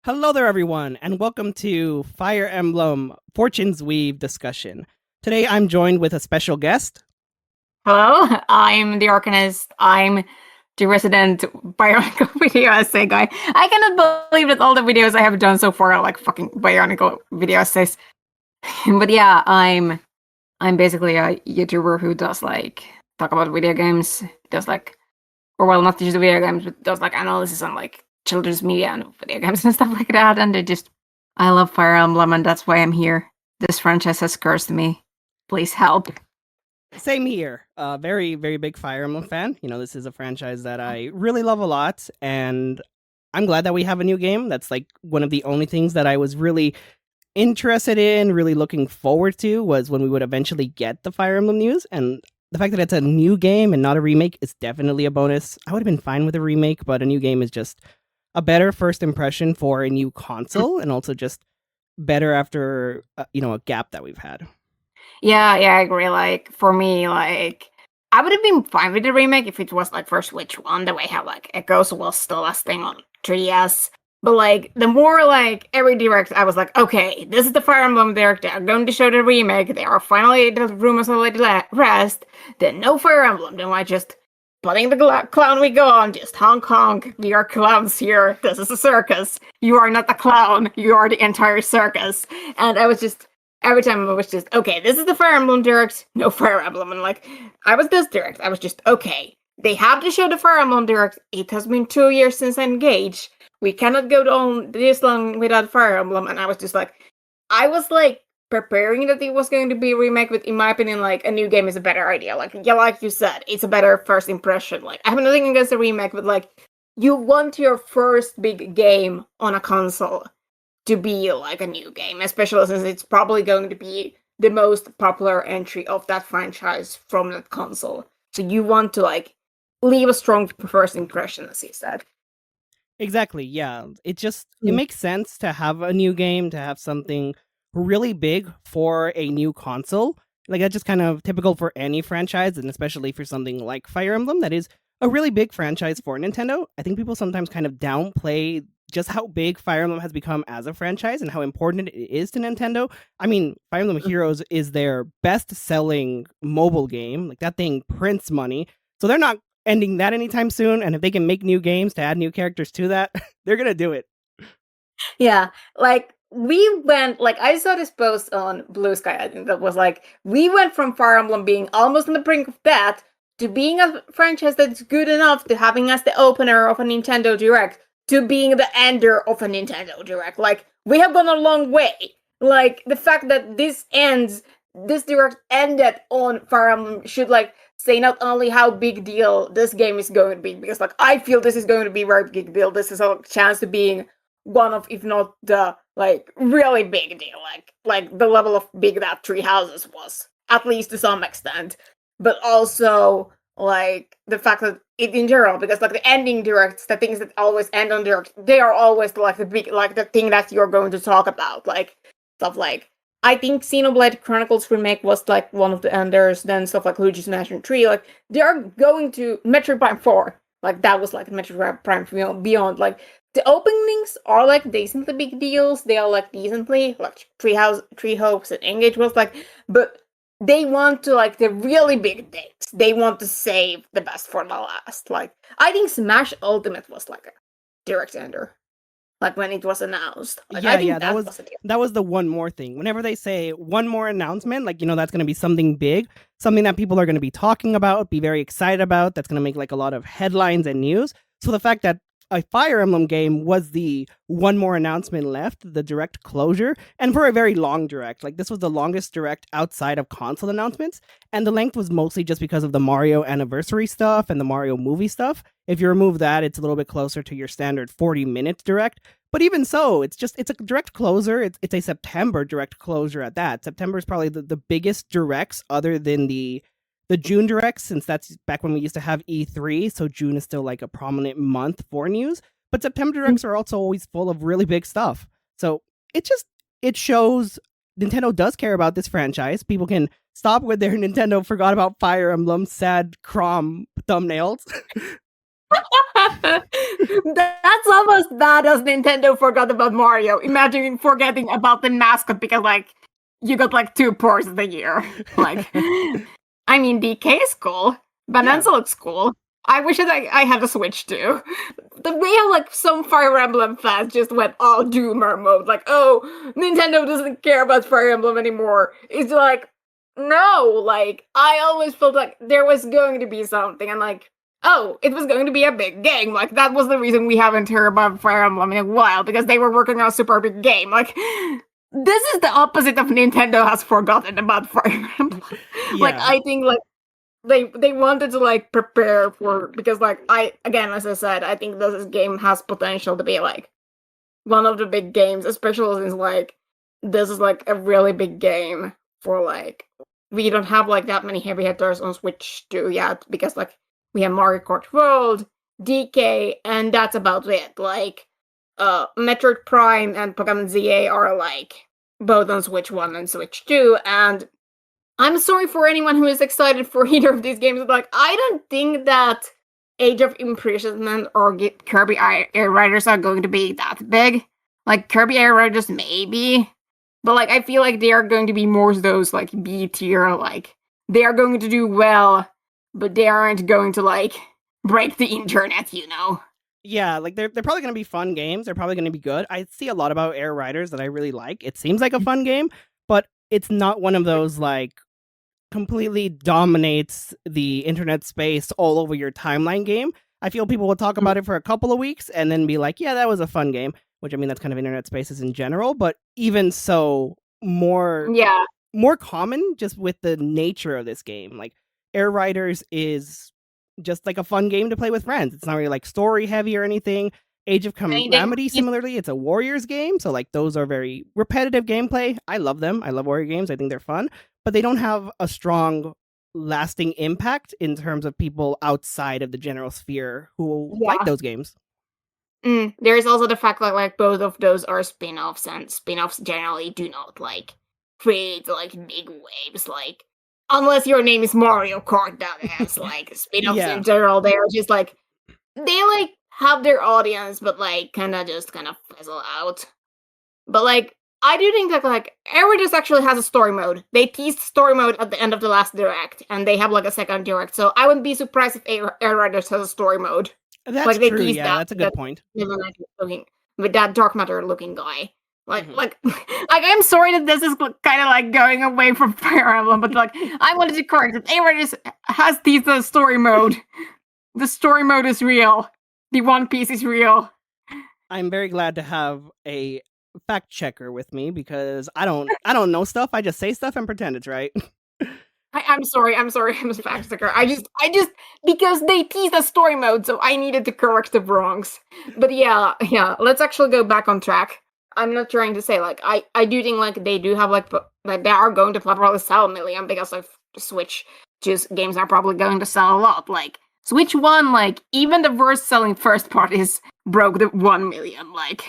Hello there, everyone, and welcome to Fire Emblem Fortune's Weave discussion. Today, I'm joined with a special guest. Hello, I'm the Arcanist. I'm the resident Bionicle video essay guy. I cannot believe that all the videos I have done so far are like fucking Bionicle video essays. But yeah, I'm basically a YouTuber who does like talk about video games, does like, or well, not just video games, but does like analysis on like children's media and video games and stuff like that. And I love Fire Emblem, and that's why I'm here. This franchise has cursed me. Please help. Same here. Very, very big Fire Emblem fan. This is a franchise that I really love a lot, and I'm glad that we have a new game. That's like one of the only things that I was really interested in, really looking forward to, was when we would eventually get the Fire Emblem news. And the fact that it's a new game and not a remake is definitely a bonus. I would have been fine with a remake, but a new game is just a better first impression for a new console, and also just better after a gap that we've had. Yeah, I agree. Like for me, like I would have been fine with the remake if it was like for Switch One, the way how like Echoes was still last thing on 3DS. But like the more like every direct, I was like, okay, this is the Fire Emblem direct. They're going to show the remake. They are finally the rumors already rest. Then no Fire Emblem. Then I just putting the clown wig on, just honk honk. We are clowns here. This is a circus. You are not the clown. You are the entire circus. And I was just every time I was just, okay, this is the Fire Emblem direct, no Fire Emblem. And like, I was this direct. I was just, okay, they have to show the Fire Emblem direct. It has been 2 years since I engaged. We cannot go on this long without Fire Emblem. And I was just like, I was like preparing that it was going to be a remake, but in my opinion, like a new game is a better idea. Like, yeah, like you said, it's a better first impression. Like, I have nothing against a remake, but like, you want your first big game on a console to be like a new game, especially since it's probably going to be the most popular entry of that franchise from that console. So you want to like leave a strong first impression, as you said. Exactly, yeah. It makes sense to have a new game, to have something really big for a new console. Like, that's just kind of typical for any franchise, and especially for something like Fire Emblem that is a really big franchise for Nintendo. I think people sometimes kind of downplay just how big Fire Emblem has become as a franchise and how important it is to Nintendo. I mean, Fire Emblem Heroes is their best-selling mobile game. Like, that thing prints money. So they're not ending that anytime soon, and if they can make new games to add new characters to that, they're gonna do it. Yeah, like we went like I saw this post on Blue Sky, I think that was like we went from Fire Emblem being almost on the brink of death to being a franchise that's good enough to having us the opener of a Nintendo Direct to being the ender of a Nintendo Direct. Like we have gone a long way. Like the fact that this Direct ended on Fire Emblem should like say not only how big deal this game is going to be, because like I feel this is going to be a very big deal. This is a chance to being one of, if not the like really big deal, like the level of big that Three Houses was, at least to some extent. But also like the fact that it in general, because like the ending directs, the things that always end on direct, they are always like the big, like the thing that you're going to talk about, like stuff like I think Xenoblade Chronicles remake was like one of the enders. Then stuff like Luigi's Mansion 3, like they are going to Metroid Prime 4. Like that was like Metroid Prime Beyond. Like the openings are like decently big deals. They are like decently like Tree Hopes and Engage was like, but they want to like the really big things. They want to save the best for the last. Like I think Smash Ultimate was like a direct ender. Like when it was announced. Like I think That that was was a deal. that was the one more thing. Whenever they say one more announcement, like, that's going to be something big, something that people are going to be talking about, be very excited about, that's going to make like a lot of headlines and news. So the fact that a Fire Emblem game was the one more announcement left, the direct closure, and for a very long direct. Like, this was the longest direct outside of console announcements, and the length was mostly just because of the Mario anniversary stuff and the Mario movie stuff. If you remove that, it's a little bit closer to your standard 40-minute direct. But even so, it's a direct closer. It's a September direct closure at that. September is probably the biggest directs other than the June directs, since that's back when we used to have E3, so June is still like a prominent month for news. But September directs are also always full of really big stuff. So it shows Nintendo does care about this franchise. People can stop with their Nintendo forgot about Fire Emblem sad Crom thumbnails. That's almost bad as Nintendo forgot about Mario. Imagine forgetting about the mascot because like you got like 2 ports of the year. Like I mean DK is cool. Bonanza looks cool. I wish that I had a Switch too. The way how like some Fire Emblem fans just went all doomer mode, like, oh, Nintendo doesn't care about Fire Emblem anymore. It's like, no, like I always felt like there was going to be something, and like, oh, it was going to be a big game. Like that was the reason we haven't heard about Fire Emblem in a while, because they were working on a super big game. Like this is the opposite of Nintendo has forgotten about Fire Emblem. Like I think like they wanted to like prepare for, because like I, again, as I said, I think this game has potential to be like one of the big games, especially since like this is like a really big game for like, we don't have like that many heavy hitters on Switch 2 yet, because like we have Mario Kart World, DK, and that's about it. Like Metroid Prime and Pokemon ZA are like both on Switch 1 and Switch 2, and I'm sorry for anyone who is excited for either of these games, but like I don't think that Age of Imprisonment or Kirby Air Riders are going to be that big. Like Kirby Air Riders maybe, but like I feel like they are going to be more those like B tier, like they are going to do well, but they aren't going to like break the internet, you know? Yeah, like they're probably going to be fun games. They're probably going to be good. I see a lot about Air Riders that I really like. It seems like a fun game, but it's not one of those like completely dominates the internet space all over your timeline game. I feel people will talk about it for a couple of weeks and then be like, yeah, that was a fun game, which I mean, that's kind of internet spaces in general, but even so, more common just with the nature of this game. Like Air Riders is just like a fun game to play with friends. It's not really like story heavy or anything. Age of Calamity, similarly, it's a Warriors game, so like those are very repetitive gameplay. I love them. I love Warrior games. I think they're fun, but they don't have a strong, lasting impact in terms of people outside of the general sphere who like those games. There is also the fact that like both of those are spin-offs, and spin-offs generally do not like create like big waves. Like unless your name is Mario Kart, that is like spin-offs in general. They are just like they like have their audience, but like kind of fizzle out. But like I do think that like Air Riders actually has a story mode. They teased story mode at the end of the last direct, and they have like a second direct. So I wouldn't be surprised if Air Riders has a story mode. That's like, true. Yeah, that's a good point. With that dark matter looking guy. Like I'm sorry that this is kind of like going away from Fire Emblem, but like I wanted to correct that Air Riders has the story mode. The story mode is real. The One Piece is real. I'm very glad to have a fact checker with me, because I don't know stuff. I just say stuff and pretend it's right. I'm sorry, I'm a fact checker. I just because they teased a story mode, so I needed to correct the wrongs. But yeah, let's actually go back on track. I'm not trying to say like I do think like they do have like they are going to probably sell 1 million, because of Switch just games are probably going to sell a lot. Like Switch 1, like even the worst selling first parties broke the 1 million. Like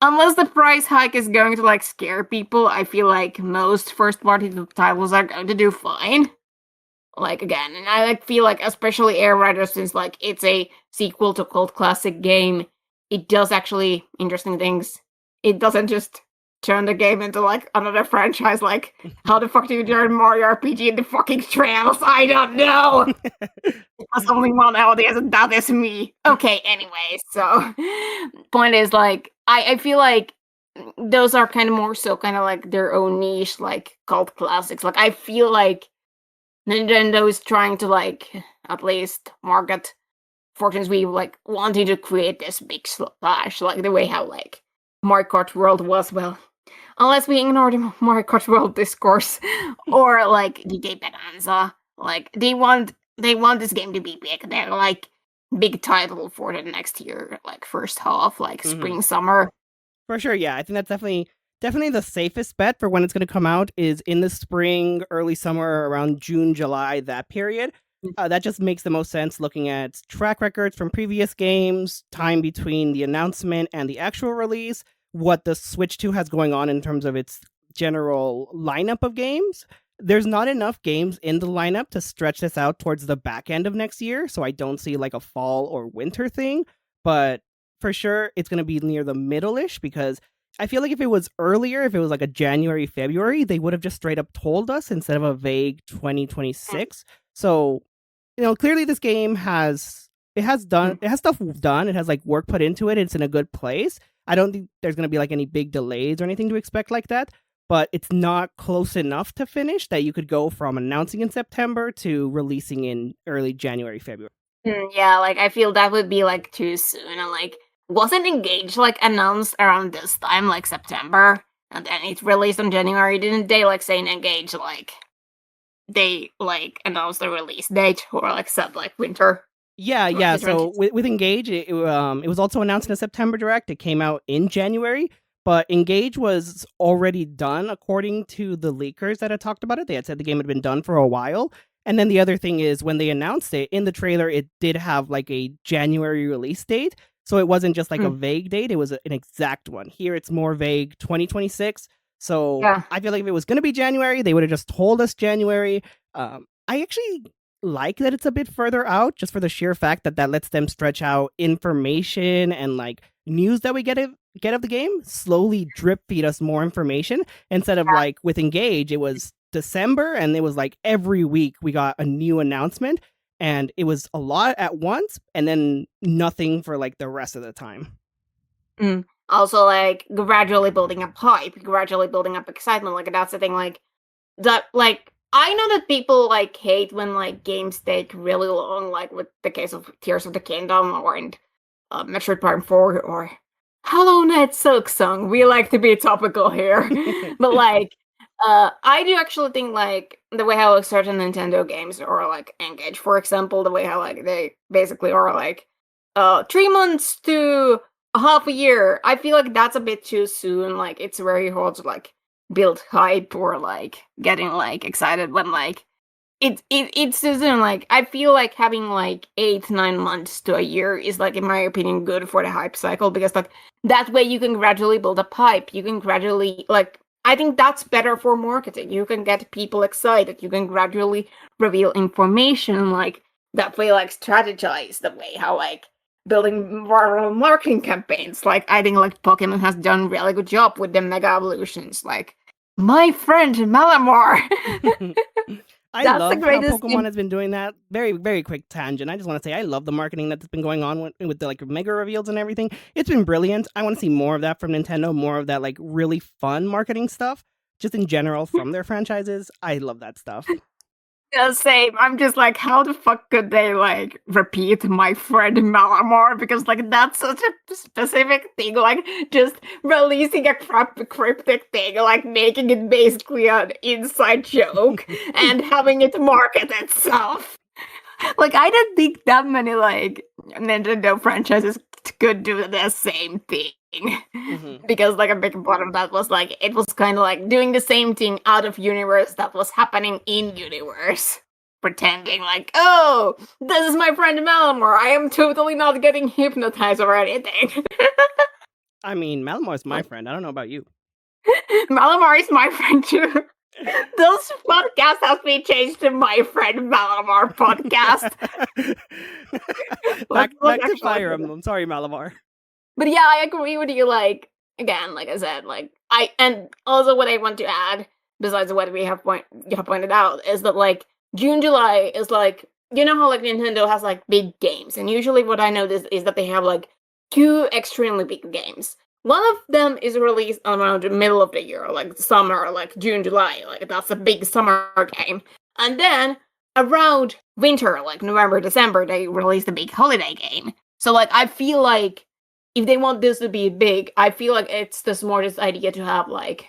unless the price hike is going to like scare people, I feel like most first party titles are going to do fine. Like again, and I like feel like especially Air Riders, since like it's a sequel to cult classic game, it does actually interesting things. It doesn't just turn the game into like another franchise. Like how the fuck do you turn Mario RPG into fucking Trails? I don't know. There's only one audience, and that is me. Okay, anyway, so point is like I feel like those are kind of more so kind of like their own niche, like cult classics. Like I feel like Nintendo is trying to like at least market Fortune's Wii like wanting to create this big splash, like the way how like Mario Kart World was. Well, unless we ignore the Mario Kart World discourse or like the Game Bonanza, like they want this game to be big. They're like big title for the next year, like first half, like spring, summer. For sure, yeah. I think that's definitely the safest bet for when it's going to come out is in the spring, early summer, around June, July, that period. That just makes the most sense looking at track records from previous games, time between the announcement and the actual release, what the Switch 2 has going on in terms of its general lineup of games. there's not enough games in the lineup to stretch this out towards the back end of next year, so I don't see like a fall or winter thing. But for sure, it's going to be near the middle-ish because I feel like if it was earlier, if it was like a January, February, they would have just straight up told us instead of a vague 2026. So, clearly this game it has stuff done, it has like work put into it, it's in a good place. I don't think there's going to be like any big delays or anything to expect like that, but it's not close enough to finish that you could go from announcing in September to releasing in early January, February. Yeah, like I feel that would be like too soon. And like, wasn't Engage like announced around this time, like September, and then it released in January? Didn't they like say in Engage like they like announced the release date or like said like winter? Yeah. So with Engage, it was also announced in a September Direct. It came out in January, but Engage was already done according to the leakers that had talked about it. They had said the game had been done for a while. And then the other thing is when they announced it in the trailer, it did have like a January release date. So it wasn't just like a vague date, it was an exact one. Here it's more vague, 2026. So Yeah. I feel like if it was going to be January, they would have just told us January. I actually like that it's a bit further out just for the sheer fact that lets them stretch out information and like news that we get of the game, slowly drip feed us more information instead of like with Engage, it was December and it was like every week we got a new announcement and it was a lot at once and then nothing for like the rest of the time. Also, like gradually building up hype, gradually building up excitement. Like that's the thing. Like that. Like I know that people like hate when like games take really long, like with the case of Tears of the Kingdom or in Metroid Prime 4 or Hollow Knight Silk Song. We like to be topical here, but like. I do actually think like the way how like certain Nintendo games or like Engage, for example, the way how like they basically are like 3 months to a half a year. I feel like that's a bit too soon. Like it's very hard to like build hype or like getting like excited when like it's too soon. Like I feel like having like 8-9 months to a year is like in my opinion good for the hype cycle because like that way you can gradually build up hype. You can gradually like I think that's better for marketing. You can get people excited. You can gradually reveal information like that way, like strategize the way how like building marketing campaigns. Like I think like Pokemon has done a really good job with the Mega Evolutions. Like my friend Malamar. I love how Pokemon has been doing that. Very, very quick tangent. I just want to say I love the marketing that's been going on with the like mega reveals and everything. It's been brilliant. I want to see more of that from Nintendo, more of that like really fun marketing stuff. Just in general from their franchises. I love that stuff. Yeah, same. I'm just like, how the fuck could they like repeat my friend Malamar? Because like that's such a specific thing. Like just releasing a cryptic thing, like making it basically an inside joke and having it market itself. Like I don't think that many like Nintendo franchises could do the same thing. Because like a big part of that was like it was kind of like doing the same thing out of universe that was happening in universe, pretending like, oh, this is my friend Malamar, I am totally not getting hypnotized or anything. I mean, Malamar is my friend. I don't know about you. Malamar is my friend too. Those podcasts have been changed to my friend Malamar podcast. back to Fire Emblem. Sorry, Malamar. But yeah, I agree with you. Like again, like I said, like and also what I want to add, besides what we have pointed out, is that like June, July is like you know how like Nintendo has like big games, and usually what I notice is that they have like 2 extremely big games. One of them is released around the middle of the year, like summer, like June, July, like that's a big summer game, and then around winter, like November, December, they release the big holiday game. So like I feel like if they want this to be big, I feel like it's the smartest idea to have like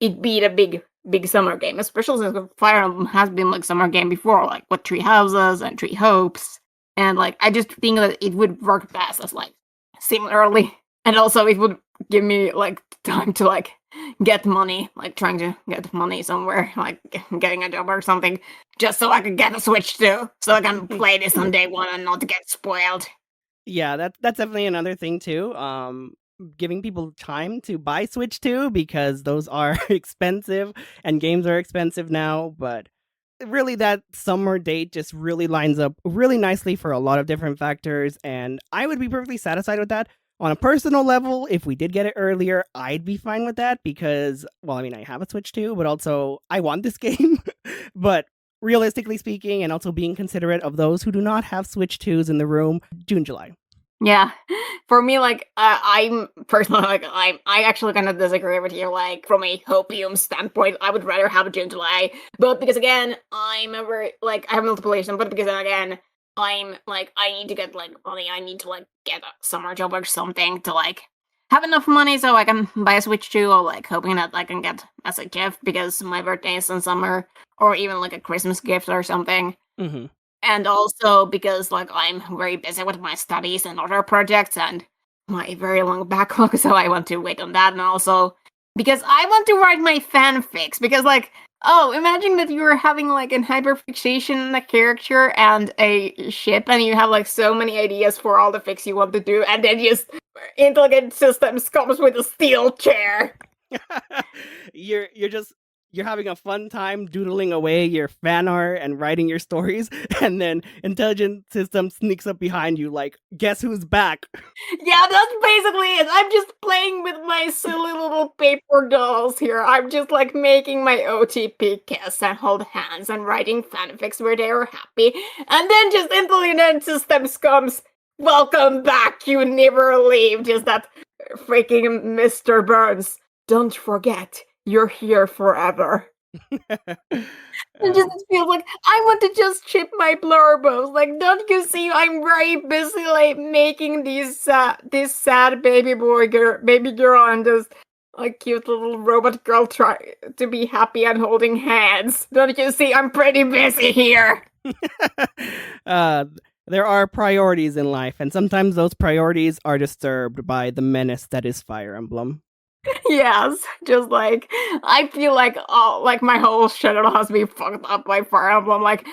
it be a big summer game, especially since Fire Emblem has been like summer game before, like with Tree Houses and Tree Hopes, and like I just think that it would work best as like similarly, and also it would give me like time to like get money, like trying to get money somewhere, like getting a job or something, just so I can get a Switch too, so I can play this on day one and not get spoiled. Yeah, that's definitely another thing too. giving people time to buy Switch 2 because those are expensive and games are expensive now. But really, that summer date just really lines up really nicely for a lot of different factors. And I would be perfectly satisfied with that. On a personal level, if we did get it earlier, I'd be fine with that because, well, I mean, I have a Switch 2, but also I want this game. But realistically speaking, and also being considerate of those who do not have Switch 2s in the room, June, July. Yeah, for me, like, I'm personally, like, I actually kind of disagree with you, like, from a hopium standpoint, I would rather have it June, July, but because, again, I'm a very, like, I have multiple reasons, but because, again, I'm, like, I need to get, like, money, I need to, like, get a summer job or something to, like, have enough money so I can buy a Switch 2, or, like, hoping that I can get as a gift, because my birthday is in summer, or even, like, a Christmas gift or something. Mm-hmm. And also because, like, I'm very busy with my studies and other projects and my very long backlog, so I want to wait on that. And also because I want to write my fanfics. Because, like, oh, imagine that you were having, like, an hyperfixation on a character and a ship, and you have, like, so many ideas for all the fics you want to do, and then just Intelligent Systems comes with a steel chair. You're having a fun time doodling away your fan art and writing your stories, and then Intelligent System sneaks up behind you like, guess who's back? Yeah, that's basically it. I'm just playing with my silly little paper dolls here. I'm just, like, making my OTP kiss and hold hands and writing fanfics where they are happy. And then just Intelligent Systems comes, welcome back, you never leave. Just that freaking Mr. Burns. Don't forget, you're here forever. It feels like I want to just chip my blurbos. Like, don't you see? I'm very busy, like, making these this sad baby girl, and this, like, cute little robot girl try to be happy and holding hands. Don't you see? I'm pretty busy here. There are priorities in life, and sometimes those priorities are disturbed by the menace that is Fire Emblem. Yes, just like I feel like my whole schedule has been fucked up by Fire Emblem. Like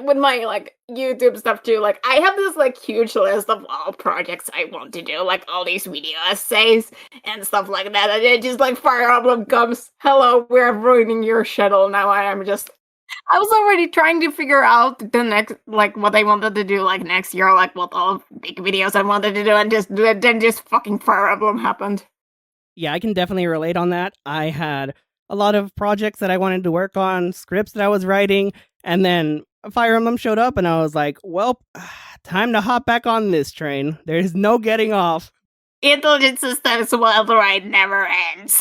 with my, like, YouTube stuff too. Like, I have this, like, huge list of all projects I want to do, like all these video essays and stuff like that. And it just, like, Fire Emblem comes, hello, we're ruining your schedule now. I was already trying to figure out the next, like, what I wanted to do, like, next year, like what all big videos I wanted to do, and then just fucking Fire Emblem happened. Yeah, I can definitely relate on that. I had a lot of projects that I wanted to work on, scripts that I was writing, and then Fire Emblem showed up, and I was like, well, time to hop back on this train. There's no getting off. Intelligent Systems Wild Ride never ends.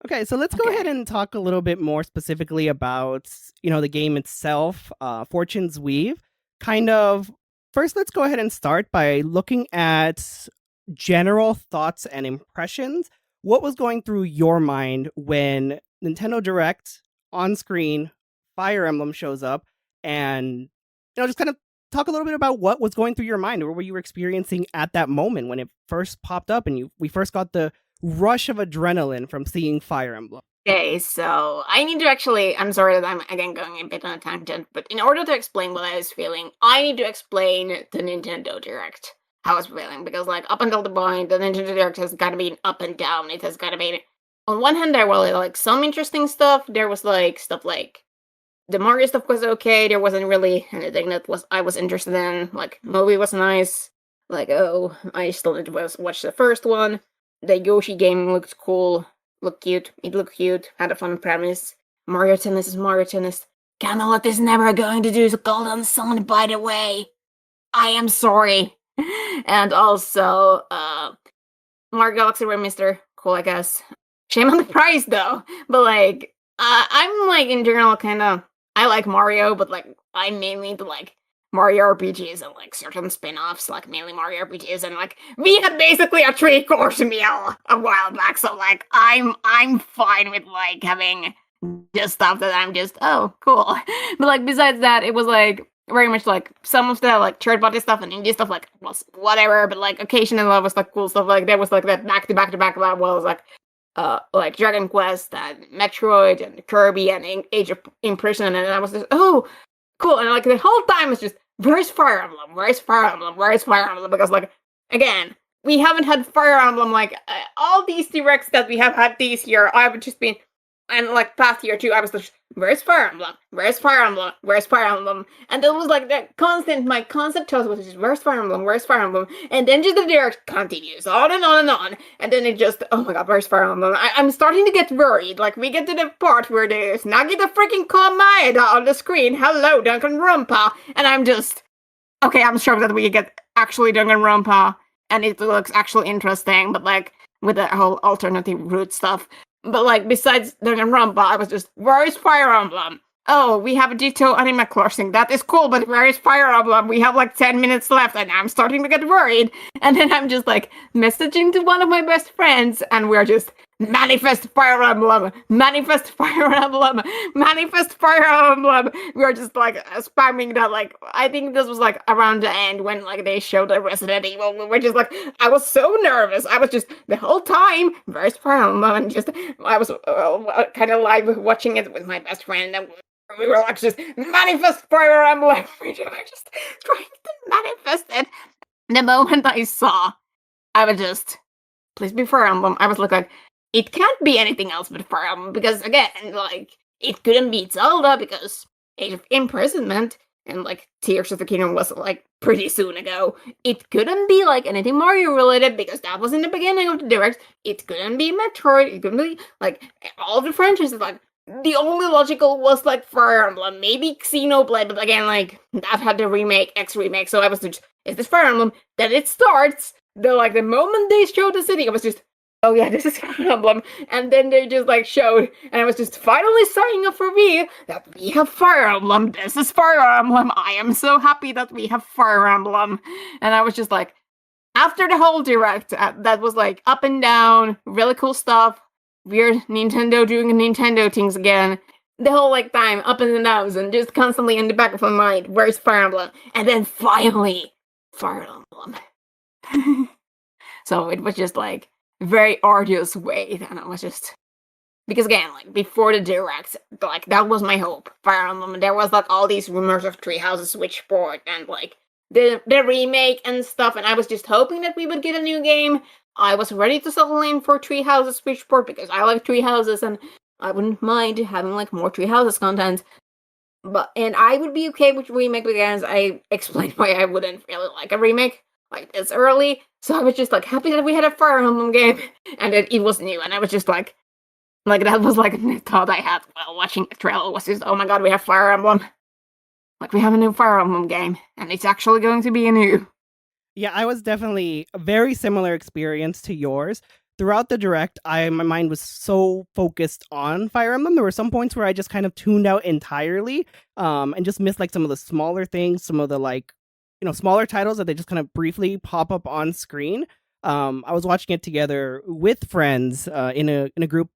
Okay, so let's go ahead and talk a little bit more specifically about, the game itself, Fortune's Weave. First, let's go ahead and start by looking at general thoughts and impressions. What was going through your mind when Nintendo Direct on screen, Fire Emblem shows up, and just kind of talk a little bit about what was going through your mind, or what you were experiencing at that moment when it first popped up and we first got the rush of adrenaline from seeing Fire Emblem. Okay, so I need to actually, I'm sorry that I'm again going a bit on a tangent, but in order to explain what I was feeling, I need to explain the Nintendo Direct. How I was feeling, because, like, up until the point, the Nintendo Direct has gotta be up and down. It has gotta be, on one hand, there were, like, some interesting stuff. There was, like, stuff like the Mario stuff was okay. There wasn't really anything that I was interested in. Like, movie was nice. Like, oh, I still need to watch the first one. The Yoshi game looked cool, looked cute. It looked cute. Had a fun premise. Mario Tennis is Mario Tennis. Camelot is never going to do the Golden Sun, by the way. I am sorry. And also, Mario Galaxy Remaster, cool, I guess. Shame on the price, though. But, like, I'm, like, in general, I like Mario, but, like, I mainly into, like, Mario RPGs and, like, certain spin-offs, like, mainly Mario RPGs, and, like, we had basically a 3-course meal a while back, so, like, I'm fine with, like, having just stuff that I'm just, oh, cool. But, like, besides that, it was, like, very much, like, some of the, like, third-party stuff and indie stuff, like, was whatever, but, like, occasionally there was, like, cool stuff, like, there was, like, that back-to-back that was, like, Dragon Quest and Metroid and Kirby and Age of Impression, and I was just, oh, cool, and, like, the whole time it's just, where's Fire Emblem? Where's Fire Emblem? Where's Fire Emblem? Because, like, again, we haven't had Fire Emblem, like, all these directs that we have had this year, I've just been, and like past year too, I was like, where's Fire Emblem? Where's Fire Emblem? Where's Fire Emblem? And it was like that constant, my constant thought was just, where's Fire Emblem? Where's Fire Emblem? And then just the direct continues on and on and on. And then it just, oh my god, where's Fire Emblem? I'm starting to get worried. Like, we get to the part where there's Nagita freaking Maeda on the screen. Hello, Danganronpa. And I'm just, okay, I'm sure that we get actually Danganronpa. And it looks actually interesting, but like, with the whole alternative route stuff. But like, besides Danganronpa, I was just, where is Fire Emblem? Oh, we have a Ditto anime closing. That is cool, but where is Fire Emblem? We have like 10 minutes left, and I'm starting to get worried. And then I'm just like, messaging to one of my best friends, and we're just, manifest Fire Emblem! Manifest Fire Emblem! Manifest Fire Emblem! We're just like spamming that, like, I think this was like around the end when like they showed the Resident Evil. We were just like, I was so nervous. I was just, the whole time, where's Fire Emblem? And just, I was kind of live watching it with my best friend, and we were like, just, manifest Fire Emblem! We were just trying to manifest it. The moment I saw, I was just, please be Fire Emblem. I was like, it can't be anything else but Fire Emblem, because again, like, it couldn't be Zelda because Age of Imprisonment and like Tears of the Kingdom was like pretty soon ago. It couldn't be like anything Mario related because that was in the beginning of the Direct. It couldn't be Metroid. It couldn't be like all the franchises. Like, the only logical was like Fire Emblem, maybe Xenoblade, but again, like, that had the remake, X remake, so I was just, is this Fire Emblem? Then it starts. The moment they showed the city, I was just, oh yeah, this is Fire Emblem. And then they just like showed, and I was just finally signing up for me that we have Fire Emblem. This is Fire Emblem. I am so happy that we have Fire Emblem. And I was just like, after the whole direct, that was like up and down, really cool stuff. Weird Nintendo doing Nintendo things again. The whole like time, up and downs, and just constantly in the back of my mind, where's Fire Emblem? And then finally, Fire Emblem. So it was just like very arduous wait, and I was just, because again, like, before the direct, like, that was my hope, Fire Emblem. There was like all these rumors of Three Houses Switchport and like the remake and stuff, and I was just hoping that we would get a new game. I was ready to settle in for Three Houses Switchport because I like Three Houses and I wouldn't mind having like more Three Houses content. And I would be okay with remake because I explained why I wouldn't really like a remake like this early. So I was just like happy that we had a Fire Emblem game and that it was new, and I was just like that was like the thought I had while watching the trailer was just, oh my god, we have Fire Emblem. Like, we have a new Fire Emblem game, and it's actually going to be a new. Yeah, I was definitely a very similar experience to yours. Throughout the direct, my mind was so focused on Fire Emblem. There were some points where I just kind of tuned out entirely, and just missed like some of the smaller things, some of the like, smaller titles that they just kind of briefly pop up on screen. I was watching it together with friends in a group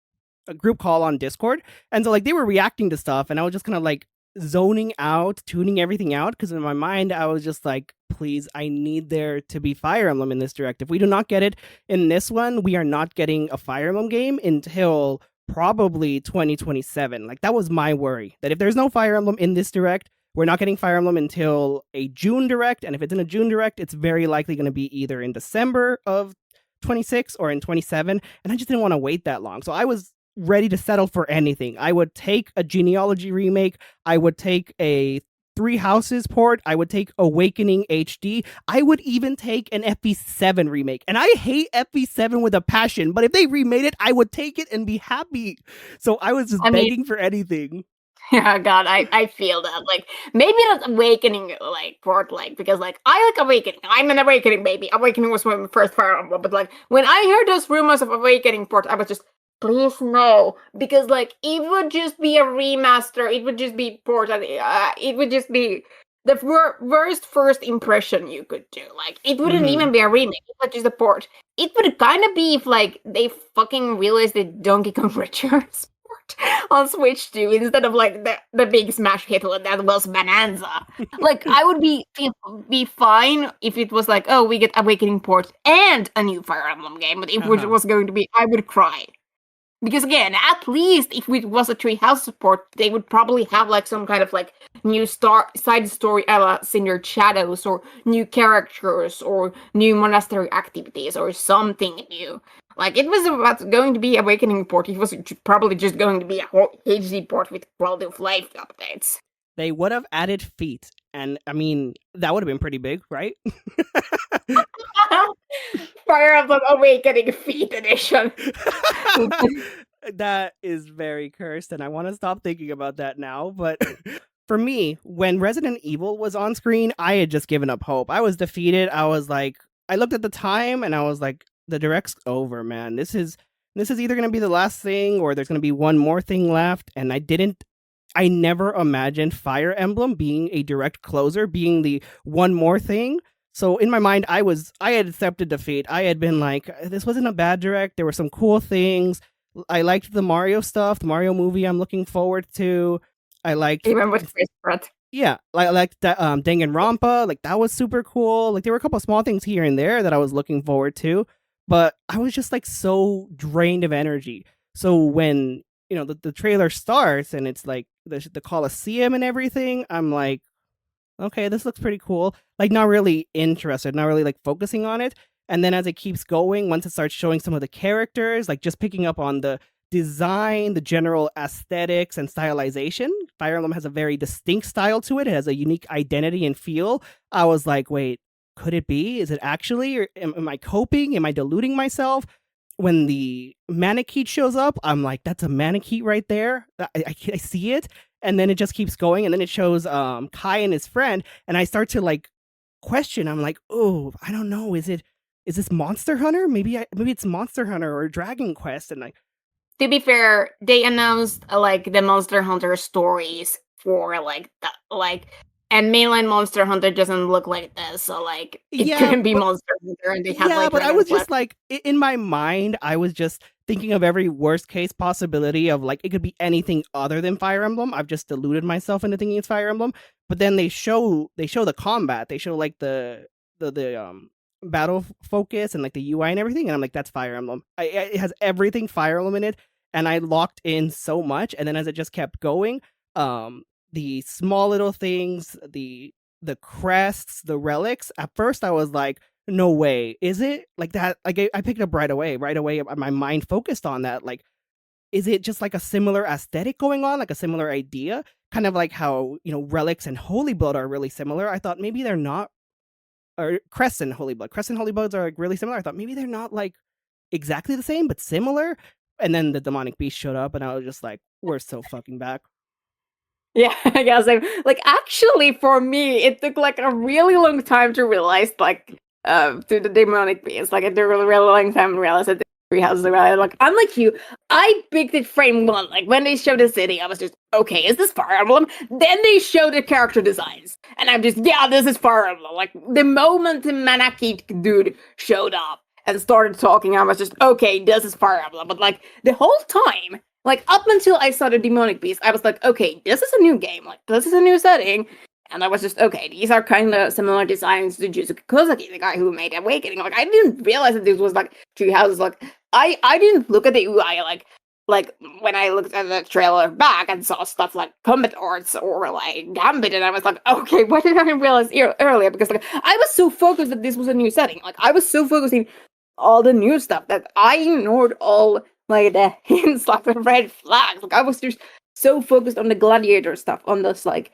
call on Discord, and so like they were reacting to stuff, and I was just kind of like zoning out, tuning everything out, because in my mind I was just like, please, I need there to be Fire Emblem in this direct. If we do not get it in this one, we are not getting a Fire Emblem game until probably 2027. Like, that was my worry, that if there's no Fire Emblem in this direct, we're not getting Fire Emblem until a June direct, and if it's in a June direct, it's very likely going to be either in December of 26 or in 27, and I just didn't want to wait that long. So I was ready to settle for anything. I would take a Genealogy remake. I would take a Three Houses port. I would take Awakening HD. I would even take an FP7 remake. And I hate FP7 with a passion, but if they remade it, I would take it and be happy. So I was just begging for anything. Yeah, God, I feel that. Like, maybe not Awakening, like, port, like, because, like, I like Awakening. I'm an Awakening baby. Awakening was my first Fire Emblem, but, like, when I heard those rumors of Awakening port, I was just, please no, because like it would just be a remaster. It would just be port. It would just be the worst first impression you could do. Like, it wouldn't even be a remake. It would just a port. It would kind of be if like they fucking realized the Donkey Kong Returns port on Switch 2 instead of like the big smash hit that was Bonanza. Like, I would be fine if it was like, oh, we get Awakening port and a new Fire Emblem game, but if it was going to be, I would cry. Because again, at least if it was a Treehouse support, they would probably have like some kind of like new side story in their shadows, or new characters, or new monastery activities, or something new. Like, it was about going to be Awakening port. It was probably just going to be a whole HD port with quality of life updates. They would have added feet, and I mean that would have been pretty big, right? Fire Emblem Awakening Feet Edition. That is very cursed, and I want to stop thinking about that now. But for me, when Resident Evil was on screen, I had just given up hope. I was defeated. I was like, I looked at the time, and I was like, the direct's over, man. This is either going to be the last thing, or there's going to be one more thing left. And I never imagined Fire Emblem being a direct closer, being the one more thing. So in my mind, I had accepted defeat. I had been like, this wasn't a bad direct. There were some cool things. I liked the Mario stuff, the Mario movie I'm looking forward to. I liked even with Chris Pratt. Yeah, I liked that Danganronpa. Like, that was super cool. Like, there were a couple of small things here and there that I was looking forward to, but I was just like so drained of energy. So when the trailer starts and it's like the Coliseum and everything, I'm like, okay, this looks pretty cool. Like, not really interested, not really like focusing on it. And then as it keeps going, once it starts showing some of the characters, like just picking up on the design, the general aesthetics and stylization, Fire Emblem has a very distinct style to it. It has a unique identity and feel. I was like, wait, could it be? Is it actually? Or am I coping? Am I deluding myself? When the Manakete shows up, I'm like, that's a Manakete right there. I see it. And then it just keeps going. And then it shows Kai and his friend. And I start to like question. I'm like, oh, I don't know. Is this Monster Hunter? Maybe it's Monster Hunter or Dragon Quest. And like, to be fair, they announced like the Monster Hunter stories for and mainline Monster Hunter doesn't look like this, so like it couldn't be Monster Hunter, and they have like. But I was just like, in my mind, I was just thinking of every worst case possibility of like it could be anything other than Fire Emblem. I've just deluded myself into thinking it's Fire Emblem. But then they show the combat, they show like the battle focus and like the UI and everything, and I'm like, that's Fire Emblem. It has everything Fire Emblem in it, and I locked in so much. And then as it just kept going, the small little things, the crests, the relics. At first, I was like, no way, is it like that? Like, I picked it up right away. My mind focused on that. Like, is it just like a similar aesthetic going on, like a similar idea, kind of like how relics and Holy Blood are really similar? I thought maybe they're not. Or Crest and Holy Bloods are like really similar. I thought maybe they're not like exactly the same, but similar. And then the demonic beast showed up, and I was just like, we're so fucking back. Yeah, I guess like actually for me, it took like a really long time to realize like to the demonic beast. Like, it took a really, really long time to realize that the three houses are like, unlike you, I picked it frame one. Like, when they showed the city, I was just, okay, is this Fire Emblem? Then they showed the character designs, and I'm just, yeah, this is Fire Emblem. Like, the moment the Manakete dude showed up and started talking, I was just, okay, this is Fire Emblem. But like, the whole time, like, up until I saw the demonic beast, I was like, okay, this is a new game. Like, this is a new setting. And I was just, okay, these are kind of similar designs to Yusuke Kozaki, the guy who made Awakening. Like, I didn't realize that this was like Tree Houses. Like, I didn't look at the UI like when I looked at the trailer back and saw stuff like combat arts or like Gambit, and I was like, okay, why did I realize earlier? Because like, I was so focused that this was a new setting. Like, I was so focused in all the new stuff that I ignored all like the hints, like the red flags. Like, I was just so focused on the gladiator stuff, on this like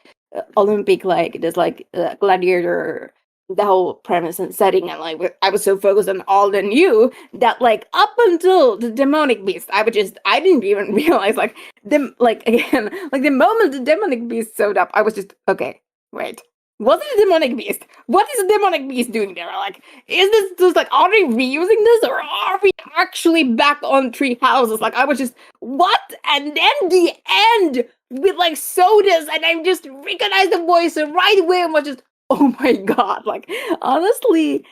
Olympic, like this like gladiator, the whole premise and setting, and like I was so focused on all the new that like up until the demonic beast, I didn't even realize like them, like, again, like the moment the demonic beast showed up, I was just, okay, wait. What is a demonic beast? What is a demonic beast doing there? Like, is this just like, are they reusing this, or are we actually back on Tree Houses? Like, I was just, what? And then the end with like sodas, and I just recognized the voice right away and was just, oh my god. Like, honestly,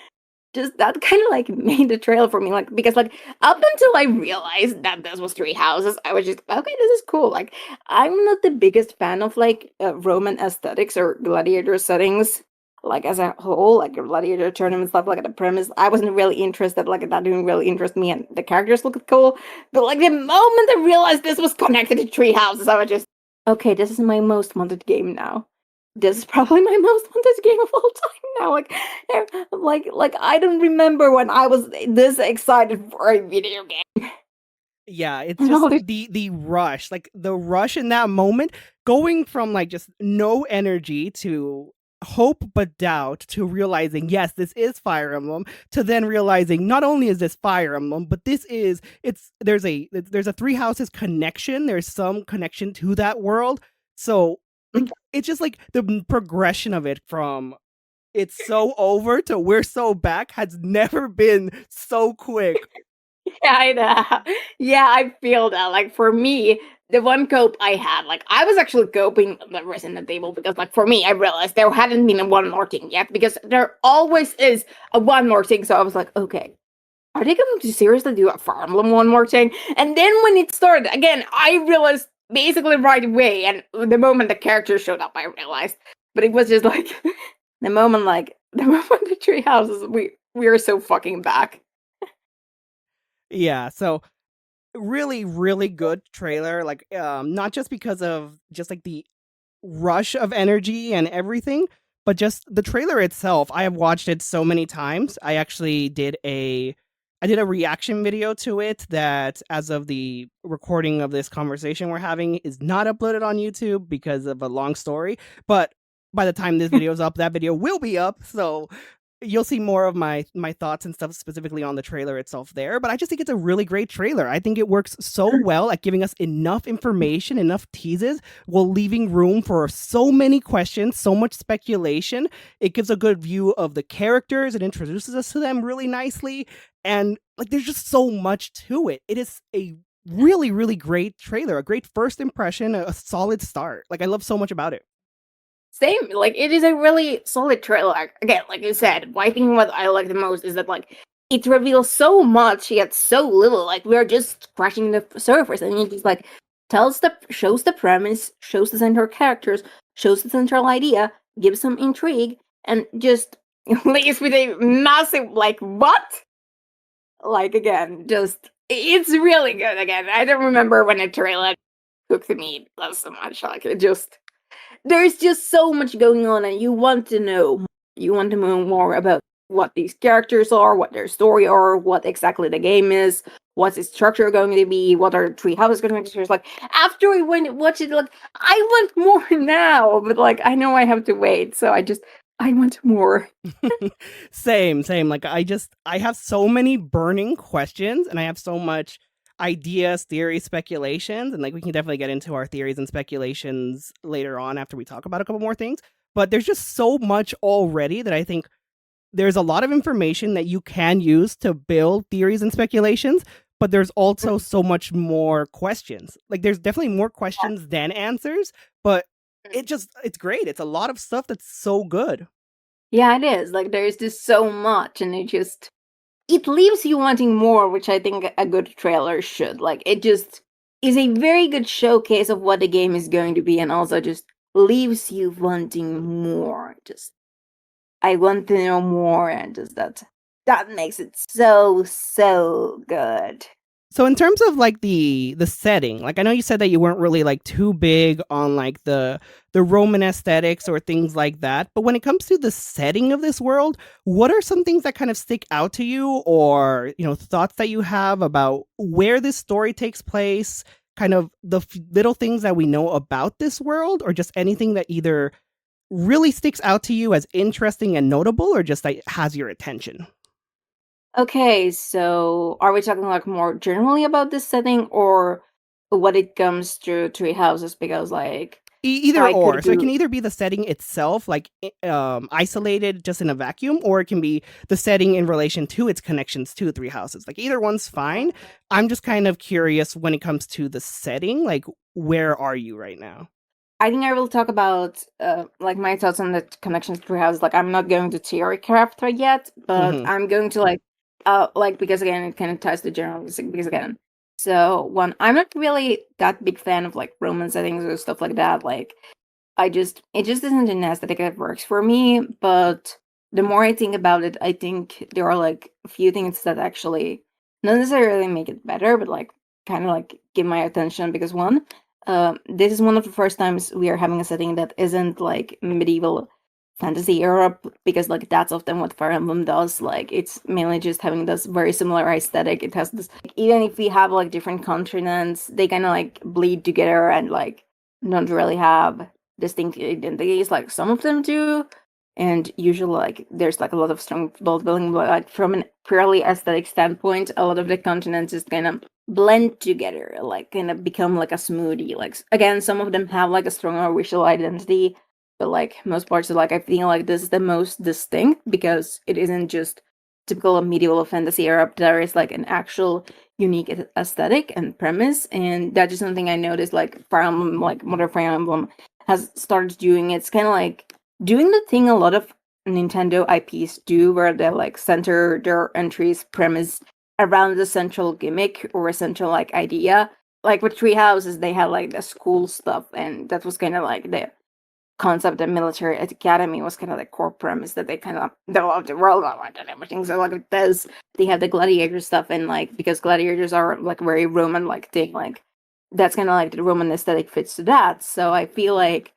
just that kind of like made the trailer for me, like, because like up until I realized that this was Three Houses, I was just, okay, this is cool. Like, I'm not the biggest fan of like Roman aesthetics or gladiator settings. like as a whole, like gladiator tournament stuff, like the premise, I wasn't really interested. Like that didn't really interest me, and the characters looked cool. But like the moment I realized this was connected to Tree Houses, I was just okay. This is my most wanted game now. This is probably my most wanted game of all time now. Like I don't remember when I was this excited for a video game. Yeah, it's And just all this the rush, like the rush in that moment, going from like just no energy to hope but doubt to realizing yes, this is Fire Emblem, to then realizing not only is this Fire Emblem, but this is it's there's a Three Houses connection. There's some connection to that world. So like it's just like the progression of it from it's so over to we're so back has never been so quick. yeah, I know. Yeah, I feel that. Like for me, the one cope I had, like I was actually coping the Resident Evil because, like, for me, I realized there hadn't been a one more thing yet because there always is a one more thing. So I was like, okay, are they going to seriously do a Fire Emblem one more thing? And then when it started again, I realized basically right away. And the moment the character showed up, I realized. But it was just like the moment the tree houses, we are so fucking back. Yeah, so really really good trailer, like not just because of just like the rush of energy and everything, but just the trailer itself. I have watched it so many times. I did a reaction video to it that, as of the recording of this conversation we're having, is not uploaded on YouTube because of a long story. But by the time this video is up, that video will be up. So you'll see more of my thoughts and stuff specifically on the trailer itself there. But I just think it's a really great trailer. I think it works so well at giving us enough information, enough teases, while leaving room for so many questions, so much speculation. It gives a good view of the characters. It introduces us to them really nicely. And like there's just so much to it. It is a really, really great trailer, a great first impression, a solid start. Like I love so much about it. Same, like it is a really solid trailer. Again, like you said, I think what I like the most is that like it reveals so much yet so little. Like we're just scratching the surface, and it just like shows the premise, shows the central characters, shows the central idea, gives some intrigue, and just leaves with a massive like what? Like again, just it's really good. Again, I don't remember when a trailer hooked me so much. Like it just there's just so much going on, and you want to know. You want to know more about what these characters are, what their story are, what exactly the game is, what's its structure going to be, what are the three houses going to be. Like after I went watch it, like I want more now, but like I know I have to wait, so I want more. Same. Like I have so many burning questions, and I have so much ideas, theories, speculations, and like we can definitely get into our theories and speculations later on after we talk about a couple more things. But there's just so much already that I think there's a lot of information that you can use to build theories and speculations, but there's also so much more questions. Like there's definitely more questions than answers, but it's great. It's a lot of stuff that's so good. Yeah, it is. Like there's just so much, and it leaves you wanting more, which I think a good trailer should. Like it just is a very good showcase of what the game is going to be, and also just leaves you wanting more. Just I want to know more, and just that makes it so good. So in terms of like the setting, like I know you said that you weren't really like too big on like the Roman aesthetics or things like that, but when it comes to the setting of this world, what are some things that kind of stick out to you, or thoughts that you have about where this story takes place, kind of the little things that we know about this world, or just anything that either really sticks out to you as interesting and notable, or just like has your attention? Okay, so are we talking like more generally about this setting, or what it comes to Tree Houses? Because like Either I or. could So it can do either be the setting itself, like isolated just in a vacuum, or it can be the setting in relation to its connections to Three Houses. Like either one's fine. I'm just kind of curious when it comes to the setting, like where are you right now? I think I will talk about like my thoughts on the connections to Tree Houses. Like I'm not going to theory craft right yet, but Hmm. I'm going to like because again it kind of ties to general because again. So one, I'm not really that big fan of like Roman settings or stuff like that. Like it just isn't an aesthetic that works for me. But the more I think about it, I think there are like a few things that actually not necessarily make it better, but like kind of like give my attention. Because one, this is one of the first times we are having a setting that isn't like medieval fantasy Europe, because like that's often what Fire Emblem does. Like it's mainly just having this very similar aesthetic. It has this, like, even if we have like different continents, they kind of like bleed together and like don't really have distinct identities. Like some of them do, and usually like there's like a lot of strong world building. But like from an purely aesthetic standpoint, a lot of the continents just kind of blend together, like kind of become like a smoothie. Like again, some of them have like a stronger visual identity, but like most parts of like I feel like this is the most distinct because it isn't just typical medieval fantasy Europe. There is like an actual unique aesthetic and premise, and that's just something I noticed. Like Fire Emblem, like Modern Fire Emblem, has started doing. It's kind of like doing the thing a lot of Nintendo IPs do, where they like center their entries premise around the central gimmick or a central like idea. Like with Tree Houses, they had like the school stuff, and that was kind of like the concept that military academy was kind of the core premise that they kind of developed the world on and everything. So like with this, they have the gladiator stuff, and like because gladiators are like very Roman like thing, like that's kind of like the Roman aesthetic fits to that. So I feel like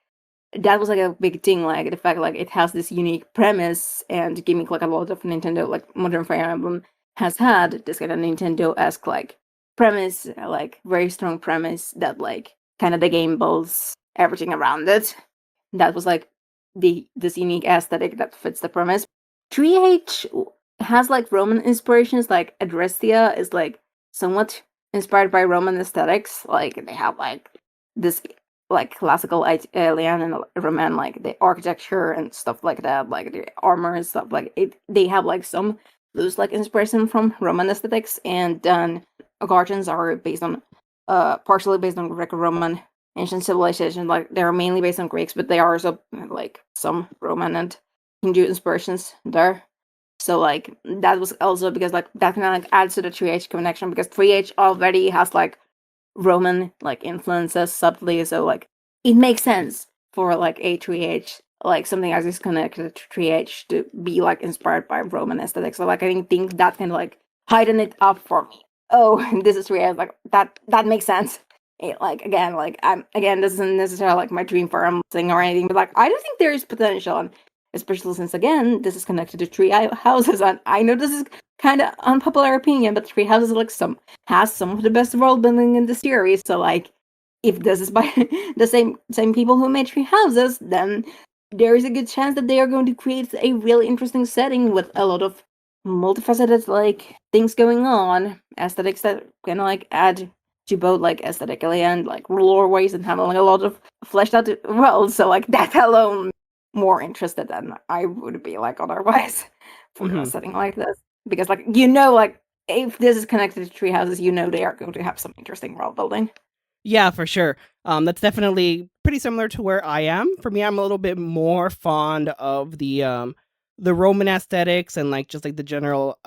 that was like a big thing, like the fact like it has this unique premise and gimmick, like a lot of Nintendo, like Modern Fire Emblem has had this kind of Nintendo-esque like premise, like very strong premise that like kind of the game builds everything around it. That was like this unique aesthetic that fits the premise. 3H has like Roman inspirations, like Adrestia is like somewhat inspired by Roman aesthetics. Like they have like this like classical Italian and Roman, like the architecture and stuff like that, like the armor and stuff like it. They have like some loose like inspiration from Roman aesthetics, and then Guardians are based on partially based on Greco-Roman ancient civilizations. Like they're mainly based on Greeks, but they are also like some Roman and Hindu inspirations there. So like that was also because like that kind of like adds to the 3H connection, because 3H already has like Roman like influences subtly, so like it makes sense for like a 3H, like something as is connected to 3H, to be like inspired by Roman aesthetics. So like I think that kind of like heighten it up for me. Oh, this is 3H, like that makes sense. Like again, like this isn't necessarily like my dream farm thing or anything, but like I do think there is potential, and especially since again this is connected to Tree Houses, and I know this is kind of unpopular opinion, but Tree Houses like has some of the best world building in the series. So like if this is by the same people who made Tree Houses, then there is a good chance that they are going to create a really interesting setting with a lot of multifaceted like things going on, aesthetics that kind of like add to both like aesthetically and like lore ways, and having like a lot of fleshed out world. So like that alone, more interested than I would be like otherwise for a setting like this, because like like if this is connected to Tree Houses, they are going to have some interesting world building. Yeah, for sure. That's definitely pretty similar to where I am. For me, I'm a little bit more fond of the Roman aesthetics and like just like the general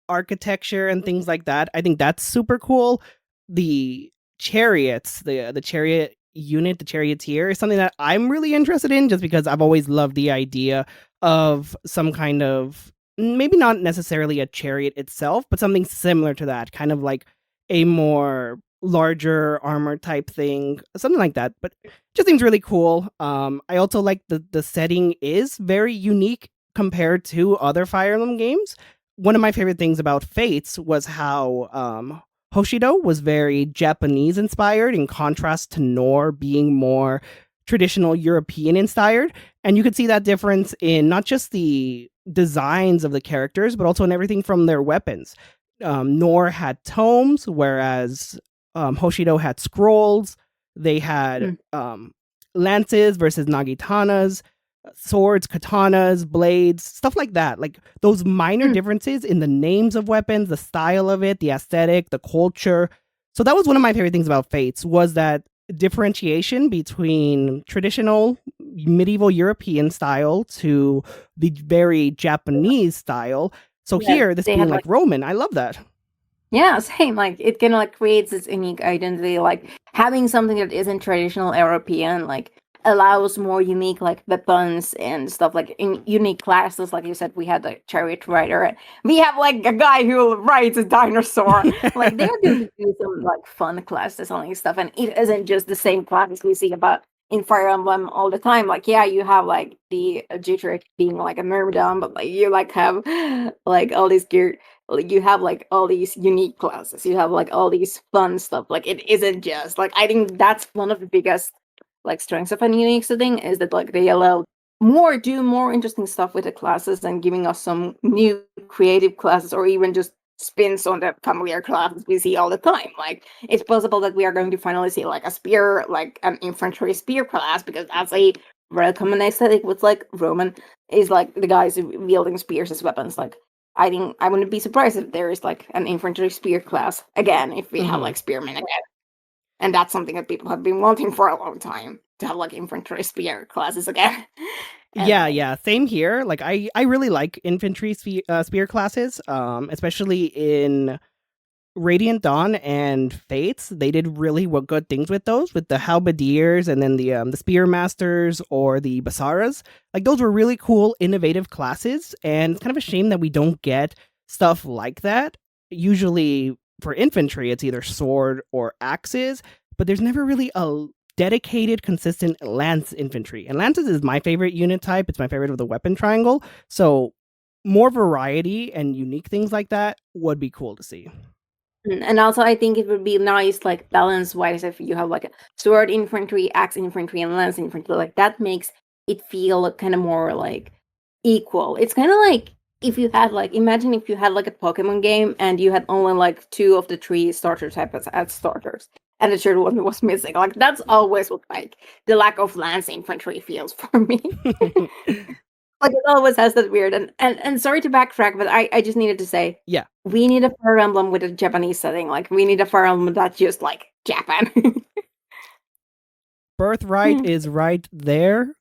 architecture and things like that. I think that's super cool. The chariots, the chariot unit, the charioteer is something that I'm really interested in, just because I've always loved the idea of some kind of, maybe not necessarily a chariot itself, but something similar to that, kind of like a more larger armor type thing, something like that. But it just seems really cool. I also like the setting is very unique compared to other Fire Emblem games. One of my favorite things about Fates was how Hoshido was very Japanese inspired, in contrast to Nor being more traditional European inspired. And you could see that difference in not just the designs of the characters, but also in everything from their weapons. Nor had tomes, whereas Hoshido had scrolls. They had lances versus nagitanas, swords, katanas, blades, stuff like that. Like those minor differences in the names of weapons, the style of it, the aesthetic, the culture. So that was one of my favorite things about Fates, was that differentiation between traditional medieval European style to the very Japanese style. So here, this being like Roman, I love that. Yeah, same. Like it kind of like creates this unique identity, like having something that isn't traditional European, like allows more unique like weapons and stuff, like in unique classes. Like you said, we had the chariot rider, and we have like a guy who rides a dinosaur. Like they're going to do some like fun class designing stuff, and it isn't just the same classes we see about in Fire Emblem all the time. Like, yeah, you have like the Dietrich being like a myrmidon, but like you like have like all these gear, like you have like all these unique classes. You have like all these fun stuff. Like it isn't just like, I think that's one of the biggest like strengths of a unique setting, is that like they allow do more interesting stuff with the classes and giving us some new creative classes, or even just spins on the familiar classes we see all the time. Like it's possible that we are going to finally see like a spear, like an infantry spear class, because that's a very common aesthetic with like Roman, is like the guys wielding spears as weapons. Like I think I wouldn't be surprised if there is like an infantry spear class again, if we have like spearmen again. And that's something that people have been wanting for a long time, to have like infantry spear classes again. Yeah, same here. Like I really like infantry spear classes, especially in Radiant Dawn and Fates. They did really good things with those, with the halberdiers and then the spear masters or the basaras. Like those were really cool, innovative classes, and it's kind of a shame that we don't get stuff like that. Usually for infantry, it's either sword or axes, but there's never really a dedicated, consistent lance infantry. And lances is my favorite unit type. It's my favorite of the weapon triangle. So more variety and unique things like that would be cool to see. And also, I think it would be nice, like balance-wise, if you have like a sword infantry, axe infantry, and lance infantry. Like that makes it feel kind of more like equal. It's kind of like if you had like, imagine if you had like a Pokemon game and you had only like 2 of the 3 starter types as starters, and the third one was missing. Like that's always what like the lack of lance infantry feels for me. Like it always has that weird, and sorry to backtrack, but I just needed to say, yeah, we need a Fire Emblem with a Japanese setting. Like we need a Fire Emblem that's just like Japan. Birthright is right there.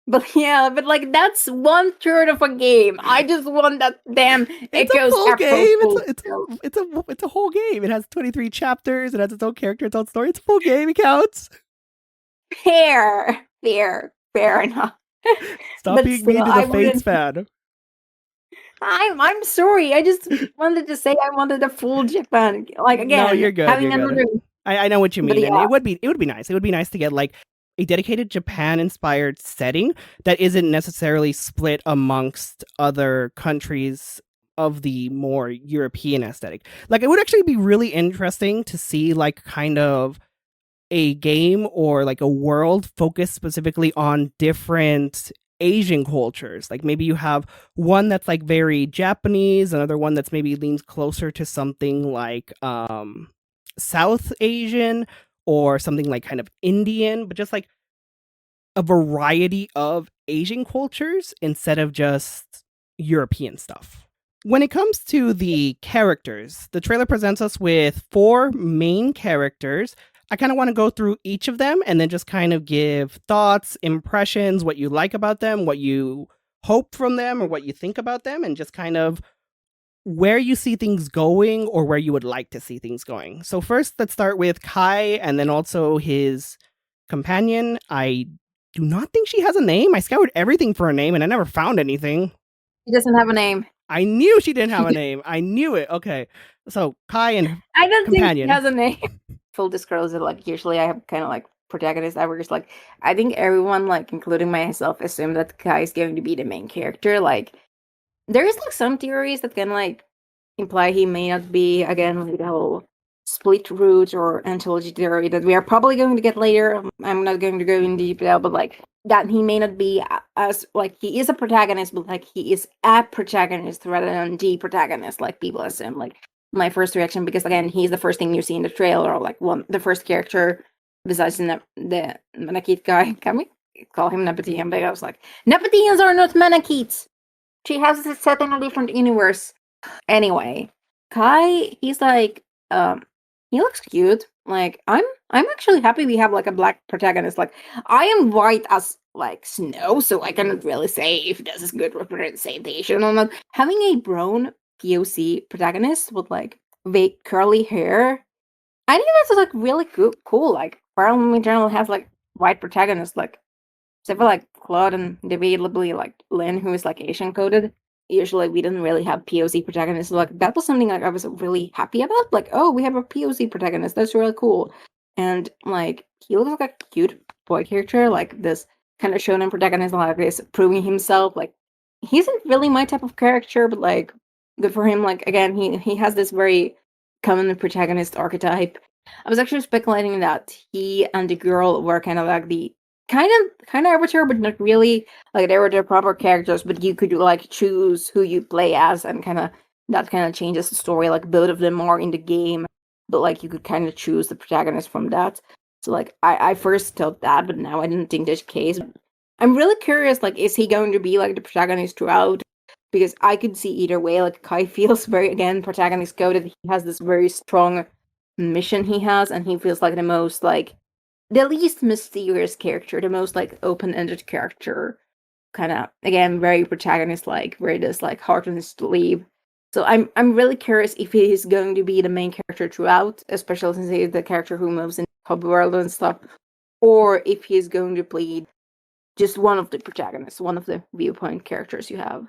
But yeah, but like that's 1/3 of a game. I just want that damn It's Echoes a full game. It's a whole game. It has 23 chapters. It has its own character, its own story. It's a full game. It counts. Fair enough. Stop but being mean to the Fates fan. I'm sorry. I just wanted to say I wanted a full Japan. Like again, no, you're good. I know what you mean, and it would be nice. It would be nice to get like a dedicated Japan-inspired setting that isn't necessarily split amongst other countries of the more European aesthetic. Like, it would actually be really interesting to see like kind of a game or like a world focused specifically on different Asian cultures. Like maybe you have one that's like very Japanese, another one that's maybe leans closer to something like South Asian, or something like kind of Indian, but just like a variety of Asian cultures instead of just European stuff. When it comes to the characters, the trailer presents us with 4 main characters. I kind of want to go through each of them and then just kind of give thoughts, impressions, what you like about them, what you hope from them, or what you think about them, and just kind of where you see things going or where you would like to see things going. So first, let's start with Kai and then also his companion. I do not think she has a name. I scoured everything for a name and I never found anything. She doesn't have a name. I knew she didn't have a name. I knew it. Okay. So Kai and I don't companion. think she has a name. Full disclosure, like usually I have kind of like protagonist average. Like I think everyone, like including myself, assume that Kai is going to be the main character. Like there is like some theories that can like imply he may not be, again, like the whole split root or anthology theory that we are probably going to get later. I'm not going to go in detail, but like that he may not be as like he is a protagonist, but like he is a protagonist rather than the protagonist, like people assume. Like my first reaction, because again, he's the first thing you see in the trailer, or like the first character besides the Manakit guy. Can we call him Nepetian? But I was like, Nepetians are not Manakites. She has it set in a different universe. Anyway, Kai, he's like, he looks cute. Like, I'm actually happy we have like a black protagonist. Like, I am white as like snow, so I cannot really say if this is good representation or not. Having a brown POC protagonist with like vague curly hair, I think that's like really cool. Like, Fire Emblem in general has like white protagonists, like except for like Claude and debatably like Lynn, who is like Asian coded. Usually we didn't really have POC protagonists. So, like that was something like I was really happy about. Like, oh, we have a POC protagonist. That's really cool. And like he looks like a cute boy character, like this kind of shonen protagonist, like is proving himself. Like he isn't really my type of character, but like good for him. Like again, he has this very common protagonist archetype. I was actually speculating that he and the girl were kind of like the kind of arbitrary, but not really. Like they were the proper characters, but you could like choose who you play as, and that kind of changes the story. Like both of them are in the game, but like you could kind of choose the protagonist from that. So like I first thought that, but now I didn't think that's the case. I'm really curious. Like, is he going to be like the protagonist throughout? Because I could see either way. Like Kai feels very again protagonist coded. He has this very strong mission he has, and he feels like the most like the least mysterious character, the most like open-ended character, kind of again very protagonist like, where it is like heart on his sleeve. So I'm really curious if he is going to be the main character throughout, especially since he is the character who moves in hub world and stuff, or if he is going to play just one of the protagonists, one of the viewpoint characters you have.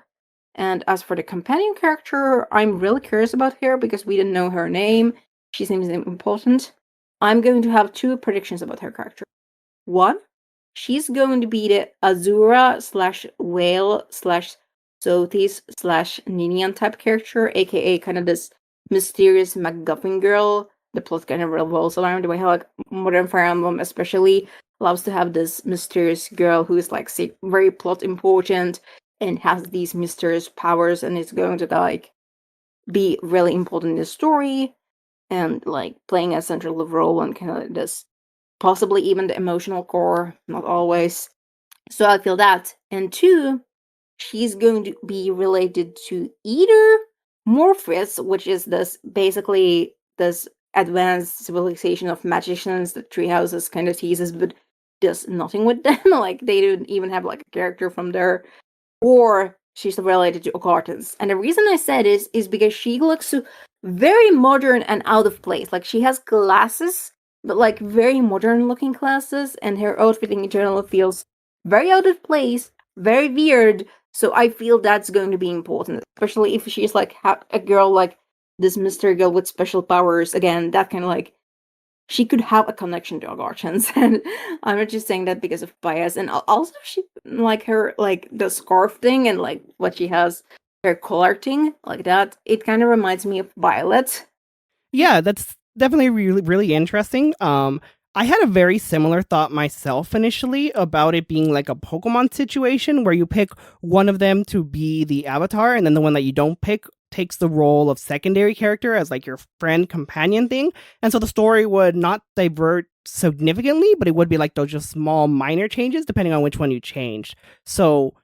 And as for the companion character, I'm really curious about her because we didn't know her name. She seems important. I'm going to have two predictions about her character. One, she's going to be the Azura slash whale slash Sothis slash Ninian type character, aka kind of this mysterious MacGuffin girl. The plot kind of revolves around the way how like modern Fire Emblem especially loves to have this mysterious girl who is like very plot important and has these mysterious powers, and is going to like be really important in the story and like playing a central role and kind of this possibly even the emotional core, not always. So I feel that. And two, she's going to be related to either Morpheus, which is this basically this advanced civilization of magicians that Tree Houses kind of teases, but does nothing with them. Like they don't even have like a character from there, or she's related to occultants. And the reason I said is because she looks so very modern and out of place. Like she has glasses, but like very modern looking glasses, and her outfit in general feels very out of place, very weird. So I feel that's going to be important, especially if she's like a girl like this mystery girl with special powers. Again, that kind of like she could have a connection to Agarchans, and I'm not just saying that because of bias. And also, she like her like the scarf thing and like what she has, her collar thing like that. It kind of reminds me of Violet. Yeah, that's definitely really interesting. I had a very similar thought myself initially about it being like a Pokemon situation where you pick one of them to be the avatar, and then the one that you don't pick takes the role of secondary character as like your friend companion thing. And so the story would not divert significantly, but it would be like those just small minor changes depending on which one you changed. So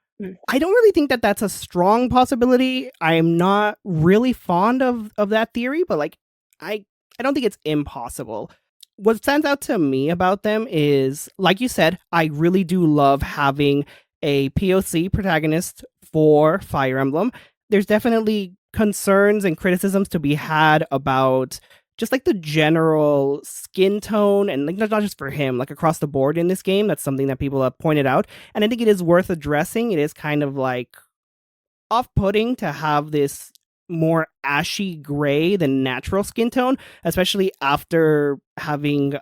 I don't really think that that's a strong possibility. I'm not really fond of that theory, but like I don't think it's impossible. What stands out to me about them is, like you said, I really do love having a POC protagonist for Fire Emblem. There's definitely concerns and criticisms to be had about just like the general skin tone, and like not just for him, like across the board in this game. That's something that people have pointed out, and I think it is worth addressing. It is kind of like off-putting to have this more ashy gray than natural skin tone, especially after having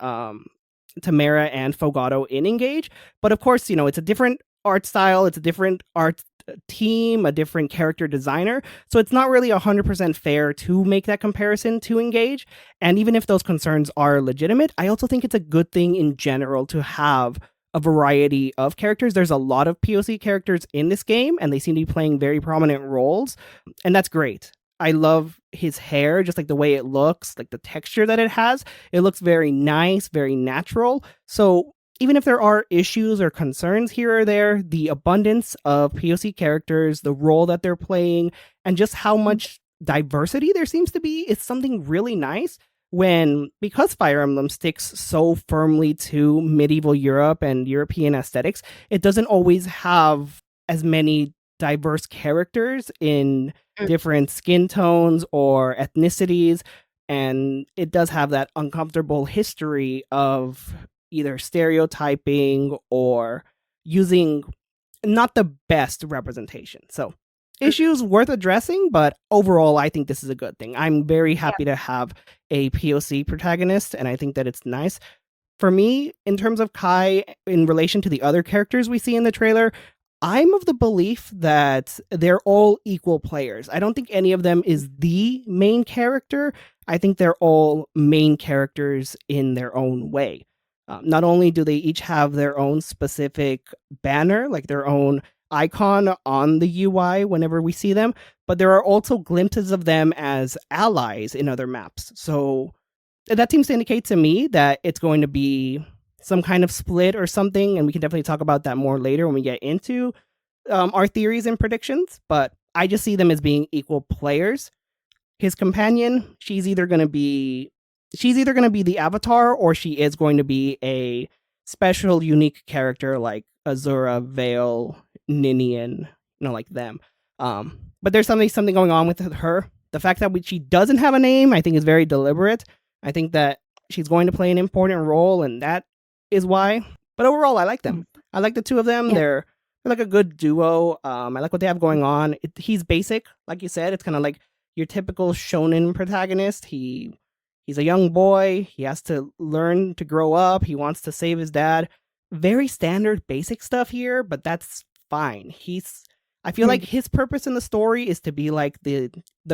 Tamara and Fogato in Engage. But of course, it's a different art style, it's a different art team, a different character designer. So it's not really 100% fair to make that comparison to Engage. And even if those concerns are legitimate, I also think it's a good thing in general to have a variety of characters. There's a lot of POC characters in this game, and they seem to be playing very prominent roles, and that's great. I love his hair, just like the way it looks, like the texture that it has. It looks very nice, very natural. So even if there are issues or concerns here or there, the abundance of POC characters, the role that they're playing, and just how much diversity there seems to be is something really nice. Because Fire Emblem sticks so firmly to medieval Europe and European aesthetics, it doesn't always have as many diverse characters in different skin tones or ethnicities, and it does have that uncomfortable history of either stereotyping or using not the best representation. So issues worth addressing, but overall, I think this is a good thing. I'm very happy to have a POC protagonist, and I think that it's nice. For me, in terms of Kai, in relation to the other characters we see in the trailer, I'm of the belief that they're all equal players. I don't think any of them is the main character. I think they're all main characters in their own way. Not only do they each have their own specific banner, like their own icon on the UI whenever we see them, but there are also glimpses of them as allies in other maps. So that seems to indicate to me that it's going to be some kind of split or something, and we can definitely talk about that more later when we get into our theories and predictions. But I just see them as being equal players. His companion, she's either going to be the avatar, or she is going to be a special, unique character like Azura, Veil, Ninian, like them. But there's something going on with her. The fact that she doesn't have a name, I think, is very deliberate. I think that she's going to play an important role, and that is why. But overall, I like them. I like the two of them. Yeah. They're like a good duo. I like what they have going on. He's basic, like you said. It's kind of like your typical shonen protagonist. He's a young boy. He has to learn to grow up. He wants to save his dad. Very standard, basic stuff here, but that's fine. I feel like his purpose in the story is to be like the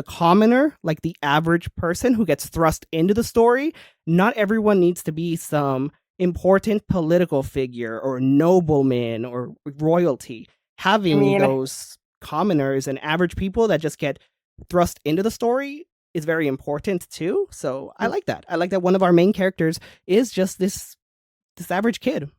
commoner, like the average person who gets thrust into the story. Not everyone needs to be some important political figure or nobleman or royalty. Having those commoners and average people that just get thrust into the story is very important too. So I like that. I like that one of our main characters is just this average kid.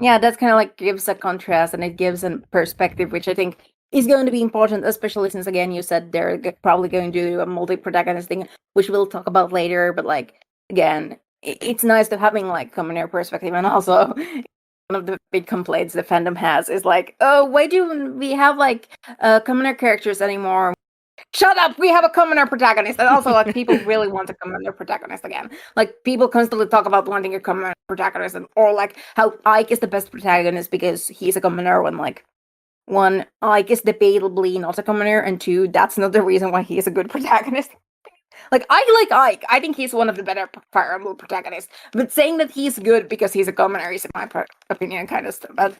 Yeah, that kind of like gives a contrast, and it gives a perspective, which I think is going to be important, especially since, again, you said they're probably going to do a multi-protagonist thing, which we'll talk about later. But like, again, it's nice to having like commoner perspective. And also, one of the big complaints the fandom has is like, oh, why do we have like commoner characters anymore? Shut up! We have a commoner protagonist, and also like people really want a commoner protagonist again. Like people constantly talk about wanting a commoner protagonist, or like how Ike is the best protagonist because he's a commoner. When like one, Ike is debatably not a commoner, and two, that's not the reason why he is a good protagonist. Like I like Ike. I think he's one of the better Fire Emblem protagonists. But saying that he's good because he's a commoner is, in my opinion, kind of stuff. But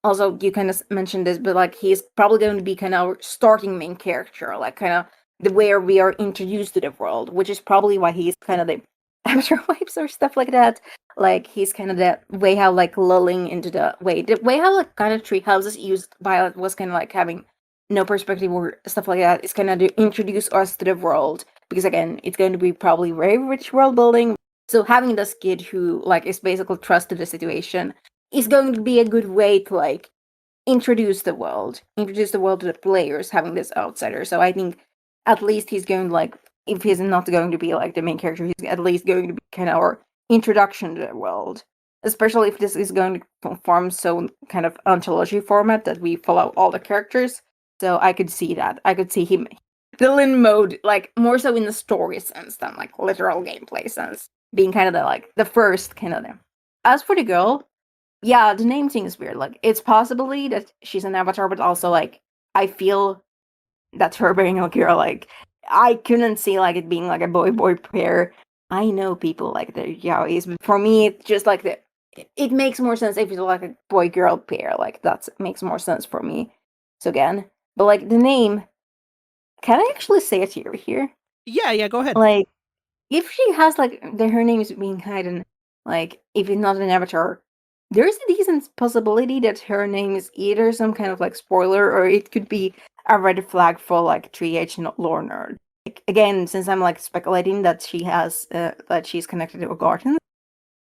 also, you kind of mentioned this, but like he's probably going to be kind of our starting main character, like kind of the way we are introduced to the world, which is probably why he's kind of the amateur wipes or stuff like that. Like he's kind of the way how like lulling into the way how like kind of treehouse is used by was kind of like having no perspective or stuff like that. It's kind of to introduce us to the world, because again, it's going to be probably very rich world building. So having this kid who like is basically trusted the situation is going to be a good way to like introduce the world to the players, having this outsider. So I think at least he's going to like, if he's not going to be like the main character, he's at least going to be kind of our introduction to the world. Especially if this is going to form so kind of anthology format that we follow all the characters. So I could see that. I could see him still in mode, like more so in the story sense than like literal gameplay sense, being kind of the like the first kind of them. As for the girl, yeah, the name thing is weird. Like, it's possibly that she's an avatar, but also, like, I feel that's her being a girl. Like, I couldn't see, like, it being, like, a boy-boy pair. I know people like the yaois, but for me, it's just, like, it makes more sense if it's, like, a boy-girl pair. Like, that makes more sense for me. So, again, but, like, the name, can I actually say it here? Yeah, go ahead. Like, if she has, like, her name is being hidden, like, if it's not an avatar, there's a decent possibility that her name is either some kind of like spoiler, or it could be a red flag for like 3H lore nerd. Like, again, since I'm like speculating that she has that she's connected to a garden,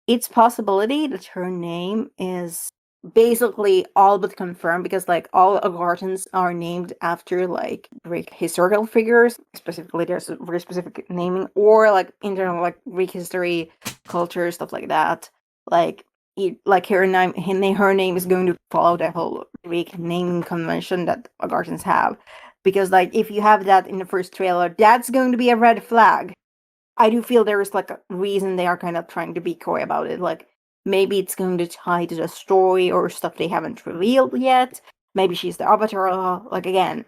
it's possibility that her name is basically all but confirmed, because like all Agarthans are named after like Greek historical figures. Specifically, there's a very specific naming, or like internal like Greek history, culture, stuff like that. Like her name is going to follow the whole Greek naming convention that Agarthans have. Because like if you have that in the first trailer, that's going to be a red flag. I do feel there is like a reason they are kind of trying to be coy about it. Like maybe it's going to tie to the story or stuff they haven't revealed yet. Maybe she's the Avatar, like again.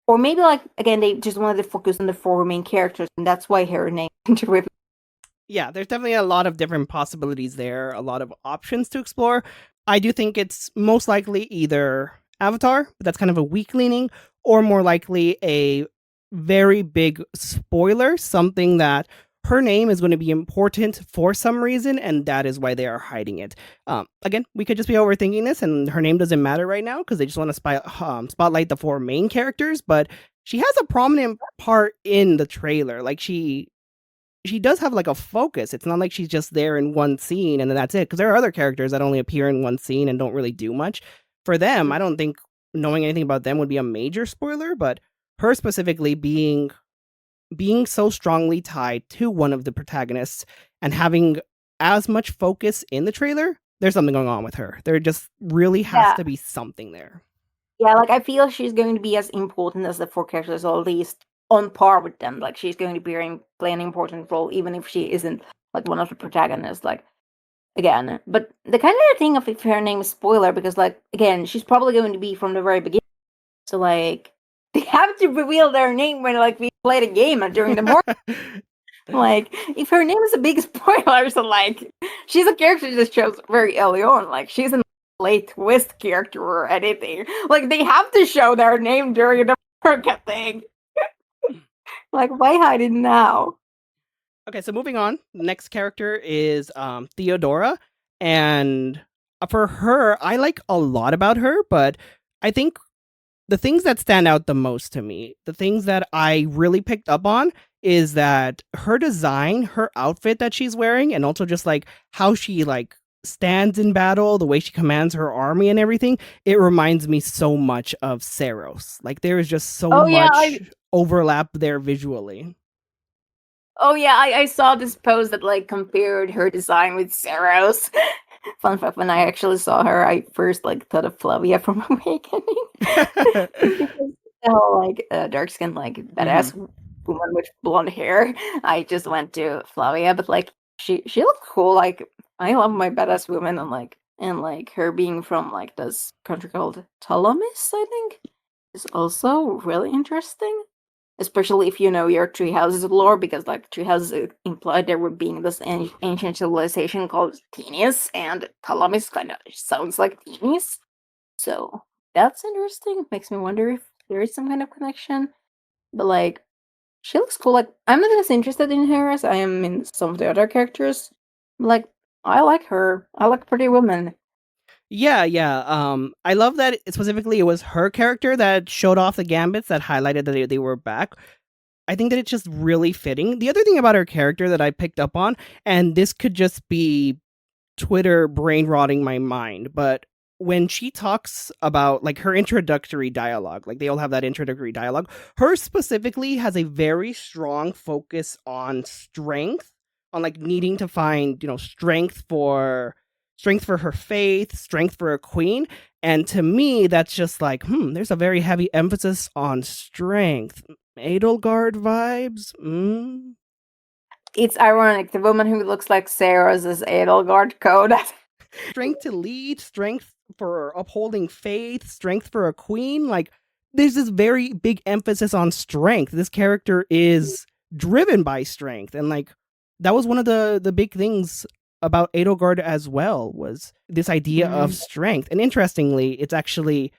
Or maybe like again they just wanted to focus on the four main characters and that's why her name to reveal. Yeah, there's definitely a lot of different possibilities there, a lot of options to explore. I do think it's most likely either Avatar, but that's kind of a weak leaning, or more likely a very big spoiler, something that her name is going to be important for some reason, and that is why they are hiding it. Again, we could just be overthinking this, and her name doesn't matter right now because they just want to spotlight the four main characters, but she has a prominent part in the trailer. Like, she does have like a focus. It's not like she's just there in one scene and then that's it. Because there are other characters that only appear in one scene and don't really do much. For them, I don't think knowing anything about them would be a major spoiler, but her specifically being so strongly tied to one of the protagonists and having as much focus in the trailer, there's something going on with her. There just really has to be something there. Yeah, like I feel she's going to be as important as the four characters, or at least on par with them. Like she's going to be play an important role, even if she isn't like one of the protagonists. Like again, but the kind of thing of if her name is spoiler, because like again, she's probably going to be from the very beginning. So like they have to reveal their name when like we play the game and during the morning. Like if her name is a big spoiler, so like she's a character that shows very early on. Like she's a late twist character or anything. Like they have to show their name during the market thing. Like why hide it now? Okay, so moving on. Next character is Theodora, and for her, I like a lot about her, but I think the things that stand out the most to me, the things that I really picked up on, is that her design, her outfit that she's wearing, and also just like how she like stands in battle, the way she commands her army and everything, it reminds me so much of Saros. Like there is just so much overlap there visually. Oh yeah, I saw this post that like compared her design with Saros. Fun fact: when I actually saw her, I first like thought of Flavia from Awakening. Because the whole like dark skin, like badass woman with blonde hair. I just went to Flavia, but like she looked cool. Like I love my badass woman, and like her being from like this country called Talamis, I think, is also really interesting. Especially if you know your Tree Houses lore, because like Tree Houses implied there would being this ancient civilization called Teenius, and Talamis kind of sounds like Teenius. So that's interesting. Makes me wonder if there is some kind of connection. But like, she looks cool. Like, I'm not as interested in her as I am in some of the other characters. Like, I like her. I like Pretty Woman. Yeah. I love that specifically it was her character that showed off the gambits that highlighted that they were back. I think that it's just really fitting. The other thing about her character that I picked up on, and this could just be Twitter brain rotting my mind, but when she talks about like her introductory dialogue, like they all have that introductory dialogue, her specifically has a very strong focus on strength, on like needing to find, strength for her faith, strength for a queen. And to me, that's just like, there's a very heavy emphasis on strength. Edelgard vibes. It's ironic. The woman who looks like Sarah's is Edelgard code. Strength to lead, strength for upholding faith, strength for a queen. Like, there's this very big emphasis on strength. This character is driven by strength. And like, that was one of the big things about Edelgard as well, was this idea of strength. And interestingly, it's actually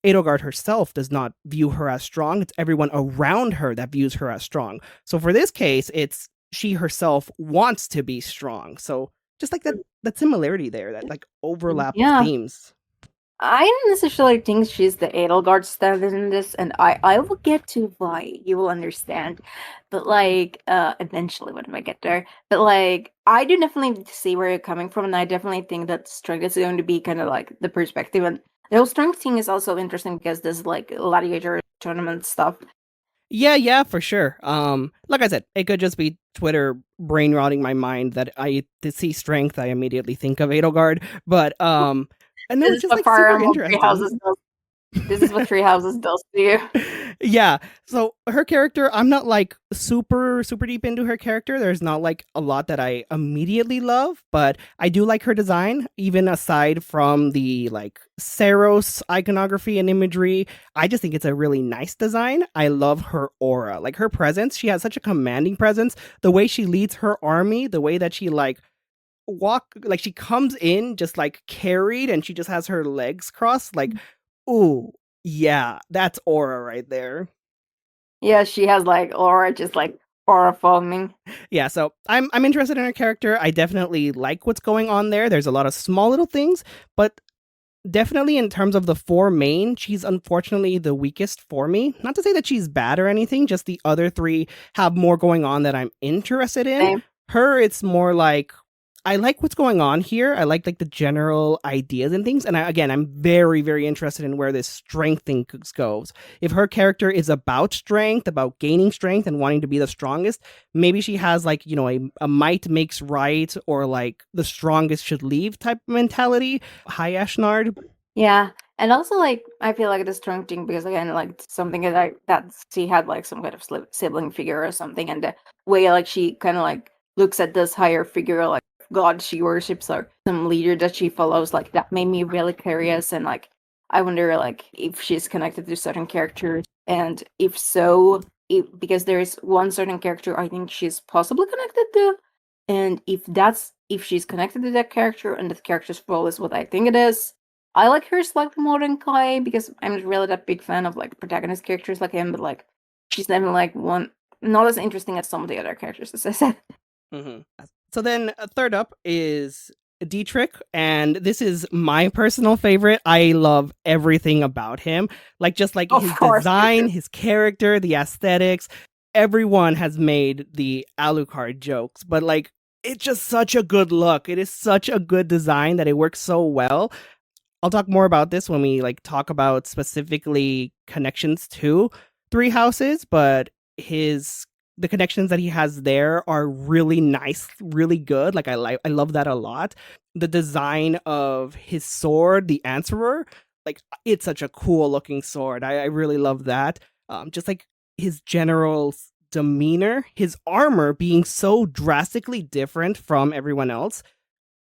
Edelgard herself does not view her as strong. It's everyone around her that views her as strong. So for this case, it's she herself wants to be strong. So just like that similarity there, that like overlap of themes. I don't necessarily think she's the Edelgard standard in this, and I will get to why. You will understand. But like, eventually when I get there. But like, I do definitely see where you're coming from, and I definitely think that strength is going to be kind of like the perspective. And the whole strength thing is also interesting because there's like gladiator tournament stuff. Yeah, for sure. Like I said, it could just be Twitter brain rotting my mind that to see strength, I immediately think of Edelgard. But and then it's just like super interesting. This is what Tree Houses does to you. Yeah. So her character, I'm not like super deep into her character. There's not like a lot that I immediately love, but I do like her design, even aside from the like Saros iconography and imagery. I just think it's a really nice design. I love her aura, like her presence. She has such a commanding presence. The way she leads her army, the way that she like like she comes in just like carried and she just has her legs crossed like ooh, yeah, that's aura right there. Yeah, she has like aura, just like aura foaming. Yeah, so I'm interested in her character. I definitely like what's going on there. There's a lot of small little things, but definitely in terms of the four main, she's unfortunately the weakest for me. Not to say that she's bad or anything, just the other three have more going on that I'm interested in. Same. Her, it's more like I like what's going on here. I like the general ideas and things. And again, I'm very interested in where this strength thing goes. If her character is about strength, about gaining strength and wanting to be the strongest, maybe she has like, you know, a might makes right or like the strongest should leave type mentality. Hi, Ashnard. Yeah, and also like I feel like the strong thing because again like something that she had like some kind of sibling figure or something, and the way like she kind of like looks at this higher figure like god she worships or some leader that she follows, like that made me really curious, and like I wonder like if she's connected to certain characters, and if so, because there is one certain character I think she's possibly connected to, and if she's connected to that character and that character's role is what I think it is. I like her slightly more than Kai because I'm not really that big fan of like protagonist characters like him, but like she's definitely like one not as interesting as some of the other characters, as I said. Mm-hmm. So then, third up is Dietrich, and this is my personal favorite. I love everything about him, like just like Of his course, me design, too. his character, the aesthetics. Everyone has made the Alucard jokes, but like it's just such a good look. It is such a good design that it works so well. I'll talk more about this when we like talk about specifically connections to Three Houses, but his the connections that he has there are really nice, really good. Like I love that a lot. The design of his sword, the Answerer, like it's such a cool looking sword. I really love that. Just like his general demeanor, his armor being so drastically different from everyone else.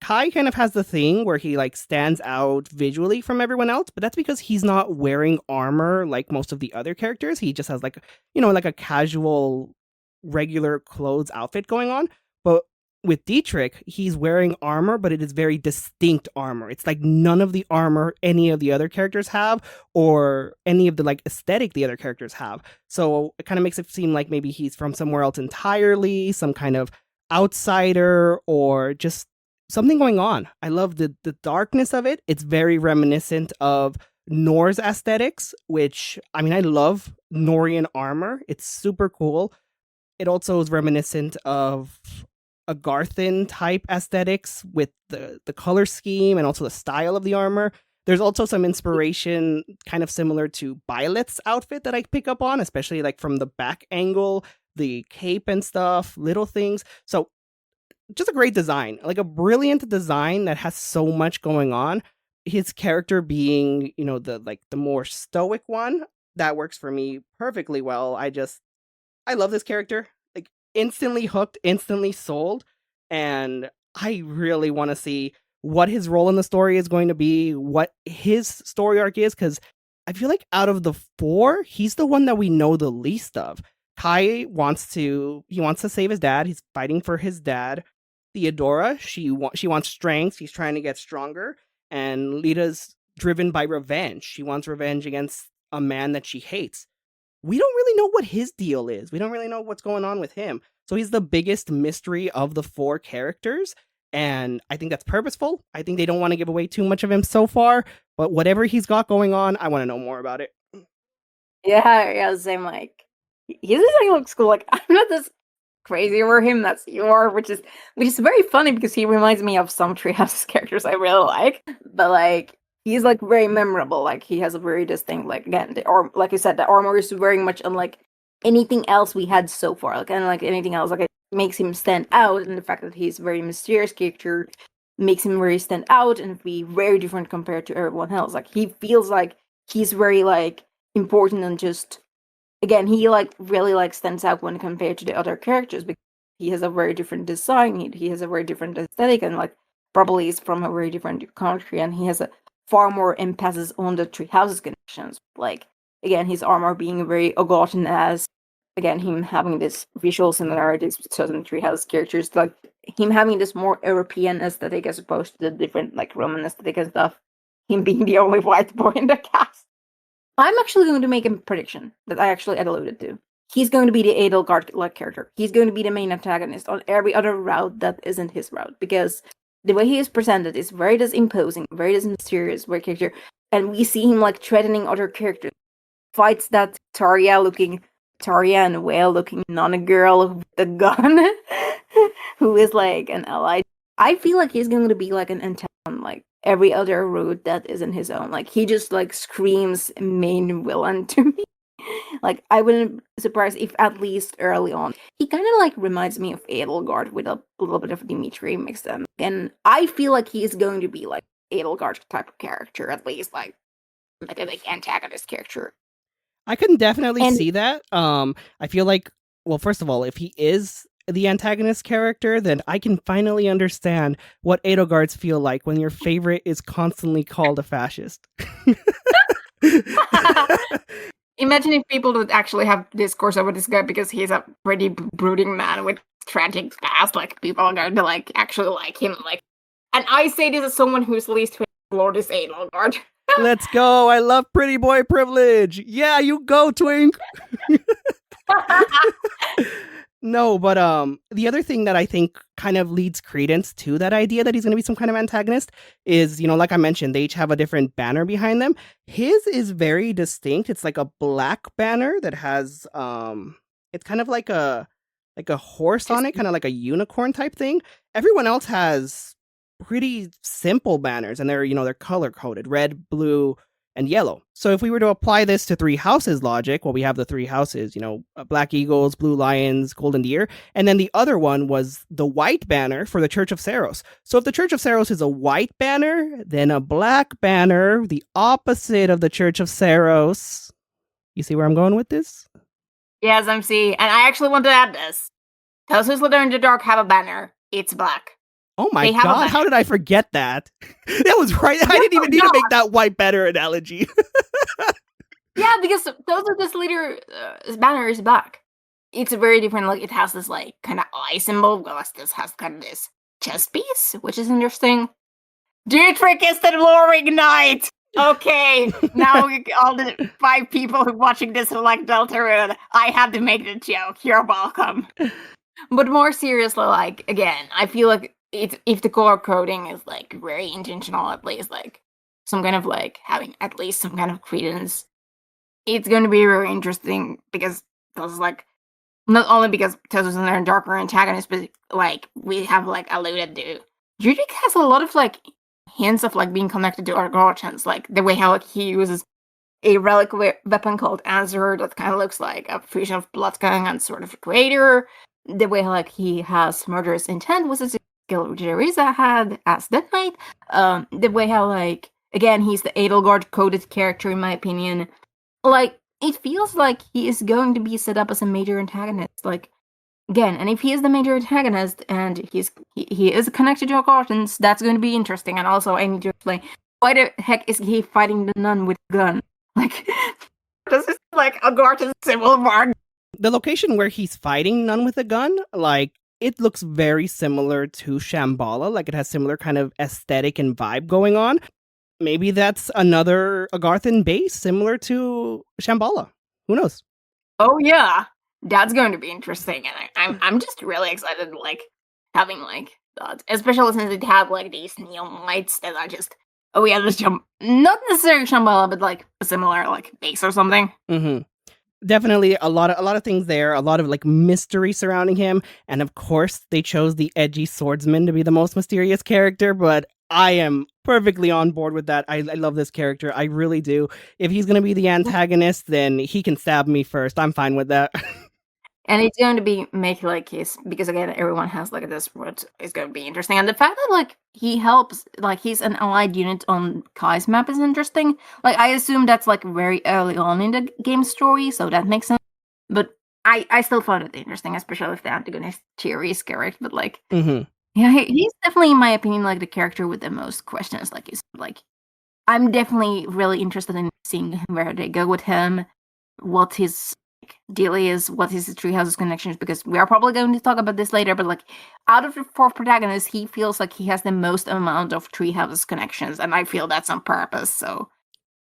Kai kind of has the thing where he like stands out visually from everyone else, but that's because he's not wearing armor like most of the other characters. He just has like, you know, like a casual regular clothes outfit going on. But with Dietrich, he's wearing armor, but it is very distinct armor. It's like none of the armor any of the other characters have or any of the like aesthetic the other characters have. So it kind of makes it seem like maybe he's from somewhere else entirely, some kind of outsider or just something going on. I love the darkness of it. It's very reminiscent of Norse aesthetics, which I mean I love Norian armor. It's super cool. It also is reminiscent of a Garthin type aesthetics with the color scheme and also the style of the armor. There's also some inspiration kind of similar to Byleth's outfit that I pick up on, especially like from the back angle, the cape and stuff, little things. So just a great design, like a brilliant design that has so much going on. His character being, you know, the more stoic one, that works for me perfectly well. I love this character. Like instantly hooked, instantly sold, and I really want to see what his role in the story is going to be, what his story arc is cuz I feel like out of the four, he's the one that we know the least of. Kai wants to save his dad. He's fighting for his dad. Theodora, she wants strength. She's trying to get stronger, and Leda's driven by revenge. She wants revenge against a man that she hates. We don't really know what his deal is. We don't really know what's going on with him. So he's the biggest mystery of the four characters. And I think that's purposeful. I think they don't want to give away too much of him so far. But whatever he's got going on, I want to know more about it. Yeah, yeah, same like his design looks cool. Like I'm not this crazy over him that's you are, which is very funny because he reminds me of some Treehouse characters I really like. But like he's like very memorable. Like he has a very distinct like again or like you said, the armor is very much unlike anything else we had so far. Like unlike anything else, like it makes him stand out, and the fact that he's a very mysterious character makes him very stand out and be very different compared to everyone else. Like he feels like he's very like important and just again, he like really like stands out when compared to the other characters because he has a very different design. He has a very different aesthetic, and like probably is from a very different country, and he has a far more emphasis on the three houses connections. Like again, his armor being very Ogotten as again him having this visual similarities with certain three house characters, like him having this more European aesthetic as opposed to the different like Roman aesthetic and stuff. Him being the only white boy in the cast. I'm actually going to make a prediction that I actually alluded to. He's going to be the Edelgard-like character. He's going to be the main antagonist on every other route that isn't his route, because the way he is presented is very imposing, very mysterious, very character, and we see him like threatening other characters. Fights that Tarya and a whale looking non-girl with a gun, who is like an ally. I feel like he's going to be like an antagonist on like every other route that isn't his own. Like he just like screams main villain to me. Like I wouldn't be surprised if at least early on he kind of like reminds me of Edelgard with a little bit of Dimitri mixed in. And I feel like he is going to be like Edelgard type of character, at least like a like antagonist character. I can definitely see that. I feel like, well, first of all, if he is the antagonist character, then I can finally understand what Edelgards feel like when your favorite is constantly called a fascist. Imagine if people would actually have discourse over this guy because he's a pretty brooding man with tragic past. Like people are going to like actually like him. Like, and I say this as someone whose least favorite lord is Edelgard. Let's go! I love pretty boy privilege. Yeah, you go, Twink. No, but the other thing that I think kind of leads credence to that idea that he's going to be some kind of antagonist is, you know, like I mentioned, they each have a different banner behind them. His is very distinct. It's like a black banner that has it's kind of like a horse on it, kind of like a unicorn type thing. Everyone else has pretty simple banners, and they're color coded: red, blue, and yellow. So if we were to apply this to three houses logic, well, we have the three houses, black eagles, blue lions, golden deer, and then the other one was the white banner for the Church of Saros. So if the Church of Saros is a white banner, then a black banner, the opposite of the Church of Saros. You see where I'm going with this? Yes, I'm seeing. And I actually want to add this. Those who slither in the dark have a banner. It's black. Oh my god, how did I forget that? That was right. I didn't even need to make that white banner analogy. Yeah, because those are this leader banner is black. It's a very different, like it has this like kind of eye symbol, whereas this has kind of this chest piece, which is interesting. Dietrich is the Luring Knight! Okay, now all the 5 people who are watching this who like Deltarune, I had to make the joke. You're welcome. But more seriously, like, again, I feel like if the color coding is like very intentional, at least like some kind of like having at least some kind of credence, it's going to be very interesting because those like not only because Tesos and they're darker antagonists, but like we have like alluded to, Dietrich has a lot of like hints of like being connected to Argotans, like the way how like he uses a relic weapon called Answer that kind of looks like a fusion of Bloodgang and Sword of the Creator. The way like he has murderous intent was a skill Teresa had as Death Knight. The way how like again he's the Edelgard coded character in my opinion. Like it feels like he is going to be set up as a major antagonist. Like again, and if he is the major antagonist and he is connected to Argotans, that's going to be interesting. And also I need to explain why the heck is he fighting the nun with a gun? Like this is like a Argotan civil war. The location where he's fighting None with a Gun, like, it looks very similar to Shambhala. Like, it has similar kind of aesthetic and vibe going on. Maybe that's another Agarthan base similar to Shambhala. Who knows? Oh, yeah. That's going to be interesting. And I'm just really excited, like, having, like, that. Especially since it have, like, these neon lights that are just... Oh, yeah, this not necessarily Shambhala, but, like, a similar, like, base or something. Mm-hmm. Definitely a lot of things there, a lot of like mystery surrounding him, and of course they chose the edgy swordsman to be the most mysterious character, but I am perfectly on board with that. I love this character, I really do. If he's gonna be the antagonist, then he can stab me first. I'm fine with that. And it's going to be make like his, because again everyone has like this what is going to be interesting, and the fact that like he helps, like he's an allied unit on Kai's map is interesting. Like I assume that's like very early on in the game story, so that makes sense. but I still found it interesting, especially if the antagonist Thierry is correct. But like, Mm-hmm. yeah, he's definitely, in my opinion, like the character with the most questions. Like, he's like, I'm definitely really interested in seeing where they go with him, what his deal is, what his Treehouse's connections, because we are probably going to talk about this later, but like, out of the 4 protagonists, he feels like he has the most amount of Treehouse's connections, and I feel that's on purpose, so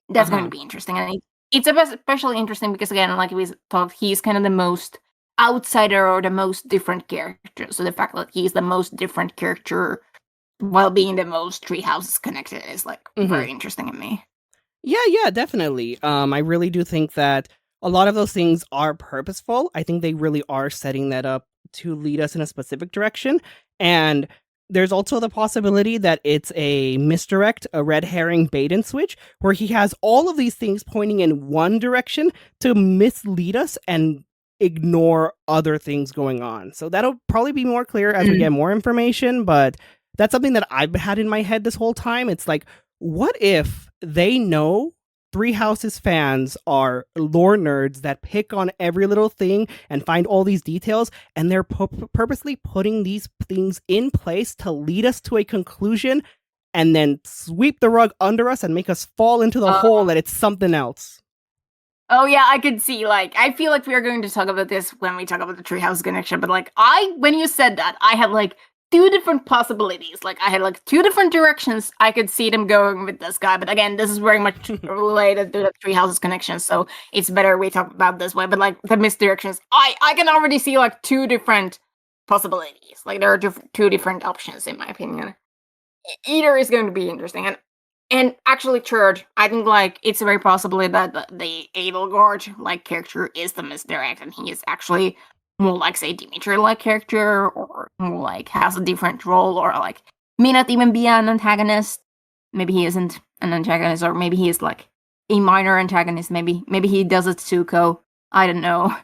that's going to Uh-huh. be interesting. And it's especially interesting because, again, like we talked, he's kind of the most outsider or the most different character, so the fact that he's the most different character while being the most Treehouse's connected is like Mm-hmm. very interesting to me. Yeah, definitely. I really do think that a lot of those things are purposeful. I think they really are setting that up to lead us in a specific direction. And there's also the possibility that it's a misdirect, a red herring bait and switch, where he has all of these things pointing in one direction to mislead us and ignore other things going on. So that'll probably be more clear as we get more information, but that's something that I've had in my head this whole time. It's like, what if they know Three Houses fans are lore nerds that pick on every little thing and find all these details, and they're purposely putting these things in place to lead us to a conclusion and then sweep the rug under us and make us fall into the hole that it's something else. Oh yeah, I could see, like, I feel like we are going to talk about this when we talk about the Treehouse connection, but like, when you said that, I had like 2 different possibilities. Like, I had like 2 different directions I could see them going with this guy, but again, this is very much related to the Treehouse's connection, so it's better we talk about this way. But like, the misdirections, I can already see like 2 different possibilities. Like, there are 2 different options, in my opinion. Either is going to be interesting, and actually, Church, I think like it's very possibly that the Edelgard like character is the misdirect, and he is actually more like, say, Dimitri like character, or more like has a different role, or like may not even be an antagonist. Maybe he isn't an antagonist, or maybe he is like a minor antagonist. Maybe he does it Tsuko. I don't know.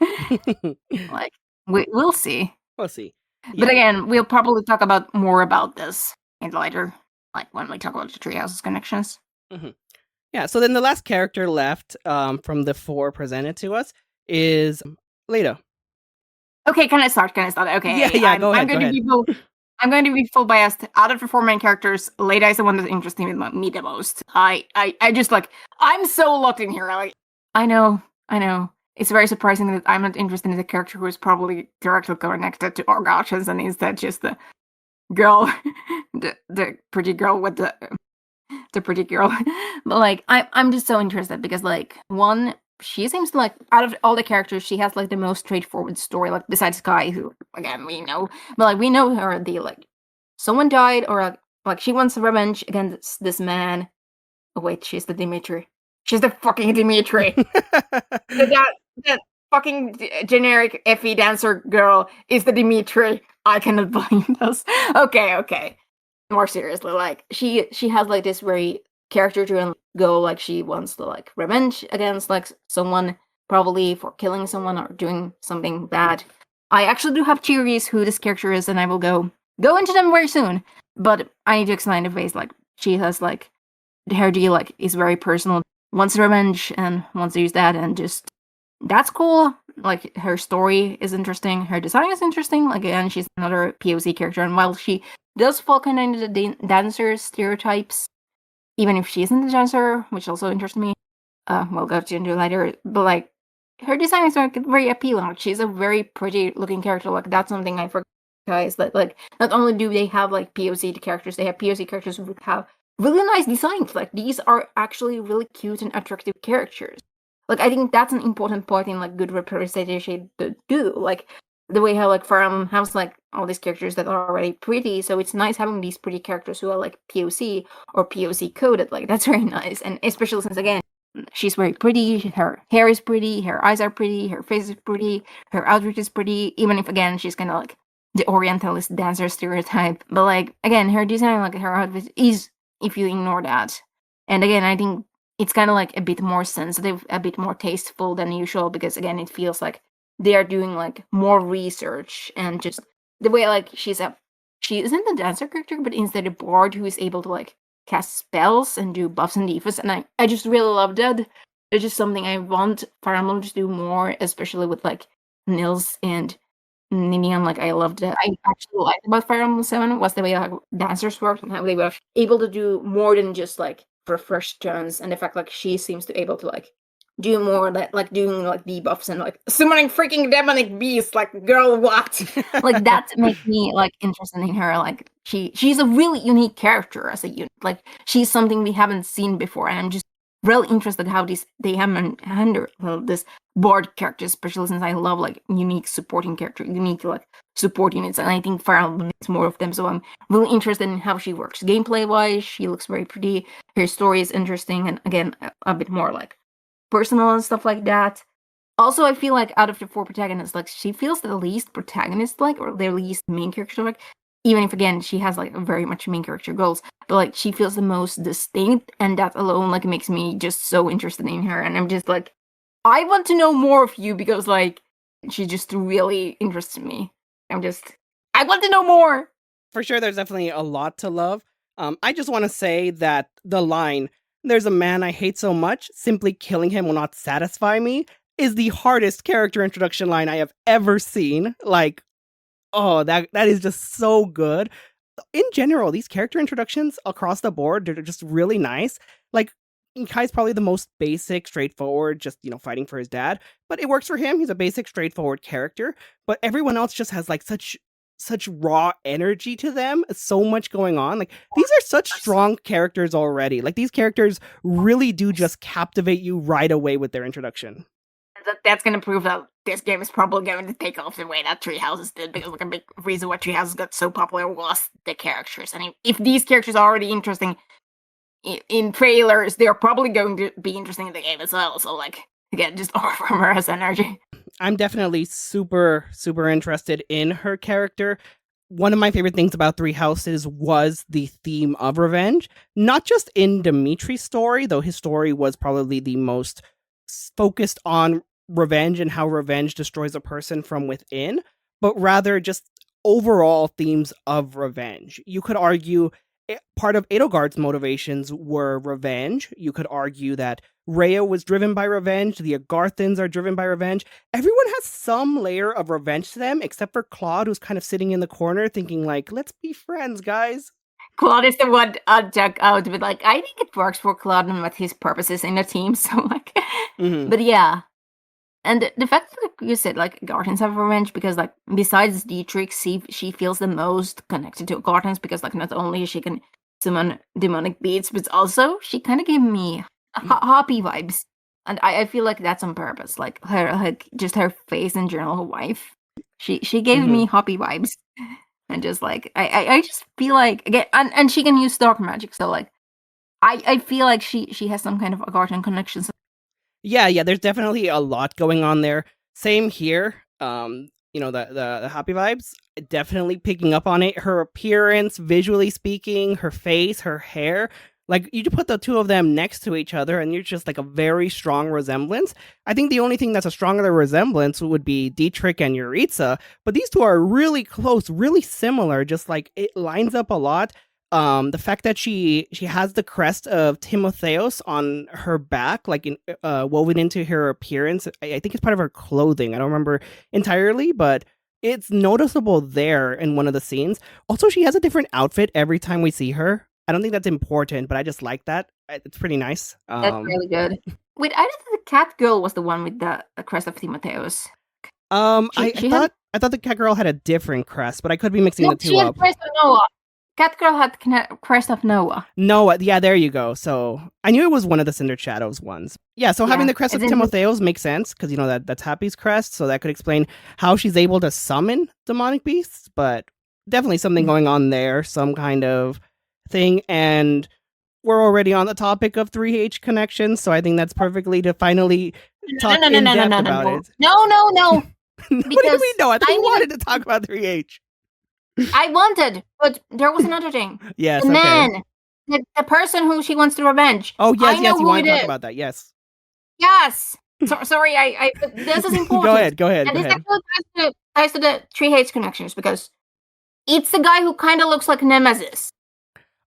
Like, we'll see. We'll see. But Yeah. again, we'll probably talk about more about this in later, like when we talk about the Treehouse's connections. Mm-hmm. Yeah, so then the last character left from the 4 presented to us is Leda. Okay, can I start? Okay, Yeah, go I'm ahead, going to be full. I'm going to be full biased. Out of the 4 main characters, Leda is the one that interests me the most. I just like, I'm so locked in here. Like, I know. It's very surprising that I'm not interested in the character who is probably directly connected to Orgachens, and instead just the girl, the pretty girl with the pretty girl. But like, I'm just so interested because like, one, she seems to like, out of all the characters, she has like the most straightforward story, like besides Sky, who again we know, but like we know her the like, someone died, or like she wants revenge against this man. Oh wait, she's the Dimitri. She's the fucking Dimitri. that fucking generic Effie dancer girl is the Dimitri. I cannot believe this. Okay. More seriously, like she has like this very character driven goal, like she wants to like revenge against like someone, probably for killing someone or doing something bad. I actually do have theories who this character is, and I will go into them very soon. But I need to explain the ways like she has like her deal like is very personal, wants revenge and wants to use that, and just that's cool. Like, her story is interesting, her design is interesting. Like, again, she's another POC character, and while she does fall kind of into the dancer stereotypes, even if she isn't a dancer, which also interests me, we'll go into later. But like, her design is very appealing. Like, she's a very pretty looking character. Like, that's something I forgot, guys. That like, not only do they have like POC characters, they have POC characters who have really nice designs. Like, these are actually really cute and attractive characters. Like, I think that's an important part in like good representation to do. Like, the way how like Fire Emblem has like all these characters that are already pretty, so it's nice having these pretty characters who are like POC or POC coded. Like, that's very nice, and especially since again she's very pretty, her hair is pretty, her eyes are pretty, her face is pretty, her outfit is pretty. Even if again she's kind of like the Orientalist dancer stereotype, but like again her design, like her outfit is, if you ignore that, and again I think it's kind of like a bit more sensitive, a bit more tasteful than usual, because again it feels like they are doing like more research, and just the way like she isn't a dancer character, but instead a bard who is able to like cast spells and do buffs and debuffs, and I just really love that. it's just something I want Fire Emblem to do more, especially with like Nils and Ninian. Like I loved it. I actually liked about Fire Emblem 7 was the way like dancers worked and how they were able to do more than just like refresh turns, and the fact like she seems to be able to like do more that like doing like debuffs and like summoning freaking demonic beasts. Like, girl, what? Like that makes me like interested in her. Like she's a really unique character as a unit. Like she's something we haven't seen before, and I'm just really interested how they haven't handled this board character, especially since I love like unique supporting character, unique like support units, and I think Fire Emblem needs more of them. So I'm really interested in how she works gameplay wise. She looks very pretty. Her story is interesting, and again, a bit more like personal and stuff like that. Also, I feel like out of the 4 protagonists, like she feels the least protagonist-like, or the least main character-like. Even if again she has like very much main character goals, but like she feels the most distinct, and that alone like makes me just so interested in her. And I'm just like, I want to know more of you because like she just really interests me. I want to know more. For sure, there's definitely a lot to love. I just want to say that the line, "There's a man I hate so much, simply killing him will not satisfy me," is the hardest character introduction line I have ever seen. Like, oh, that is just so good. In general, these character introductions across the board, they're just really nice. Like, Kai's probably the most basic, straightforward, just, fighting for his dad. But it works for him. He's a basic, straightforward character. But everyone else just has, like, such raw energy to them. So much going on. Like, these are such strong characters already. Like, these characters really do just captivate you right away with their introduction. That's going to prove that this game is probably going to take off the way that Three Houses did, because like a big reason why Three Houses got so popular was the characters. And if these characters are already interesting in trailers, they're probably going to be interesting in the game as well. So like, again, just offer her as energy. I'm definitely super, super interested in her character. One of my favorite things about Three Houses was the theme of revenge. Not just in Dimitri's story, though his story was probably the most focused on revenge and how revenge destroys a person from within, but rather just overall themes of revenge. You could argue part of Edelgard's motivations were revenge. You could argue that Rhea was driven by revenge. The Agarthans are driven by revenge. Everyone has some layer of revenge to them, except for Claude, who's kind of sitting in the corner thinking like, let's be friends, guys. Claude is the one Jack out with like, I think it works for Claude and what his purposes in the team. So like, but yeah. And the fact that you said like Gartans have revenge, because like besides Dietrich, she feels the most connected to Gartans, because like not only she can summon demonic beasts, but also she kind of gave me Hoppy vibes, and I feel like that's on purpose. Like her, like just her face in general, her wife, she gave me Hoppy vibes, and just like I just feel like again, and she can use dark magic, so like I feel like she has some kind of Gartan connection. So yeah, there's definitely a lot going on there. Same here. The happy vibes, definitely picking up on it. Her appearance, visually speaking, her face, her hair. Like, you put the two of them next to each other and you're just like a very strong resemblance. I think the only thing that's a stronger resemblance would be Dietrich and Yuritsa, but these two are really close, really similar. Just like it lines up a lot. The fact that she has the crest of Timotheus on her back, like woven into her appearance. I think it's part of her clothing. I don't remember entirely, but it's noticeable there in one of the scenes. Also, she has a different outfit every time we see her. I don't think that's important, but I just like that. It's pretty nice. That's really good. Wait, I thought the cat girl was the one with the crest of Timotheus. I thought the cat girl had a different crest, but I could be mixing the two up. Crest of Noah. Cat girl had crest of Noah. Noah, yeah, there you go. So I knew it was one of the Cinder Shadows ones. Yeah, so having the crest of Timotheus makes sense, because that's Happy's crest, so that could explain how she's able to summon demonic beasts. But definitely something going on there, some kind of thing. And we're already on the topic of 3H connections, so I think that's perfectly to finally talk in depth about it. No. What do you mean no? I thought you wanted to talk about 3H. I wanted, but there was another thing. Yes, the man, the person who she wants to revenge. Oh yes, you want to talk about that? Yes. Yes. Sorry, I. This is important. Go ahead. And this actually ties to the 3H connections, because it's the guy who kind of looks like Nemesis.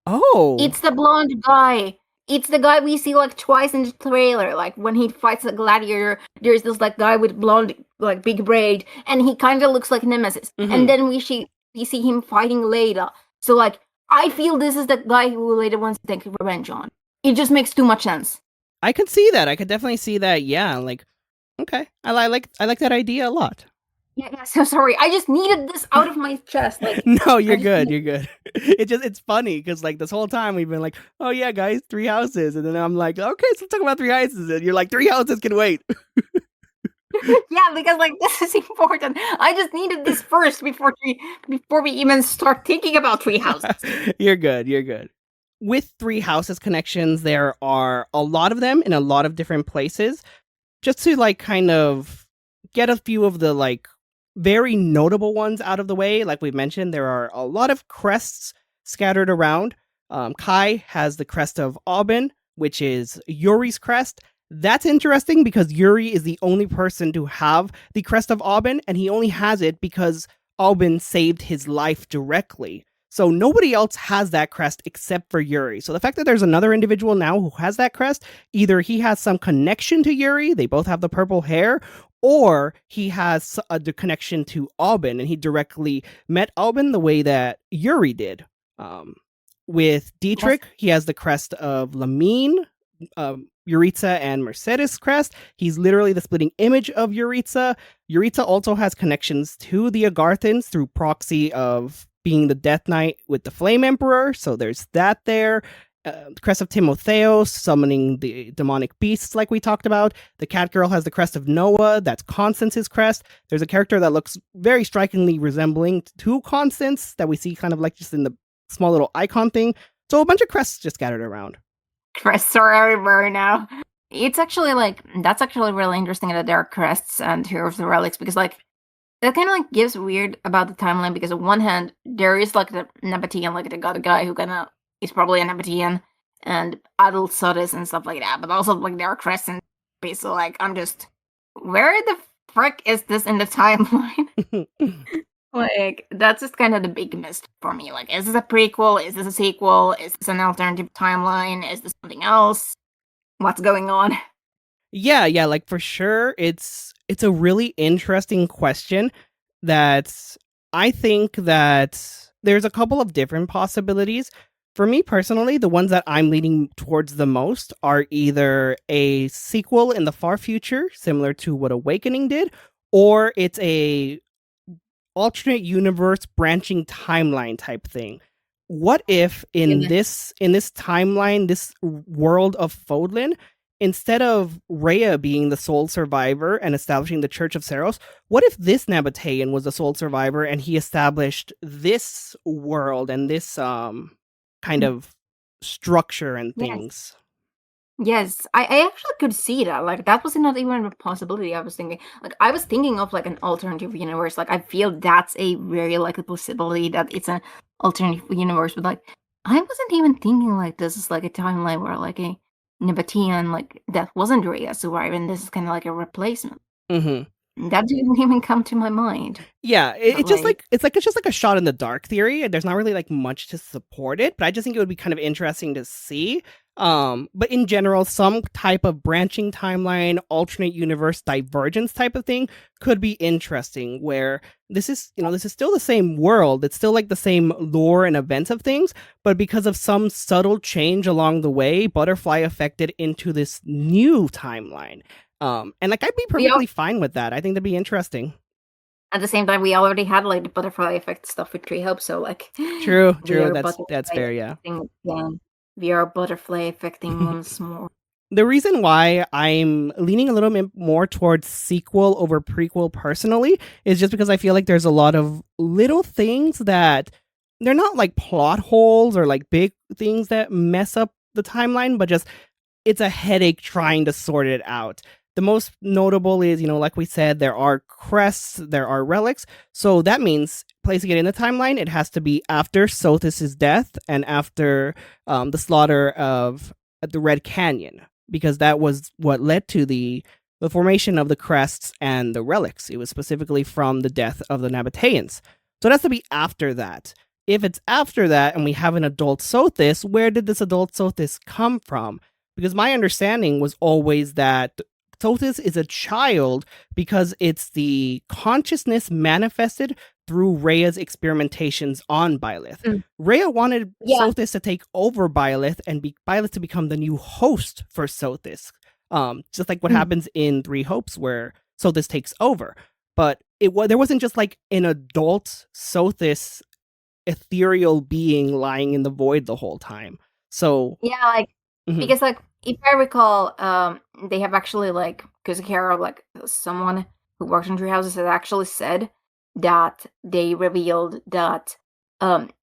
Oh. It's the blonde guy. It's the guy we see like twice in the trailer. Like when he fights the gladiator, there's this like guy with blonde, like big braid, and he kind of looks like Nemesis. And then we see him fighting Leda. So like I feel this is the guy who Leda wants to take revenge on. It just makes too much sense. I could see that. I could definitely see that. Yeah, like okay, I like that idea a lot. Yeah, so sorry. I just needed this out of my chest. Like No, you're good. You're good. It's funny because like this whole time we've been like, oh yeah, guys, 3 houses, and then I'm like, okay, so let's talk about 3 houses, and you're like, 3 houses can wait. Yeah, because like this is important. I just needed this first before we even start thinking about 3 houses. You're good. You're good. With 3 houses connections, there are a lot of them in a lot of different places. Just to like kind of get a few of the like very notable ones out of the way, like we mentioned, there are a lot of crests scattered around. Kai has the crest of Aubin, which is Yuri's crest. That's interesting because Yuri is the only person to have the crest of Aubin, and he only has it because Aubin saved his life directly. So nobody else has that crest except for Yuri. So the fact that there's another individual now who has that crest, either he has some connection to Yuri, they both have the purple hair, or he has the connection to Aubin, and he directly met Aubin the way that Yuri did. With Dietrich, he has the crest of Lamine, Yuritsa, and Mercedes crest. He's literally the splitting image of Yuritsa. Yuritsa also has connections to the Agarthans through proxy of being the Death Knight with the Flame Emperor, so there's that there. Crest of Timotheos, summoning the demonic beasts like we talked about. The cat girl has the crest of Noah, that's Constance's crest. There's a character that looks very strikingly resembling to Constance that we see kind of like just in the small little icon thing. So a bunch of crests just scattered around. Crests are everywhere now. It's actually like, that's actually really interesting that there are crests and Heroes of the Relics, because like, that kind of like gives weird about the timeline, because on one hand, there is like the Nabatean, like the god guy who kinda is probably a Nabatean, and adult Sodis and stuff like that, but also like there are crests and space, so like I'm just, where the frick is this in the timeline? Like, that's just kind of the big mist for me. Like, is this a prequel? Is this a sequel? Is this an alternative timeline? Is this something else? What's going on? Yeah, like for sure, it's a really interesting question that I think that there's a couple of different possibilities. For me personally, the ones that I'm leaning towards the most are either a sequel in the far future, similar to what Awakening did, or it's a alternate universe branching timeline type thing. What if in this timeline, this world of Fodlan, instead of Rhea being the sole survivor and establishing the Church of Seros, what if this Nabatean was the sole survivor and he established this world and this kind of structure and things? Yes, I actually could see that. Like, that was not even a possibility I was thinking. Like, I was thinking of, like, an alternative universe. Like, I feel that's a very likely possibility that it's an alternative universe. But, like, I wasn't even thinking, like, this is, like, a timeline where, like, a Nabatean, like, that wasn't Rhea surviving. This is kind of like a replacement. That didn't even come to my mind. Yeah, it's just like it's just like a shot in the dark theory, and there's not really like much to support it. But I just think it would be kind of interesting to see. But in general, some type of branching timeline, alternate universe divergence type of thing could be interesting. Where this is still the same world, it's still like the same lore and events of things, but because of some subtle change along the way, Butterfly affected into this new timeline. And like I'd be perfectly fine with that. I think that'd be interesting. At the same time, we already had like the butterfly effect stuff with Tree Hope, so like true. That's fair. Yeah. We are butterfly affecting once more. The reason why I'm leaning a little bit more towards sequel over prequel personally is just because I feel like there's a lot of little things that they're not like plot holes or like big things that mess up the timeline, but just it's a headache trying to sort it out. The most notable is, like we said, there are crests, there are relics. So that means placing it in the timeline, it has to be after Sothis' death and after the slaughter of the Red Canyon, because that was what led to the formation of the crests and the relics. It was specifically from the death of the Nabateans. So it has to be after that. if it's after that and we have an adult Sothis, where did this adult Sothis come from? Because my understanding was always that Sothis is a child because it's the consciousness manifested through Rhea's experimentations on Byleth. Mm. Rhea wanted Yeah. Sothis to take over Byleth and Byleth to become the new host for Sothis. Just like what happens in Three Hopes, where Sothis takes over. But there wasn't just like an adult Sothis ethereal being lying in the void the whole time. So yeah, like because like if I recall, they have actually like Kuzukara, like someone who works in Tree Houses, has actually said that they revealed that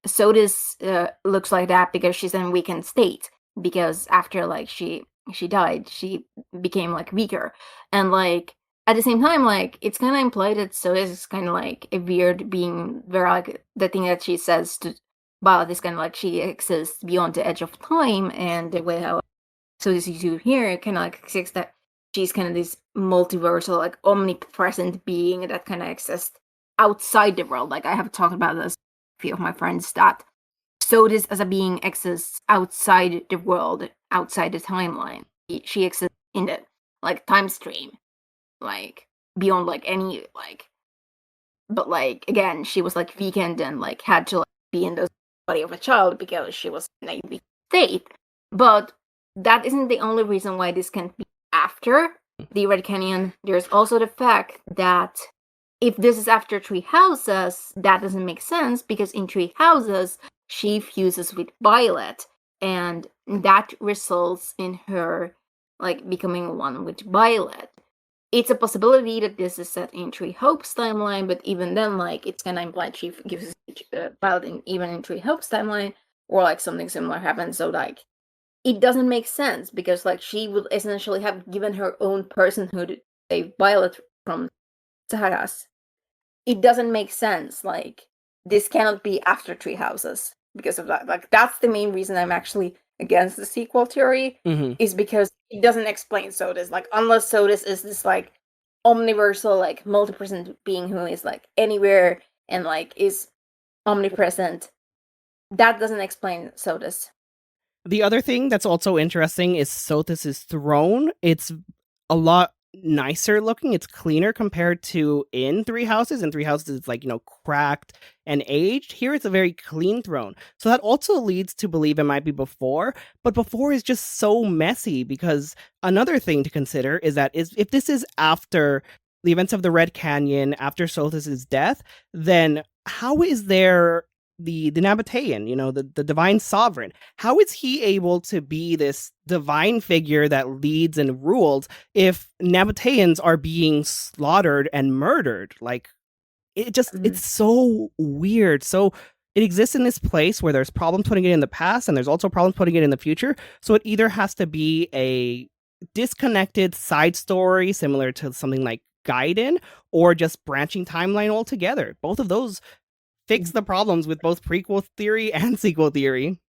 Soda's looks like that because she's in a weakened state, because after like she died, she became like weaker, and like at the same time, like it's kind of implied that Soda is kind of like a weird being, where like the thing that she says to Ballad is kind of like she exists beyond the edge of time, and the way how so this you do here kind of like exists, that she's kind of this multiversal, like omnipresent being that kind of exists outside the world. Like I have talked about this with a few of my friends, that Sodis as a being exists outside the world, outside the timeline. She exists in the like time stream, like beyond like any like. But like again, she was like weakened and like had to like be in the body of a child because she was in a weak state. But that isn't the only reason why this can be after the Red Canyon. There's also the fact that if this is after Tree Houses, that doesn't make sense, because in Tree Houses, she fuses with Violet, and that results in her like becoming one with Violet. It's a possibility that this is set in Tree Hope's timeline, but even then, like, it's kind of implied she gives Violet even in Tree Hope's timeline, or like something similar happens. So like, it doesn't make sense, because like she would essentially have given her own personhood to save Violet from Saharas. It doesn't make sense. Like, this cannot be after Tree Houses because of that. Like, that's the main reason I'm actually against the sequel theory, is because it doesn't explain Sodus. Like, unless Sodus is this like omniversal, like multi-present being who is like anywhere and like is omnipresent, that doesn't explain Sodus. The other thing that's also interesting is Sothis' throne. It's a lot nicer looking. It's cleaner compared to in Three Houses. In Three Houses, it's like, cracked and aged. Here, it's a very clean throne. So that also leads to believe it might be before, but before is just so messy, because another thing to consider is that if this is after the events of the Red Canyon, after Sothis' death, then how is there the Nabatean, the divine sovereign? How is he able to be this divine figure that leads and rules if Nabateans are being slaughtered and murdered? Like, it's so weird. So it exists in this place where there's problems putting it in the past, and there's also problems putting it in the future. So it either has to be a disconnected side story similar to something like Gaiden, or just branching timeline altogether. Both of those fix the problems with both prequel theory and sequel theory.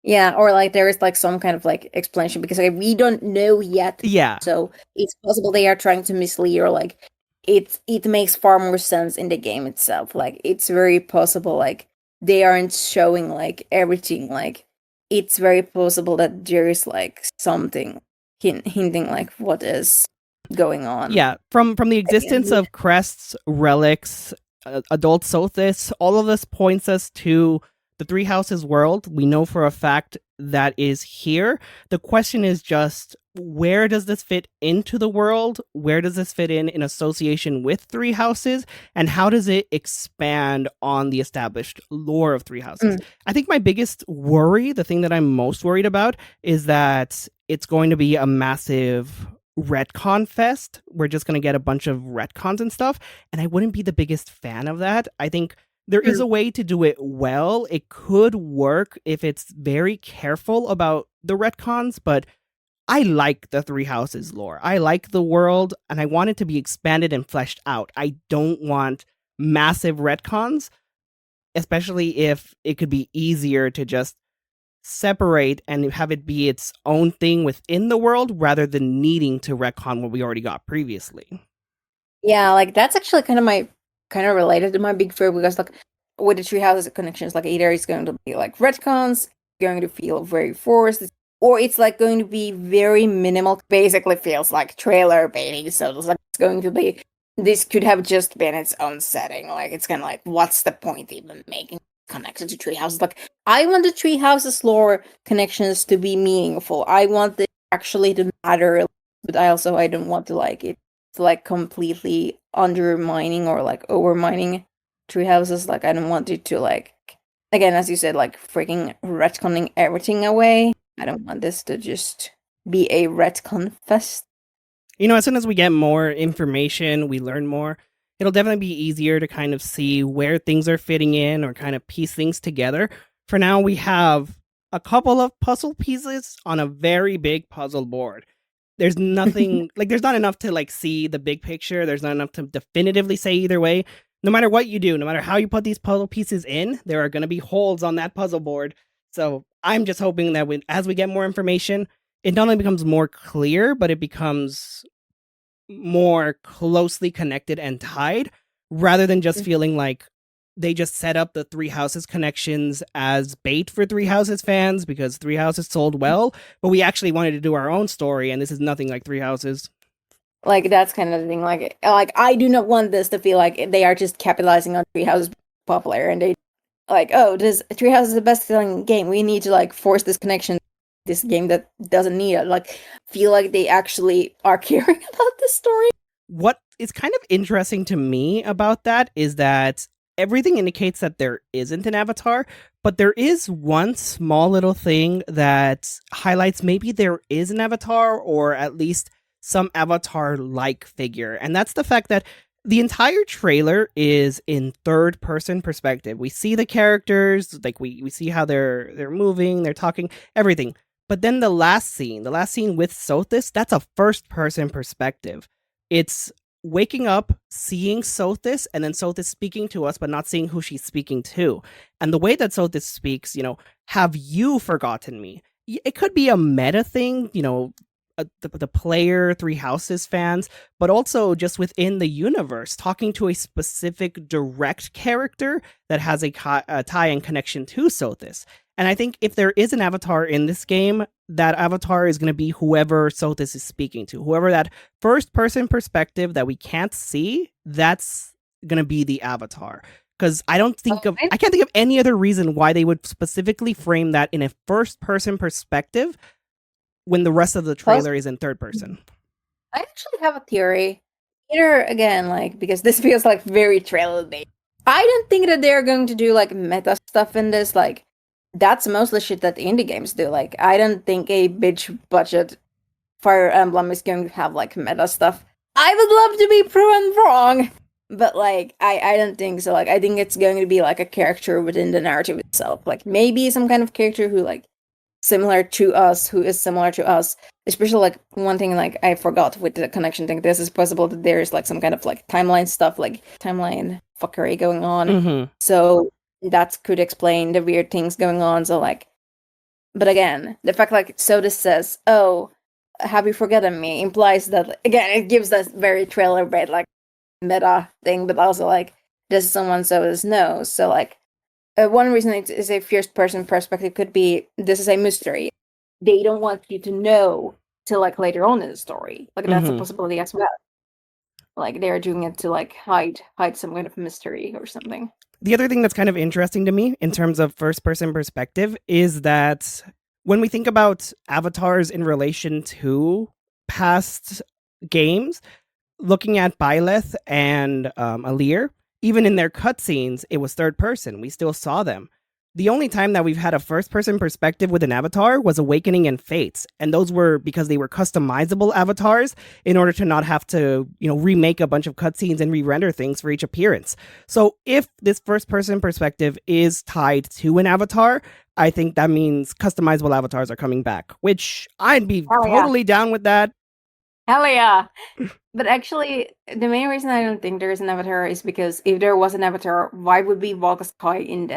Yeah, or like there is like some kind of like explanation, because like, we don't know yet. Yeah. So it's possible they are trying to mislead, or like it makes far more sense in the game itself. Like it's very possible like they aren't showing like everything. Like it's very possible that there is like something hinting like what is going on. Yeah, from the existence of crests, relics, adult Sothis, all of this points us to the Three Houses world. We know for a fact that is here. The question is just, where does this fit into the world? Where does this fit in association with Three Houses? And how does it expand on the established lore of Three Houses? I think my biggest worry, the thing that I'm most worried about, is that it's going to be a massive retcon fest. We're just going to get a bunch of retcons and stuff, and I wouldn't be the biggest fan of that. I think there is a way to do it well. It could work if it's very careful about the retcons, but I like the Three Houses lore. I like the world, and I want it to be expanded and fleshed out. I don't want massive retcons, especially if it could be easier to just separate and have it be its own thing within the world, rather than needing to retcon what we already got previously. Yeah, like that's actually kind of related to my big fear, because like with the treehouse connections, like either it's going to be like retcons, going to feel very forced, or it's like going to be very minimal. Basically, feels like trailer baiting. So it's like it's going to be. This could have just been its own setting. Like it's kind of like, what's the point even making connected to treehouses? Like I want the treehouses lore connections to be meaningful. I want it actually to matter, but I don't want to like it to like completely undermining or like overmining tree houses. Like I don't want it to like, again, as you said, like freaking retconning everything away. I don't want this to just be a retcon fest. As soon as we get more information, we learn more, it'll definitely be easier to kind of see where things are fitting in or kind of piece things together. For now, we have a couple of puzzle pieces on a very big puzzle board. There's nothing, like, there's not enough to, like, see the big picture. There's not enough to definitively say either way. No matter what you do, no matter how you put these puzzle pieces in, there are going to be holes on that puzzle board. So I'm just hoping that as we get more information, it not only becomes more clear, but it becomes more closely connected and tied, rather than just feeling like they just set up the Three Houses connections as bait for Three Houses fans because Three Houses sold well, but we actually wanted to do our own story, and this is nothing like Three Houses. Like that's kind of the thing. Like I do not want this to feel like they are just capitalizing on Three Houses popular, and they like, oh, this Three Houses is the best selling game. We need to like force this connection. This game that doesn't need it. Like feel like they actually are caring about this story. What is kind of interesting to me about that is that everything indicates that there isn't an avatar, but there is one small little thing that highlights maybe there is an avatar, or at least some avatar-like figure. And that's the fact that the entire trailer is in third-person perspective. We see the characters, like we see how they're moving, they're talking, everything. But then the last scene with Sothis, that's a first-person perspective. It's waking up, seeing Sothis, and then Sothis speaking to us, but not seeing who she's speaking to. And the way that Sothis speaks, have you forgotten me? It could be a meta thing, the player, Three Houses fans, but also just within the universe, talking to a specific direct character that has a tie and connection to Sothis. And I think if there is an avatar in this game, that avatar is going to be whoever Sothis is speaking to. Whoever that first-person perspective that we can't see, that's going to be the avatar. Because I can't think of any other reason why they would specifically frame that in a first-person perspective when the rest of the trailer is in third person. I actually have a theory. Either, again, like, because this feels like very trailer-based. I don't think that they're going to do, like, meta stuff in this, like, that's mostly shit that indie games do. Like, I don't think a bitch budget Fire Emblem is going to have like meta stuff. I would love to be proven wrong, but like I don't think so. Like I think it's going to be like a character within the narrative itself. Like maybe some kind of character who like similar to us, who is similar to us. Especially like one thing like I forgot with the connection thing. This is possible that there is like some kind of like timeline stuff, like timeline fuckery going on. Mm-hmm. So that could explain the weird things going on. So like, but again, the fact like Soda says, "Oh, have you forgotten me?" implies that again it gives that very trailer bait like meta thing, but also like this is someone Soda knows. So like, one reason it is a first person perspective could be this is a mystery. They don't want you to know till like later on in the story. Like that's a possibility as well. Like they're doing it to like hide some kind of mystery or something. The other thing that's kind of interesting to me in terms of first-person perspective is that when we think about avatars in relation to past games, looking at Byleth and Alir, even in their cutscenes, it was third person. We still saw them. The only time that we've had a first-person perspective with an avatar was Awakening and Fates, and those were because they were customizable avatars in order to not have to, remake a bunch of cutscenes and re-render things for each appearance. So if this first-person perspective is tied to an avatar, I think that means customizable avatars are coming back, which I'd be totally down with that. Hell yeah. But actually, the main reason I don't think there is an avatar is because if there was an avatar, why would we walk a sky in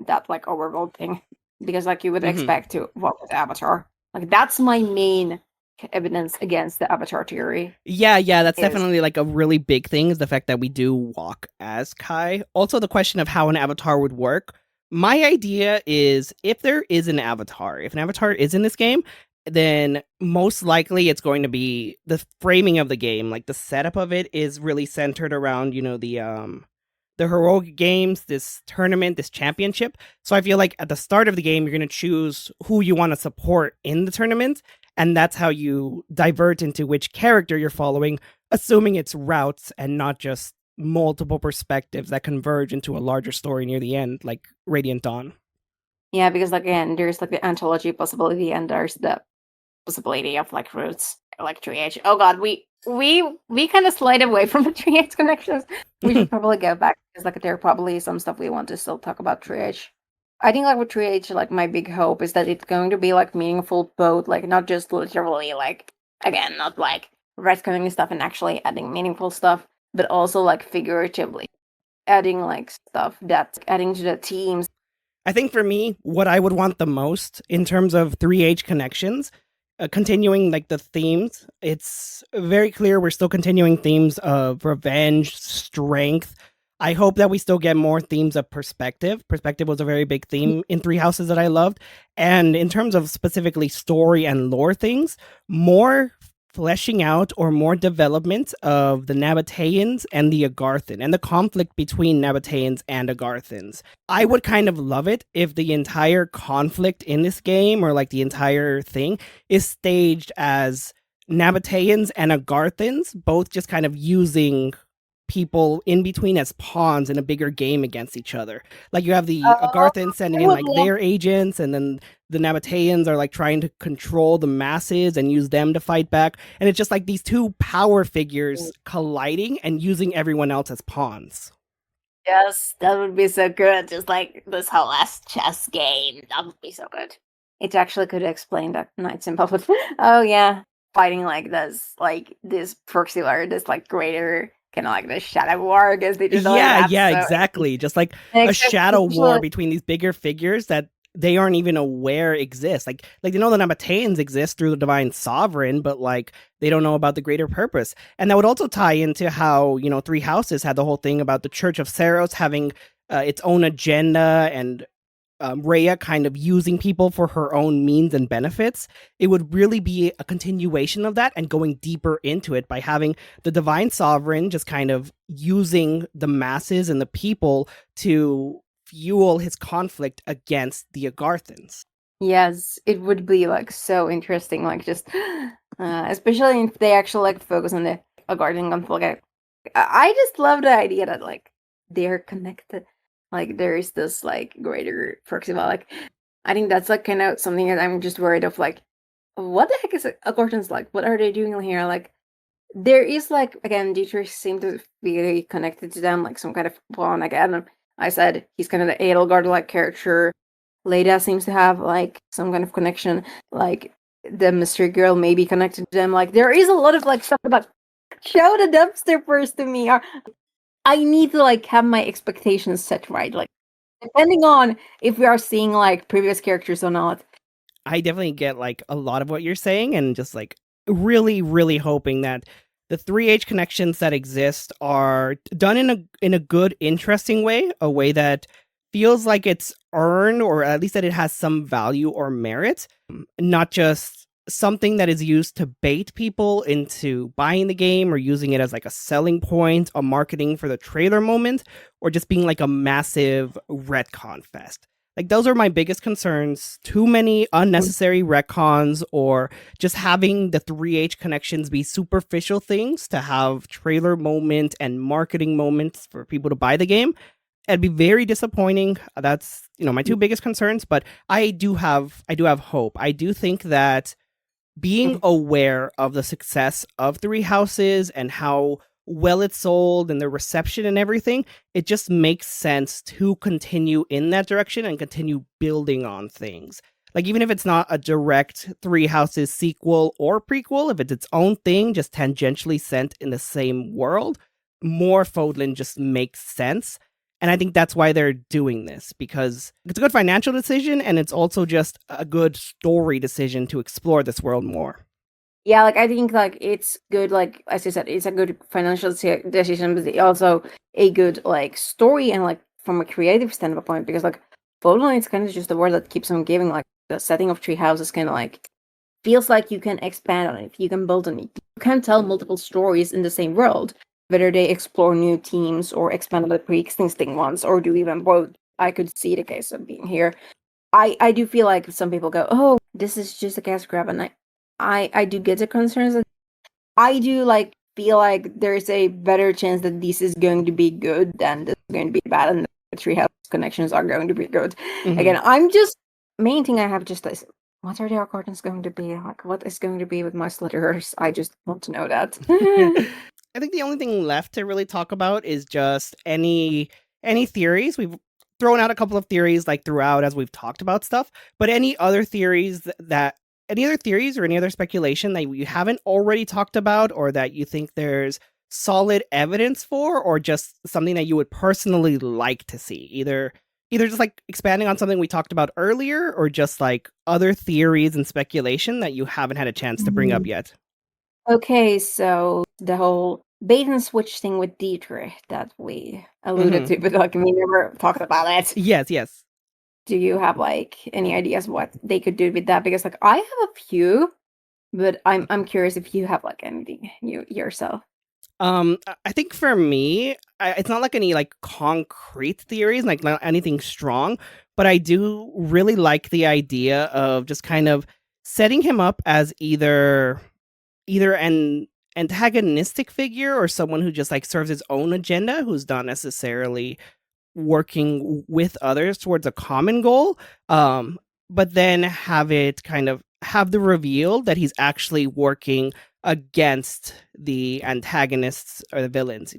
that like overworld thing? Because like you would expect to walk with avatar. Like that's my main evidence against the Avatar theory. Yeah, that's Is definitely like a really big thing is the fact that we do walk as Kai. Also, the question of how an avatar would work. My idea is if there is an avatar, if an avatar is in this game, then most likely it's going to be the framing of the game, like the setup of it is really centered around, the heroic games, this tournament, this championship. So I feel like at the start of the game, you're going to choose who you want to support in the tournament. And that's how you divert into which character you're following, assuming it's routes and not just multiple perspectives that converge into a larger story near the end, like Radiant Dawn. yeah, because like again, there's like the anthology possibility and there's the possibility of like roots, like 3H. Oh god, we kind of slide away from the 3H connections. We should probably go back because like there are probably some stuff we want to still talk about 3H. I think like with 3H, like my big hope is that it's going to be like meaningful, both like not just literally like again, not like retconning stuff and actually adding meaningful stuff, but also like figuratively adding like stuff that's adding to the teams. I think for me, what I would want the most in terms of 3H connections, continuing like the themes, it's very clear we're still continuing themes of revenge, strength. I hope that we still get more themes of perspective. Perspective was a very big theme in Three Houses that I loved. And in terms of specifically story and lore things, more fleshing out or more development of the Nabateans and the Agarthan and the conflict between Nabateans and Agarthans. I would kind of love it if the entire conflict in this game or like the entire thing is staged as Nabateans and Agarthans both just kind of using people in between as pawns in a bigger game against each other. Like you have the Agarthans sending in like their agents, and then the Nabateans are like trying to control the masses and use them to fight back. And it's just like these two power figures colliding and using everyone else as pawns. Yes, that would be so good. Just like this whole last chess game. That would be so good. It actually could explain that Knights in Public. Oh yeah. Fighting like this proxy war, this like greater kind of like the shadow war against each other. Exactly. Just like a shadow war between these bigger figures that they aren't even aware exist. Like they know the Nabateans exist through the Divine Sovereign, but like they don't know about the greater purpose. And that would also tie into how, Three Houses had the whole thing about the Church of Saros having its own agenda and Rhea kind of using people for her own means and benefits. It would really be a continuation of that and going deeper into it by having the Divine Sovereign just kind of using the masses and the people to fuel his conflict against the Agarthans. Yes, it would be like so interesting, like just especially if they actually like focus on the Agarthan conflict. I just love the idea that like they're connected. Like there is this like greater proxy. Like I think that's like kind of something that I'm just worried of. Like, what the heck is Agarthans like? What are they doing here? Like, there is like again, Dietrich seemed to be really connected to them, like some kind of pawn. Again, I said he's kind of the Edelgard like character. Leda seems to have like some kind of connection. Like the mystery girl may be connected to them. Like there is a lot of like stuff about show the dumpster first to me. Or I need to like have my expectations set right. Like depending on if we are seeing like previous characters or not. I definitely get like a lot of what you're saying, and just like really, really hoping that the 3H connections that exist are done in a good, interesting way, a way that feels like it's earned, or at least that it has some value or merit, not just something that is used to bait people into buying the game or using it as like a selling point, a marketing for the trailer moment, or just being like a massive retcon fest. Like those are my biggest concerns. Too many unnecessary retcons, or just having the 3H connections be superficial things to have trailer moment and marketing moments for people to buy the game. It'd be very disappointing. That's, my two biggest concerns, but I do have hope. I do think that being aware of the success of Three Houses and how well it's sold and the reception and everything, it just makes sense to continue in that direction and continue building on things. Like, even if it's not a direct Three Houses sequel or prequel, if it's its own thing, just tangentially sent in the same world, more Fodlan just makes sense. And I think that's why they're doing this, because it's a good financial decision and it's also just a good story decision to explore this world more. Yeah, like I think like it's good, like as you said, it's a good financial decision, but also a good like story and like from a creative standpoint, because like Photon is kind of just the word that keeps on giving. Like the setting of Treehouse is kind of like feels like you can expand on it, you can build on it, you can tell multiple stories in the same world, whether they explore new themes or expand on the pre-existing ones, or do even both. I could see the case of being here. I do feel like some people go, "Oh, this is just a cash grab," and I do get the concerns. I do like feel like there's a better chance that this is going to be good than this is going to be bad, and the treehouse connections are going to be good. Hmm. Again, I'm just main thing I have just is what are the accordance going to be? Like what is going to be with my slitters? I just want to know that. I think the only thing left to really talk about is just any theories. We've thrown out a couple of theories like throughout as we've talked about stuff, but any other theories that any other theories or any other speculation that you haven't already talked about or that you think there's solid evidence for, or just something that you would personally like to see, either just like expanding on something we talked about earlier or just like other theories and speculation that you haven't had a chance to bring up yet. Okay, so the whole bait and switch thing with Dietrich that we alluded Hmm. to, but like we never talked about it. Yes, yes. Do you have like any ideas what they could do with that? Because like I have a few, but I'm curious if you have like anything you yourself. I think for me, it's not like any like concrete theories, like not anything strong, but I do really like the idea of just kind of setting him up as either an antagonistic figure or someone who just like serves his own agenda, who's not necessarily working with others towards a common goal. But then have the reveal that he's actually working against the antagonists or the villains,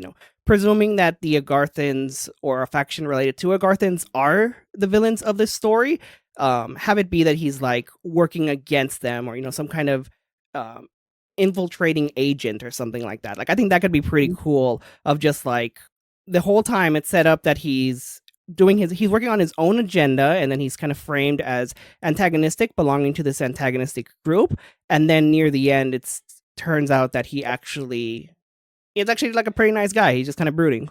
presuming that the Agarthans or a faction related to Agarthans are the villains of this story. Have it be that he's like working against them, or some kind of um, infiltrating agent or something like that. Like I think that could be pretty cool. Of just like the whole time it's set up that he's working on his own agenda, and then he's kind of framed as antagonistic, belonging to this antagonistic group, and then near the end it's turns out that he's actually like a pretty nice guy. He's just kind of brooding.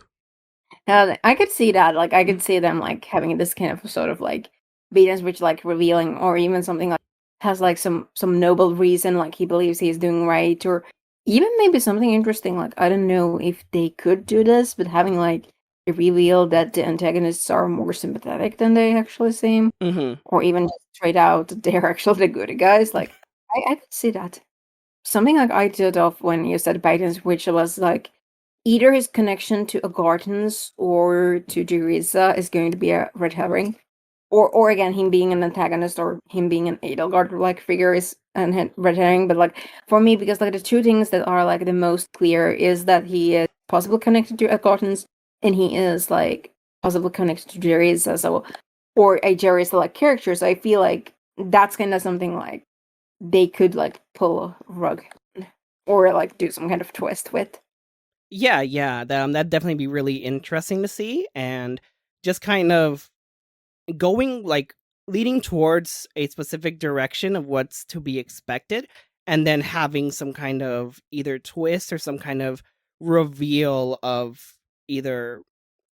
I could see that. Like I could see them like having this kind of sort of like beatings which like revealing, or even something like has like some noble reason, like he believes he's doing right, or even maybe something interesting. Like I don't know if they could do this, but having like a reveal that the antagonists are more sympathetic than they actually seem, Hmm. or even just straight out that they're actually the good guys. Like I could see that. Something like I did off when you said Bidens, which was like either his connection to Agartans or to Jeriza is going to be a red herring. Or again, him being an antagonist or him being an Edelgard like figure is a red herring. But like for me, because like the two things that are like the most clear is that he is possibly connected to Agartans and he is like possibly connected to Jeriza, so or a Jeriza like character. So I feel like that's kind of something like they could like pull a rug or like do some kind of twist with. Yeah, that'd definitely be really interesting to see, and just kind of going like leading towards a specific direction of what's to be expected, and then having some kind of either twist or some kind of reveal of either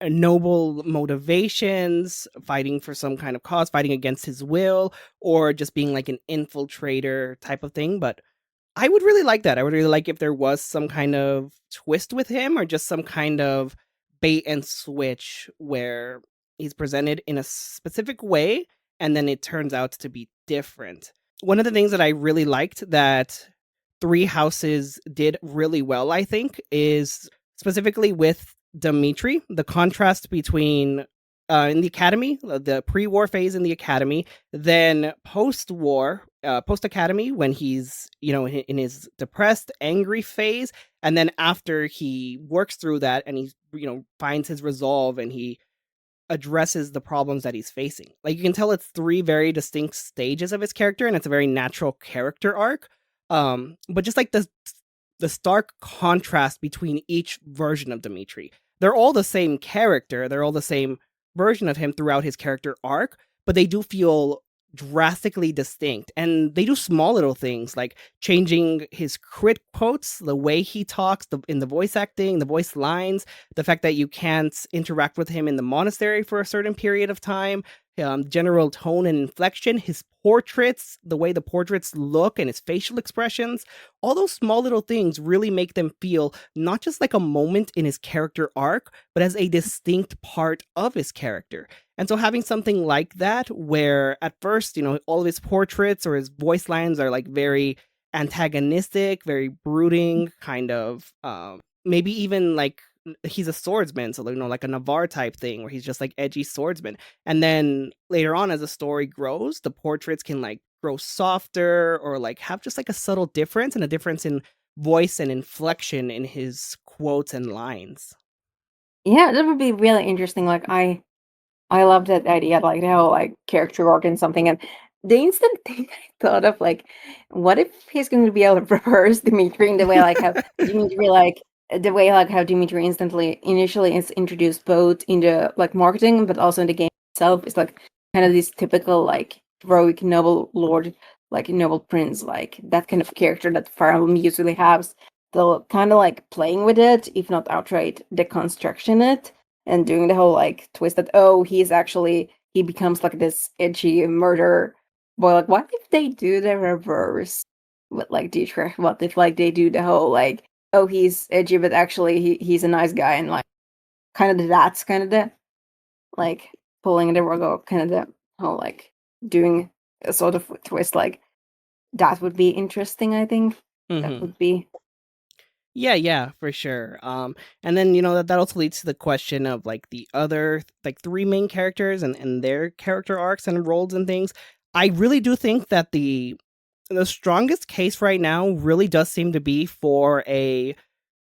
noble motivations, fighting for some kind of cause, fighting against his will, or just being like an infiltrator type of thing. But I would really like that. I would really like if there was some kind of twist with him, or just some kind of bait and switch where he's presented in a specific way and then it turns out to be different. One of the things that I really liked that Three Houses did really well, I think, is specifically with Dimitri, the contrast between in the academy, the pre-war phase in the academy, then post-war, post-academy, when he's in his depressed, angry phase, and then after he works through that and he finds his resolve and he addresses the problems that he's facing. Like you can tell it's three very distinct stages of his character, and it's a very natural character arc. But just like the stark contrast between each version of Dimitri. They're all the same character, they're all the same version of him throughout his character arc, but they do feel drastically distinct. And they do small little things like changing his crit quotes, the way he talks, in the voice acting, the voice lines, the fact that you can't interact with him in the monastery for a certain period of time, general tone and inflection, his portraits, the way the portraits look, and his facial expressions. All those small little things really make them feel not just like a moment in his character arc, but as a distinct part of his character. And so having something like that, where at first, all of his portraits or his voice lines are like very antagonistic, very brooding, kind of, maybe even like he's a swordsman, so like a Navarre type thing, where he's just like edgy swordsman. And then later on, as the story grows, the portraits can like grow softer or like have just like a subtle difference and a difference in voice and inflection in his quotes and lines. Yeah, that would be really interesting. Like I love that idea, like how like character arc and something. And the instant thing I thought of, like, what if he's going to be able to reverse Dimitri in the way like how Dimitri like the way like how Dimitri instantly initially is introduced both in the like marketing but also in the game itself is like kind of this typical like heroic noble lord, like noble prince, like that kind of character that Fire Emblem usually has. They'll kind of like playing with it, if not outright deconstruction it and doing the whole like twist that he's actually he becomes like this edgy murderer boy. Like, what if they do the reverse with like Dietrich? What if like they do the whole like he's edgy but actually he's a nice guy, and like kind of that's kind of the like pulling the rug out, kind of the whole like doing a sort of twist like that would be interesting. I think that Mm-hmm. would be. Yeah, for sure. And then that also leads to the question of like the other like three main characters and their character arcs and roles and things. I really do think that the strongest case right now really does seem to be for a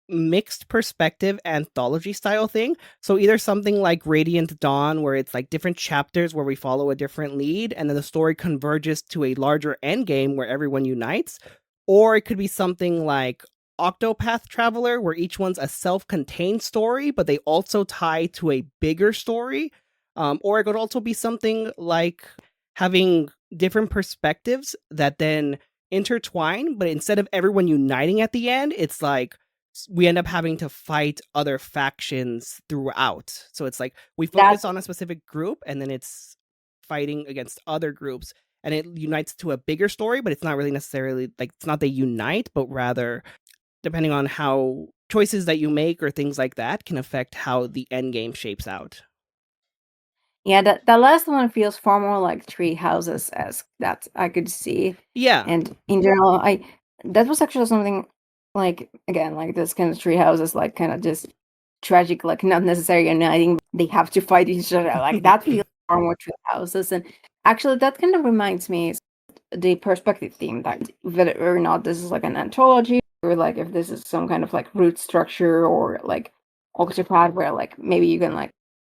mixed perspective anthology style thing. So either something like Radiant Dawn, where it's like different chapters where we follow a different lead and then the story converges to a larger end game where everyone unites, or it could be something like Octopath Traveler, where each one's a self-contained story but they also tie to a bigger story. Or it could also be something like having different perspectives that then intertwine, but instead of everyone uniting at the end, it's like we end up having to fight other factions throughout. So it's like we That focus on a specific group and then it's fighting against other groups and it unites to a bigger story, but it's not really necessarily like it's not they unite, but rather depending on how choices that you make or things like that can affect how the end game shapes out. Yeah, that last one feels far more like Tree Houses as that I could see. Yeah. And in general, I that was actually something like again, like this kind of tree houses, like kind of just tragic, like not necessarily uniting, they have to fight each other. Like that feels far more tree houses. And actually that kind of reminds me the perspective theme, that whether or not this is like an anthology or like if this is some kind of like root structure or like octopad where like maybe you can like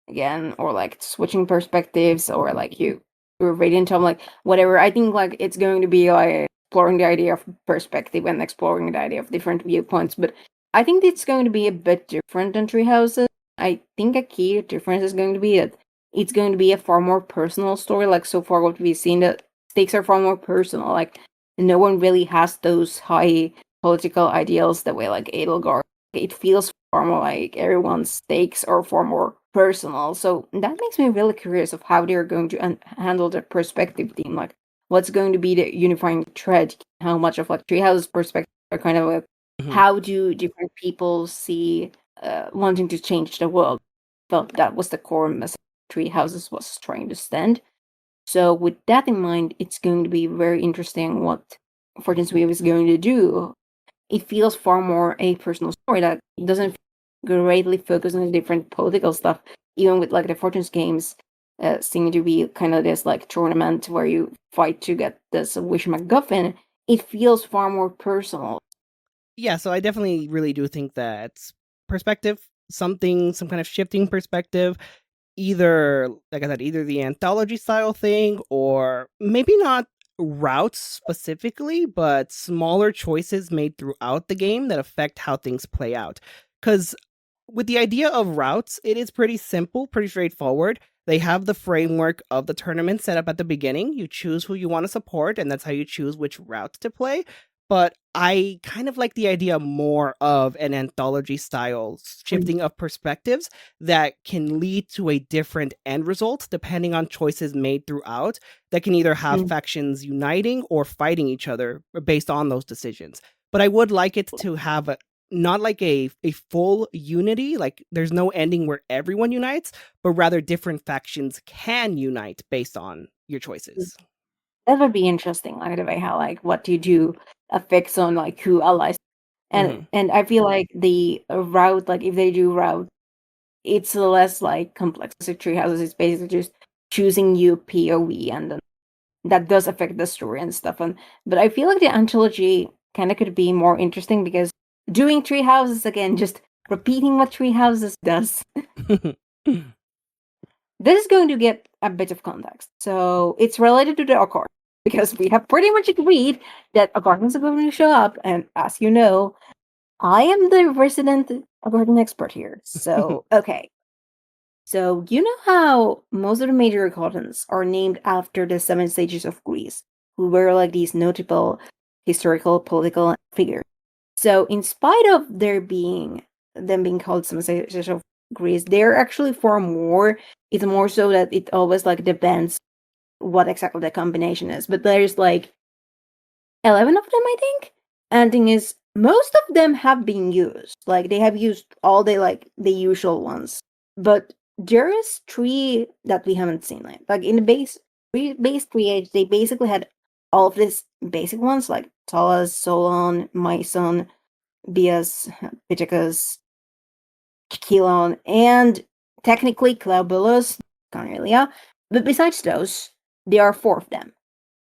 again or like switching perspectives or like you're radiant tone, like whatever. I think like it's going to be like exploring the idea of perspective and exploring the idea of different viewpoints, but I think it's going to be a bit different than Treehouses. I think a key difference is going to be that it's going to be a far more personal story. Like so far what we've seen, that stakes are far more personal. Like no one really has those high political ideals the way like Edelgard. It feels far more like everyone's stakes are far more personal. So that makes me really curious of how they're going to handle the perspective theme. Like what's going to be the unifying thread? How much of like Treehouse's perspective are kind of like Mhm. how do different people see wanting to change the world? Felt that was the core message Tree Houses was trying to stand. So with that in mind, it's going to be very interesting what Fortune's Wave is going to do. It feels far more a personal story that doesn't greatly focus on the different political stuff, even with like the Fortune's games seem to be kind of this like tournament where you fight to get this Wish MacGuffin. It feels far more personal. Yeah, so I definitely really do think that perspective, some kind of shifting perspective, either like I said, either the anthology style thing or maybe not routes specifically, but smaller choices made throughout the game that affect how things play out. Because with the idea of routes, it is pretty simple, pretty straightforward. They have the framework of the tournament set up at the beginning. You choose who you want to support, and that's how you choose which route to play. But I kind of like the idea more of an anthology style shifting of perspectives that can lead to a different end result depending on choices made throughout, that can either have factions uniting or fighting each other based on those decisions. But I would like it to have not like a full unity, like there's no ending where everyone unites, but rather different factions can unite based on your choices. That would be interesting. Like the way how like what do you do affects on like who allies, and I feel like the route, like if they do route, it's less like complex as a tree houses. It's basically just choosing you POV, and then that does affect the story and stuff. And but I feel like the anthology kind of could be more interesting because doing tree houses again, just repeating what tree houses does. This is going to get a bit of context. So it's related to the Accord, because we have pretty much agreed that Accordans are going to show up. And as you know, I am the resident Accordan expert here. So, okay. So, you know how most of the major Accordans are named after the seven sages of Greece, who were like these notable historical, political figures. So, in spite of them being called seven sages of Greece, they're actually far more. It's more so that it always like depends what exactly the combination is. But there's like 11 of them, I think. And thing is, most of them have been used. Like they have used all the usual ones. But there is three that we haven't seen. Like in the base 3H, they basically had all of these basic ones like Talas, Solon, Myson, Bias, Pittacus, Kilon, and technically Claubilus, Cornelia. But besides those, there are four of them.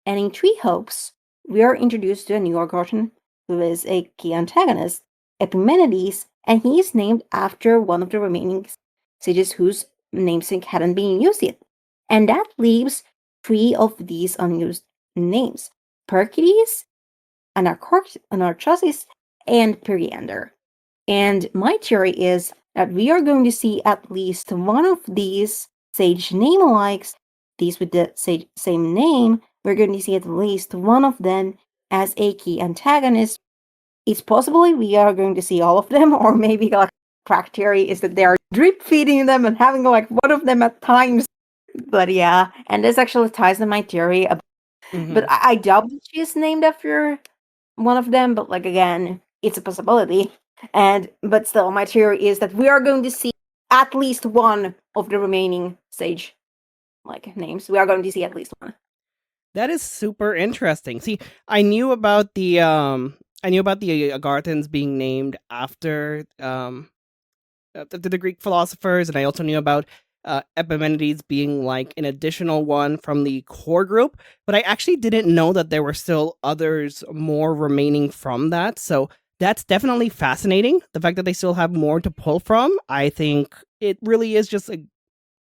And in Three Hopes, we are introduced to a new Gorgon who is a key antagonist, Epimenides, and he is named after one of the remaining sages whose namesake hadn't been used yet. And that leaves three of these unused names: Perkides, Anarchosis, and Periander. And my theory is that we are going to see at least one of these sage name-alikes, these with the same name. We're going to see at least one of them as a key antagonist. It's possible we are going to see all of them, or maybe like crack theory is that they are drip feeding them and having like one of them at times. But yeah, and this actually ties to my theory. But I doubt that she is named after one of them. But like again, it's a possibility. But still, my theory is that we are going to see at least one of the remaining sage like names. We are going to see at least one. That is super interesting. See, I knew about the Agarthans being named after the Greek philosophers, and I also knew about Epimenides being like an additional one from the core group, but I actually didn't know that there were still others more remaining from that. So that's definitely fascinating. The fact that they still have more to pull from, I think it really is just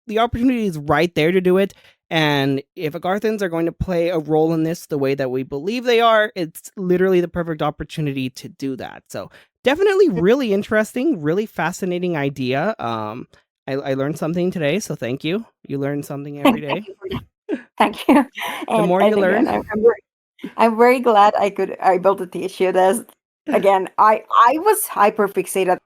the opportunity is right there to do it. And if Agarthans are going to play a role in this the way that we believe they are, it's literally the perfect opportunity to do that. So definitely really interesting, really fascinating idea. I learned something today, so thank you. You learn something every day. Thank you. The more you learn. I'm very glad I built a teach you this. Again, I was hyper fixated.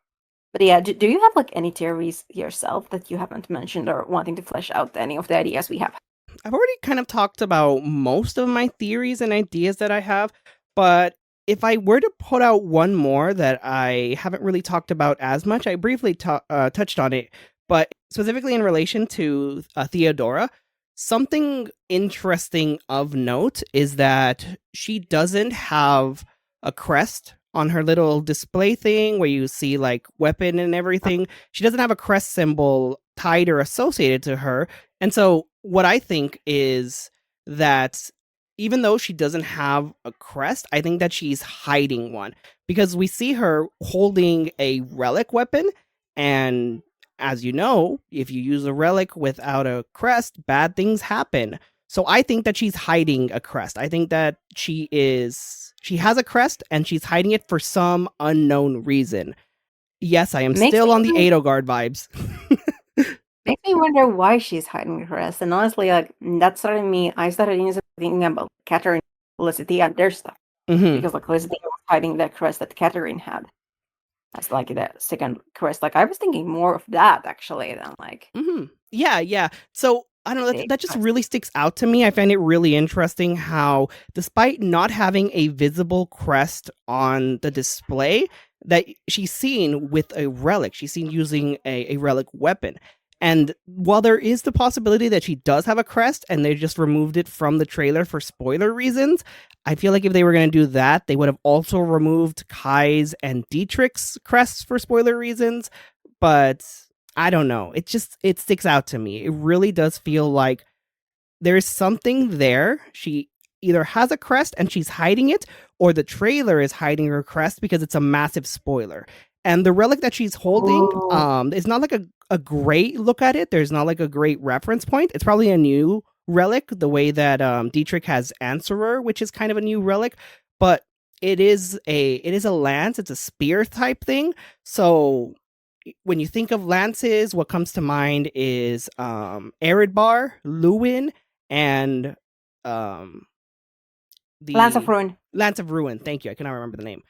But yeah, do you have like any theories yourself that you haven't mentioned or wanting to flesh out any of the ideas we have? I've already kind of talked about most of my theories and ideas that I have, but if I were to put out one more that I haven't really talked about as much, I briefly touched on it, but specifically in relation to Theodora, something interesting of note is that she doesn't have a crest on her little display thing where you see like weapon and everything. She doesn't have a crest symbol tied or associated to her. And so what I think is that even though she doesn't have a crest, I think that she's hiding one, because we see her holding a relic weapon. And as you know, if you use a relic without a crest, bad things happen. So I think that she's hiding a crest. I think that she has a crest and she's hiding it for some unknown reason. Yes, I am still on the Edelgard vibes. Makes me wonder why she's hiding her crest. And honestly, like that started me. I started thinking about Catherine, Felicity, and their stuff Hmm. because like Felicity was hiding the crest that Catherine had. That's like the second crest. Like I was thinking more of that actually than like Hmm. Yeah, yeah. So I don't know. the That just crest. really sticks out to me. I find it really interesting how, despite not having a visible crest on the display, that she's seen with a relic. She's seen using a relic weapon. And while there is the possibility that she does have a crest and they just removed it from the trailer for spoiler reasons, I feel like if they were going to do that, they would have also removed Kai's and Dietrich's crests for spoiler reasons. But I don't know. It sticks out to me. It really does feel like there's something there. She either has a crest and she's hiding it, or the trailer is hiding her crest because it's a massive spoiler. And the relic that she's holding, Oh, it's not like a great look at it. There's not like a great reference point. It's probably a new relic, the way that Dietrich has Answerer, which is kind of a new relic, but it is a lance. It's a spear type thing. So when you think of lances, what comes to mind is Eridbar, Lewin, and um Lance of the Ruin. Lance of Ruin. Thank you. I cannot remember the name.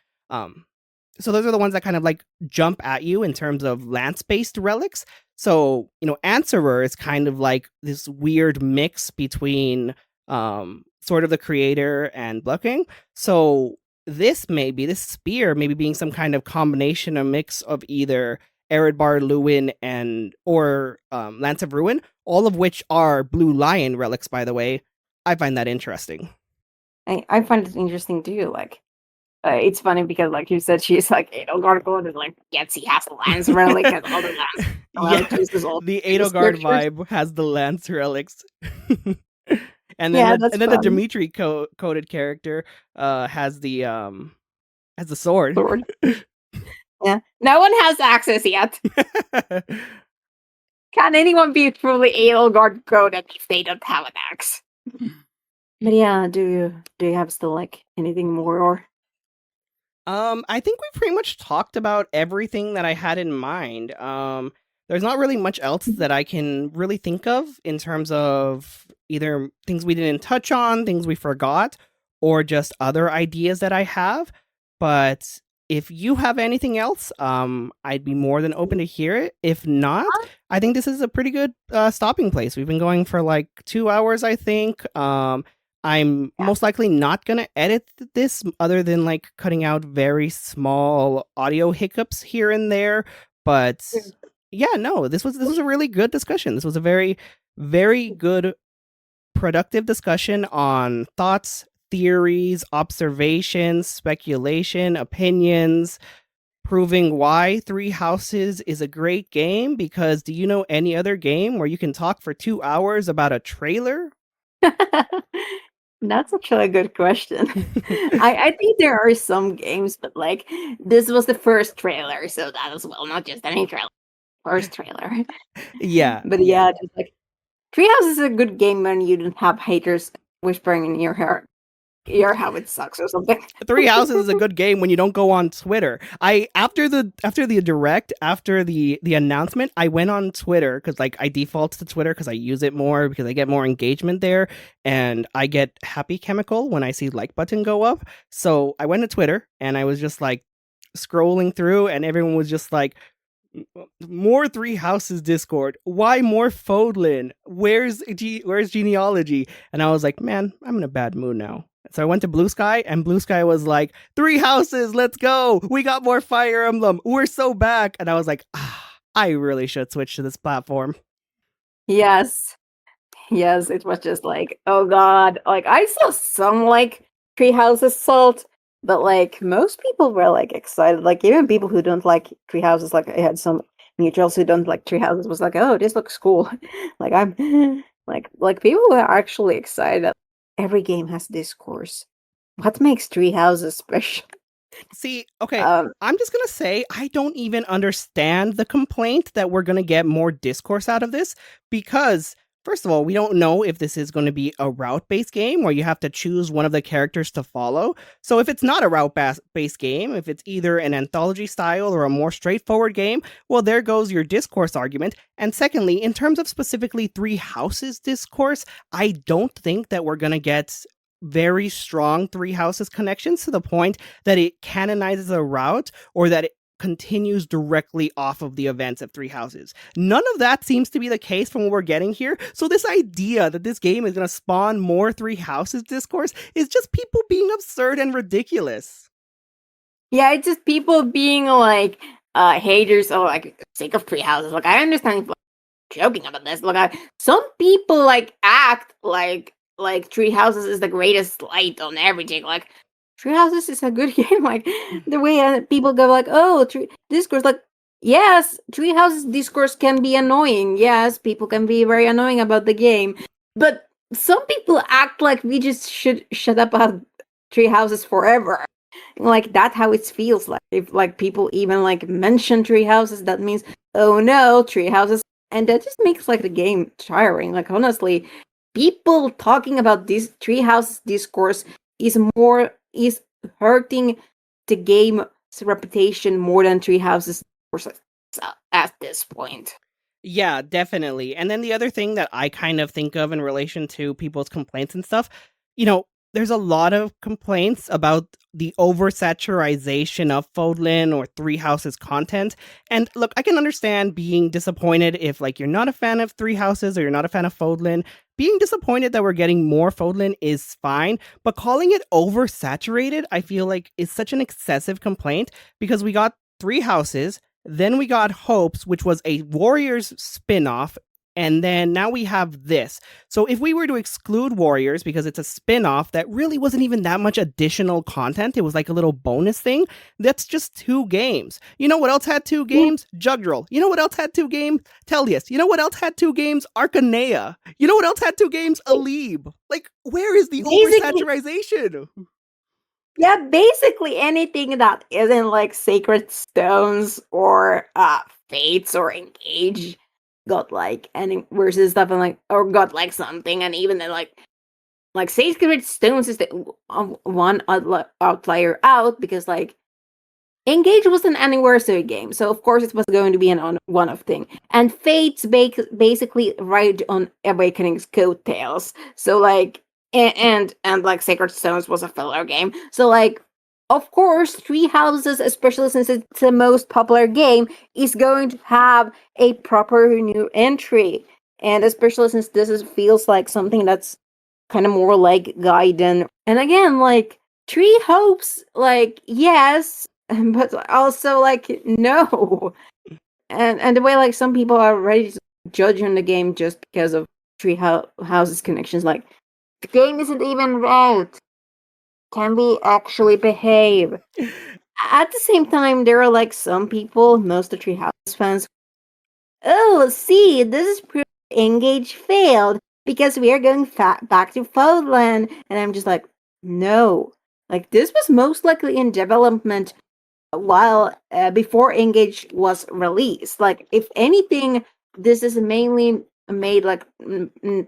So those are the ones that kind of like jump at you in terms of lance based relics. So, Answerer is kind of like this weird mix between sort of the creator and Blocking. So this spear maybe being some kind of combination, a mix of either Eridbar, Lewin, and or Lance of Ruin, all of which are Blue Lion relics, by the way. I find that interesting. I find it interesting too. Like it's funny because like you said, she's like Edelgard and like yes, he has a lance relic and all the lance Yeah, uses all the the Edelgard scriptures. vibe has the lance relics. Yeah, that's And then the fun. Dimitri coded character has the sword. Sword. Yeah. No one has access yet. Can anyone be truly Edelgard coded if they don't have an axe? But yeah, do you have still like anything more or I think we pretty much talked about everything that I had in mind. There's not really much else that I can really think of in terms of either things we didn't touch on, things we forgot, or just other ideas that I have. But if you have anything else, I'd be more than open to hear it. If not, I think this is a pretty good stopping place. We've been going for like 2 hours, I think. I'm yeah. most likely not going to edit this other than like cutting out very small audio hiccups here and there. But yeah, no, this was a really good discussion. This was a very, very good, productive discussion on thoughts, theories, observations, speculation, opinions, proving why Three Houses is a great game. Because do you know any other game where you can talk for 2 hours about a trailer? That's actually a good question. I think there are some games, but like this was the first trailer, so that as well, not just any trailer. First trailer. Yeah, But yeah. yeah, just like Treehouse is a good game when you don't have haters whispering in your how it sucks or something. Three Houses is a good game when you don't go on Twitter. I after the direct, after the announcement, I went on Twitter because like I default to Twitter because I use it more because I get more engagement there, and I get happy chemical when I see like button go up. So I went to Twitter and I was just like scrolling through, and everyone was just like, more Three Houses Discord. Why more Fodlin? Where's genealogy? And I was like, man, I'm in a bad mood now. So I went to Blue Sky, and Blue Sky was like, Three Houses, let's go. We got more Fire Emblem. We're so back. And I was like, I really should switch to this platform. Yes. Yes, it was just like, oh god. Like I saw some like Treehouse Assault, but like most people were like excited. Like even people who don't like Treehouses, like I had some neutrals who don't like Treehouses was like, oh, this looks cool. Like I'm like people were actually excited that every game has discourse. What makes Treehouses special? See, okay, Um I'm just gonna say I don't even understand the complaint that we're gonna get more discourse out of this because first of all, we don't know if this is going to be a route-based game where you have to choose one of the characters to follow. So if it's not a route-based game, if it's either an anthology style or a more straightforward game, well, there goes your discourse argument. And secondly, in terms of specifically Three Houses discourse, I don't think that we're going to get very strong Three Houses connections to the point that it canonizes a route or that it continues directly off of the events of Three Houses. None of that seems to be the case from what we're getting here. So this idea that this game is going to spawn more Three Houses discourse is just people being absurd and ridiculous. Yeah, it's just people being like haters or like sick of Three Houses. Like I understand people joking about this. Like some people like act like Three Houses is the greatest light on everything. Like Tree Houses is a good game. Like the way people go like, oh, discourse. Like, yes, Tree Houses discourse can be annoying. Yes, people can be very annoying about the game. But some people act like we just should shut up about Tree Houses forever. Like that's how it feels like. If like people even like mention Tree Houses, that means oh no, Tree Houses, and that just makes like the game tiring. Like honestly, people talking about this Tree Houses discourse is hurting the game's reputation more than Tree Houses at this point. Yeah, definitely. And then the other thing that I kind of think of in relation to people's complaints and stuff, there's a lot of complaints about the oversaturation of Fodlan or Three Houses content. And look, I can understand being disappointed if like you're not a fan of Three Houses or you're not a fan of Fodlan. Being disappointed that we're getting more Fodlan is fine, but calling it oversaturated, I feel like is such an excessive complaint because we got Three Houses, then we got Hopes, which was a Warriors spin-off, and then now we have this. So if we were to exclude Warriors because it's a spin-off that really wasn't even that much additional content, it was like a little bonus thing, that's just 2 games. You know what else had 2 games? Jugdral. You know what else had 2 games? Tellius. You know what else had 2 games? Arcanea. You know what else had 2 games? Alib. Like, where is the oversaturation? Yeah, basically anything that isn't like Sacred Stones or Fates or Engage got like any versus stuff and like or got like something, and even then like Sacred Stones is the one outlier out because like Engage was an anniversary game, so of course it was going to be an one-off thing, and Fates basically ride on Awakening's coattails, so like and like Sacred Stones was a filler game, so like of course, Three Houses, especially since it's the most popular game, is going to have a proper new entry. And especially since feels like something that's kind of more like Gaiden. And again, like, Three Hopes, like, yes, but also, like, no. And the way, like, some people are ready to judge on the game just because of Three Houses connections, like, the game isn't even right. Can we actually behave? At the same time, there are like some people, most of Tree Houses fans. Oh, see, this is proof Engage failed because we are going back to Fodlan, and I'm just like, no, like this was most likely in development while before Engage was released. Like, if anything, this is mainly made like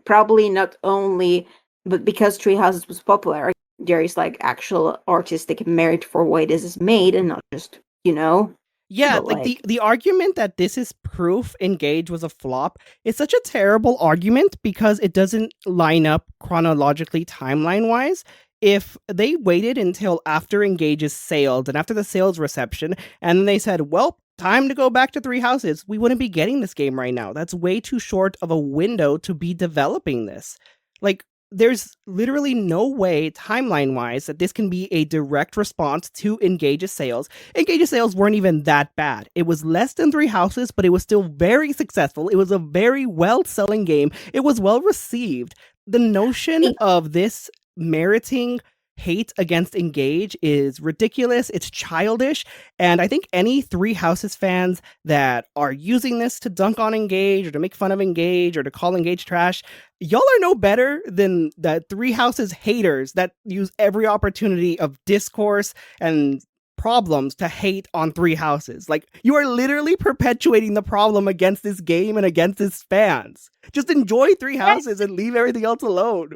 probably not only, but because Tree Houses was popular. There is like actual artistic merit for why this is made and not just, Yeah, like the argument that this is proof Engage was a flop is such a terrible argument because it doesn't line up chronologically timeline-wise. If they waited until after Engage's sales and after the sales reception, and then they said, well, time to go back to Three Houses, we wouldn't be getting this game right now. That's way too short of a window to be developing this. Like, there's literally no way, timeline-wise, that this can be a direct response to Engage's sales. Engage's sales weren't even that bad. It was less than Three Houses, but it was still very successful. It was a very well-selling game. It was well-received. The notion of this meriting hate against Engage is ridiculous. It's childish. And I think any Three Houses fans that are using this to dunk on Engage or to make fun of Engage or to call Engage trash, y'all are no better than the Three Houses haters that use every opportunity of discourse and problems to hate on Three Houses. Like, you are literally perpetuating the problem against this game and against its fans. Just enjoy Three Houses and leave everything else alone.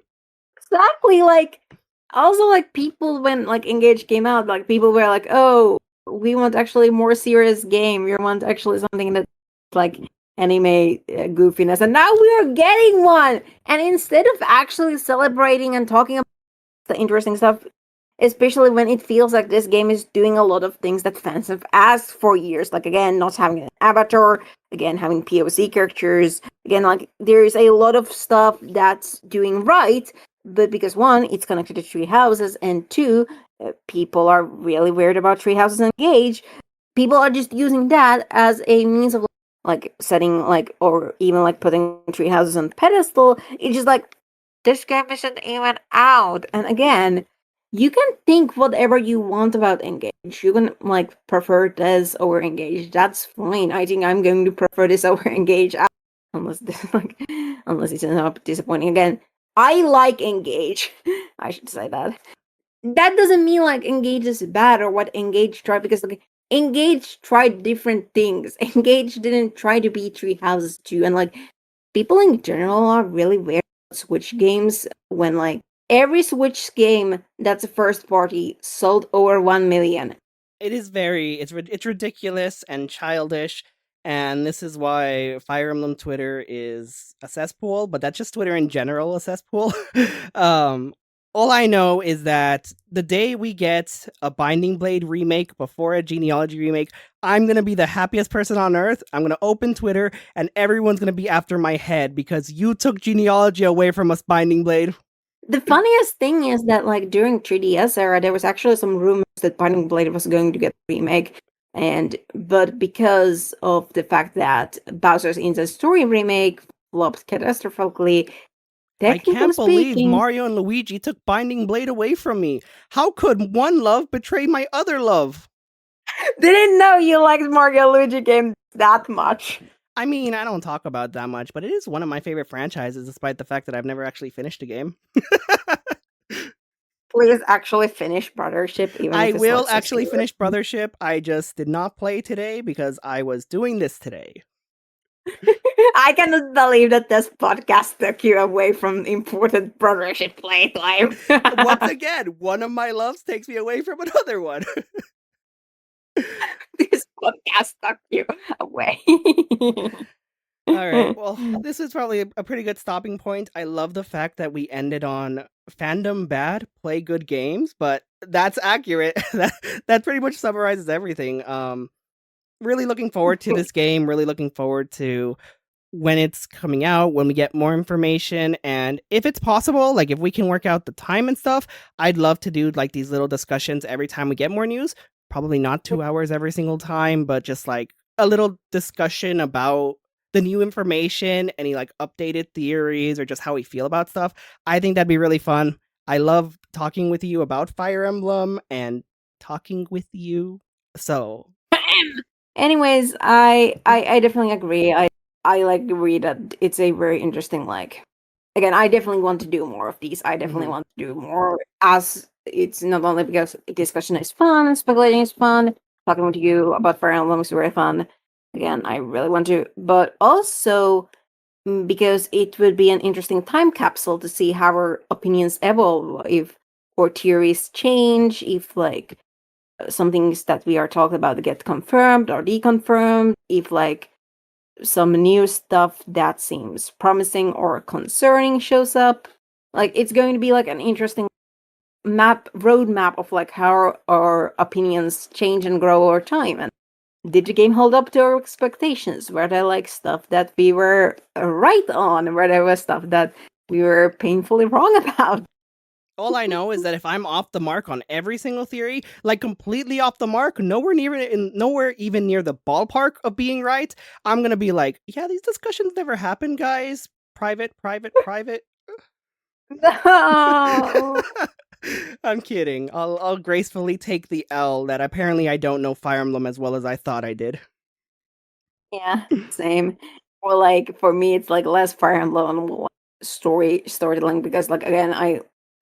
Exactly. Like, also, like, people, when, like, Engage came out, like, people were like, oh, we want actually more serious game. We want actually something that's, like, anime goofiness. And now we are getting one! And instead of actually celebrating and talking about the interesting stuff, especially when it feels like this game is doing a lot of things that fans have asked for years, like, again, not having an avatar, again, having POC characters, again, like, there's a lot of stuff that's doing right, but because one, it's connected to Tree Houses, and two, people are really weird about Tree Houses Engage. People are just using that as a means of, like, setting, like, or even, like, putting Tree Houses on pedestal. It's just like, this game isn't even out. And again, you can think whatever you want about Engage. You can, like, prefer this over Engage. That's fine. I think I'm going to prefer this over Engage, unless this, like, unless it's not disappointing again. I like Engage. I should say that. That doesn't mean, like, Engage is bad or what Engage tried, because, like, Engage tried different things. Engage didn't try to be Tree Houses too, and, like, people in general are really weird about Switch games when, like, every Switch game that's a first party sold over 1 million. It is it's ridiculous and childish, and this is why Fire Emblem Twitter is a cesspool, but that's just Twitter in general, a cesspool. All I know is that the day we get a Binding Blade remake before a Genealogy remake, I'm going to be the happiest person on earth. I'm going to open Twitter and everyone's going to be after my head because you took Genealogy away from us, Binding Blade. The funniest thing is that, like, during 3DS era, there was actually some rumors that Binding Blade was going to get a remake, but because of the fact that Bowser's Inside Story remake flopped catastrophically, I technically can't believe speaking, Mario and Luigi took Binding Blade away from me. How could one love betray my other love? didn't know you liked Mario Luigi games that much. I mean, I don't talk about that much, but it is one of my favorite franchises, despite the fact that I've never actually finished a game. Please actually finish Brothership, even I if it's will not so actually serious. finish Brothership. I just did not play today because I was doing this today. I cannot believe that this podcast took you away from important Brothership playtime. Once again, one of my loves takes me away from another one. This podcast took you away. All right. Well, this is probably a pretty good stopping point. I love the fact that we ended on Fandom Bad, play good games, but that's accurate. that pretty much summarizes everything. Really looking forward to this game. Really looking forward to when it's coming out, when we get more information, and if it's possible, like if we can work out the time and stuff, I'd love to do like these little discussions every time we get more news. Probably not 2 hours every single time, but just like a little discussion about the new information, any like updated theories, or just how we feel about stuff. I think that'd be really fun. I love talking with you about Fire Emblem and talking with you. So Anyways, I definitely agree. I like agree that it's a very interesting, like, again, I definitely want to do more of these. I definitely want to do more, as it's not only because discussion is fun, speculating is fun, talking with you about Fire Emblem is very fun. Again, I really want to, but also because it would be an interesting time capsule to see how our opinions evolve, if our theories change, if, like, some things that we are talking about get confirmed or deconfirmed, if, like, some new stuff that seems promising or concerning shows up. Like, it's going to be like an interesting roadmap of, like, how our opinions change and grow over time. And did the game hold up to our expectations? Were there, like, stuff that we were right on? Were there was stuff that we were painfully wrong about? all I know is that if I'm off the mark on every single theory, like completely off the mark, nowhere even near the ballpark of being right, I'm gonna be like, yeah, these discussions never happened, guys. Private. No. I'm kidding. I'll gracefully take the L that apparently I don't know Fire Emblem as well as I thought I did. Yeah, same. Or, like, for me, it's like less Fire Emblem and more storytelling, because, like, again, I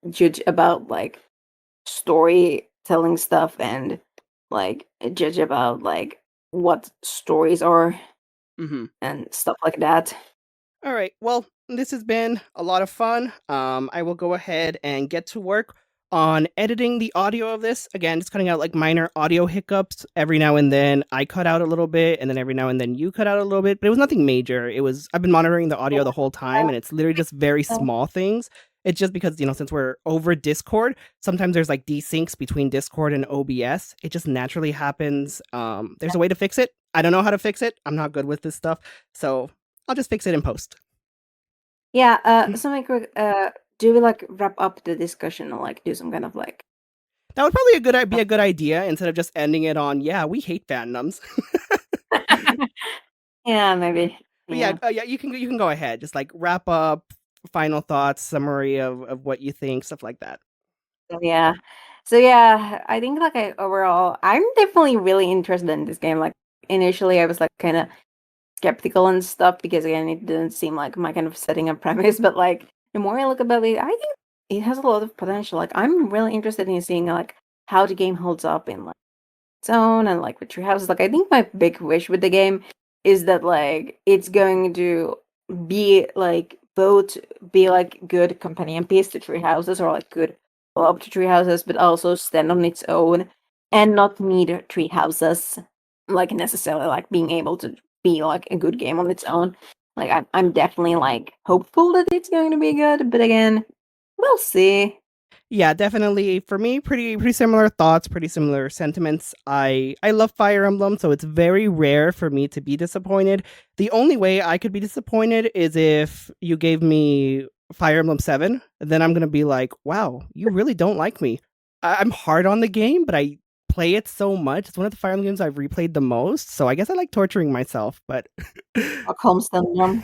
judge about, like, storytelling stuff, and like judge about like what stories are Hmm. and stuff like that. All right. Well, this has been a lot of fun. I will go ahead and get to work on editing the audio of this. Again, just cutting out like minor audio hiccups. Every now and then I cut out a little bit, and then every now and then you cut out a little bit, but it was nothing major. I've been monitoring the audio the whole time, and it's literally just very small things. It's just because, since we're over Discord, sometimes there's like desyncs between Discord and OBS. It just naturally happens. There's a way to fix it. I don't know how to fix it. I'm not good with this stuff. So I'll just fix it in post. Yeah, something quick. Do we like wrap up the discussion or like do some kind of like? That would probably be a good idea instead of just ending it on, yeah, we hate fandoms. Yeah, maybe. But yeah, you can go ahead. Just like wrap up, final thoughts, summary of what you think, stuff like that. Yeah. So yeah, I think like overall, I'm definitely really interested in this game. Like initially, I was like kind of skeptical and stuff because again, it didn't seem like my kind of setting and premise. But like the more I look about it, I think it has a lot of potential. Like I'm really interested in seeing like how the game holds up in like its own and like with tree houses. Like I think my big wish with the game is that like it's going to be like both be like good companion piece to tree houses or like good follow-up to tree houses, but also stand on its own and not need tree houses like necessarily like being able to be like a good game on its own. Like I'm definitely like hopeful that it's going to be good, but again, we'll see. Yeah, definitely. For me, pretty similar thoughts, pretty similar sentiments. I love Fire Emblem, so it's very rare for me to be disappointed. The only way I could be disappointed is if you gave me Fire Emblem 7, then I'm gonna be like, wow, you really don't like me. I'm hard on the game, but I play it so much. It's one of the Fire Emblem games I've replayed the most, so I guess I like torturing myself, but Stockholm syndrome.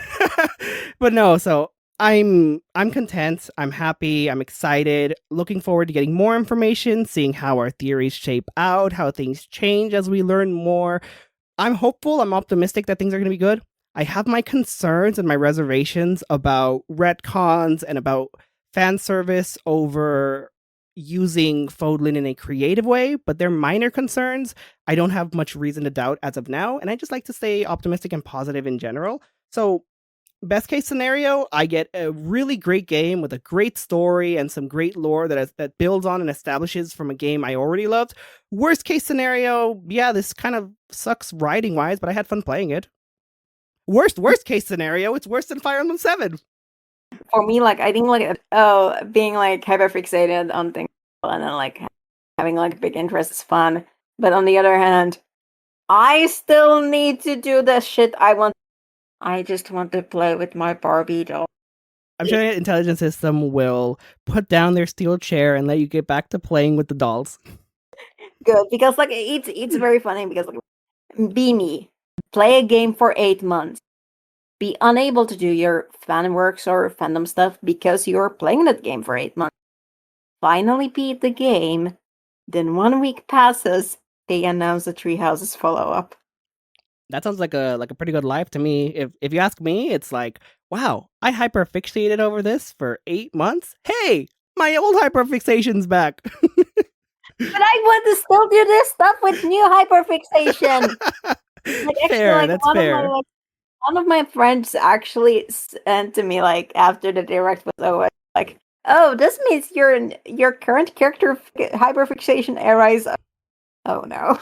but no, so I'm content, I'm happy, I'm excited, looking forward to getting more information, seeing how our theories shape out, how things change as we learn more. I'm hopeful, I'm optimistic that things are going to be good. I have my concerns and my reservations about retcons and about fan service over using Fodlin in a creative way, but they're minor concerns. I don't have much reason to doubt as of now, and I just like to stay optimistic and positive in general. So best case scenario, I get a really great game with a great story and some great lore that builds on and establishes from a game I already loved. Worst case scenario, yeah, this kind of sucks writing wise, but I had fun playing it. Worst case scenario, it's worse than Fire Emblem 7. For me, like I think like being like hyper fixated on things and then like having like big interest is fun. But on the other hand, I still need to do the shit I want. I just want to play with my Barbie doll. I'm sure the intelligence system will put down their steel chair and let you get back to playing with the dolls. Good, because like it's very funny because like be me, play a game for 8 months, be unable to do your fan works or fandom stuff because you're playing that game for 8 months. Finally beat the game, then 1 week passes, they announce the Tree Houses follow-up. That sounds like a pretty good life to me. If you ask me, it's like, wow, I hyperfixated over this for 8 months. Hey, my old hyperfixation's back. But I want to still do this stuff with new hyperfixation. Like actually, fair, like that's fair. one of my friends actually sent to me like after the direct was over, like, "Oh, this means your current character hyperfixation era is." Oh no.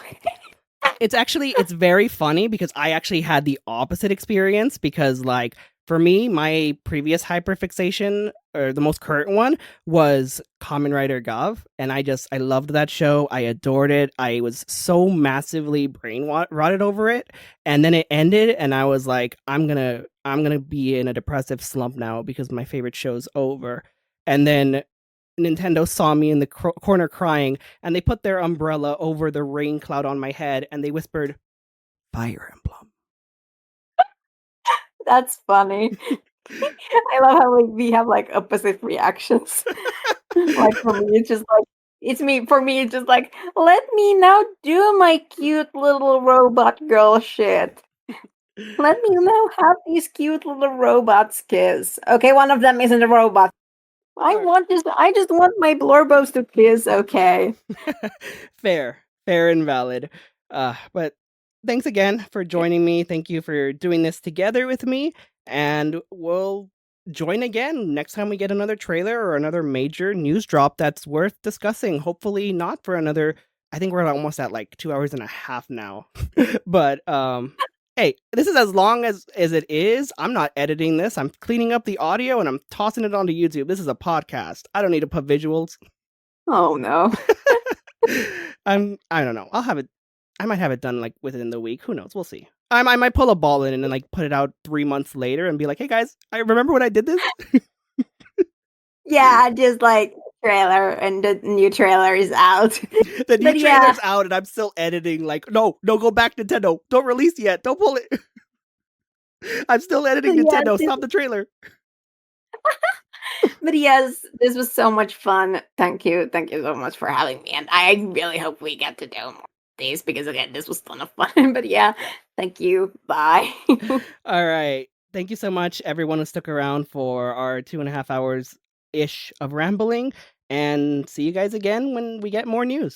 It's very funny because I actually had the opposite experience because like for me, my previous hyperfixation or the most current one was Kamen Rider Gov, and I loved that show. I adored it. I was so massively brain rotted over it, and then it ended, and I was like, I'm gonna be in a depressive slump now because my favorite show's over. And then Nintendo saw me in the corner crying, and they put their umbrella over the rain cloud on my head, and they whispered, "Fire Emblem." That's funny. I love how like we have like opposite reactions. Like for me, it's just like it's me. For me, it's just like let me now do my cute little robot girl shit. Let me now have these cute little robots kiss. Okay, one of them isn't a robot. I Alright. want this. I just want my Blorbos to kiss. Okay. Fair, Fair and valid. But thanks again for joining me. Thank you for doing this together with me. And we'll join again next time we get another trailer or another major news drop that's worth discussing. Hopefully not for another. I think we're almost at like 2 hours and a half now. But hey, this is as long as it is. I'm not editing this. I'm cleaning up the audio and I'm tossing it onto YouTube. This is a podcast. I don't need to put visuals. Oh no. I don't know. I'll have it. I might have it done like within the week. Who knows? We'll see. I might pull a ball in and then like put it out 3 months later and be like, "Hey guys, I remember when I did this." Yeah, just like trailer and the new trailer is out. The new But trailer's out and I'm still editing. Like, no, go back, Nintendo. Don't release yet. Don't pull it. I'm still editing Nintendo. Stop the trailer. But yes, this was so much fun. Thank you so much for having me, and I really hope we get to do more of these because again, this was a ton of fun. But yeah, thank you. Bye. All right. Thank you so much, everyone who stuck around for our 2.5 hours ish of rambling. And see you guys again when we get more news.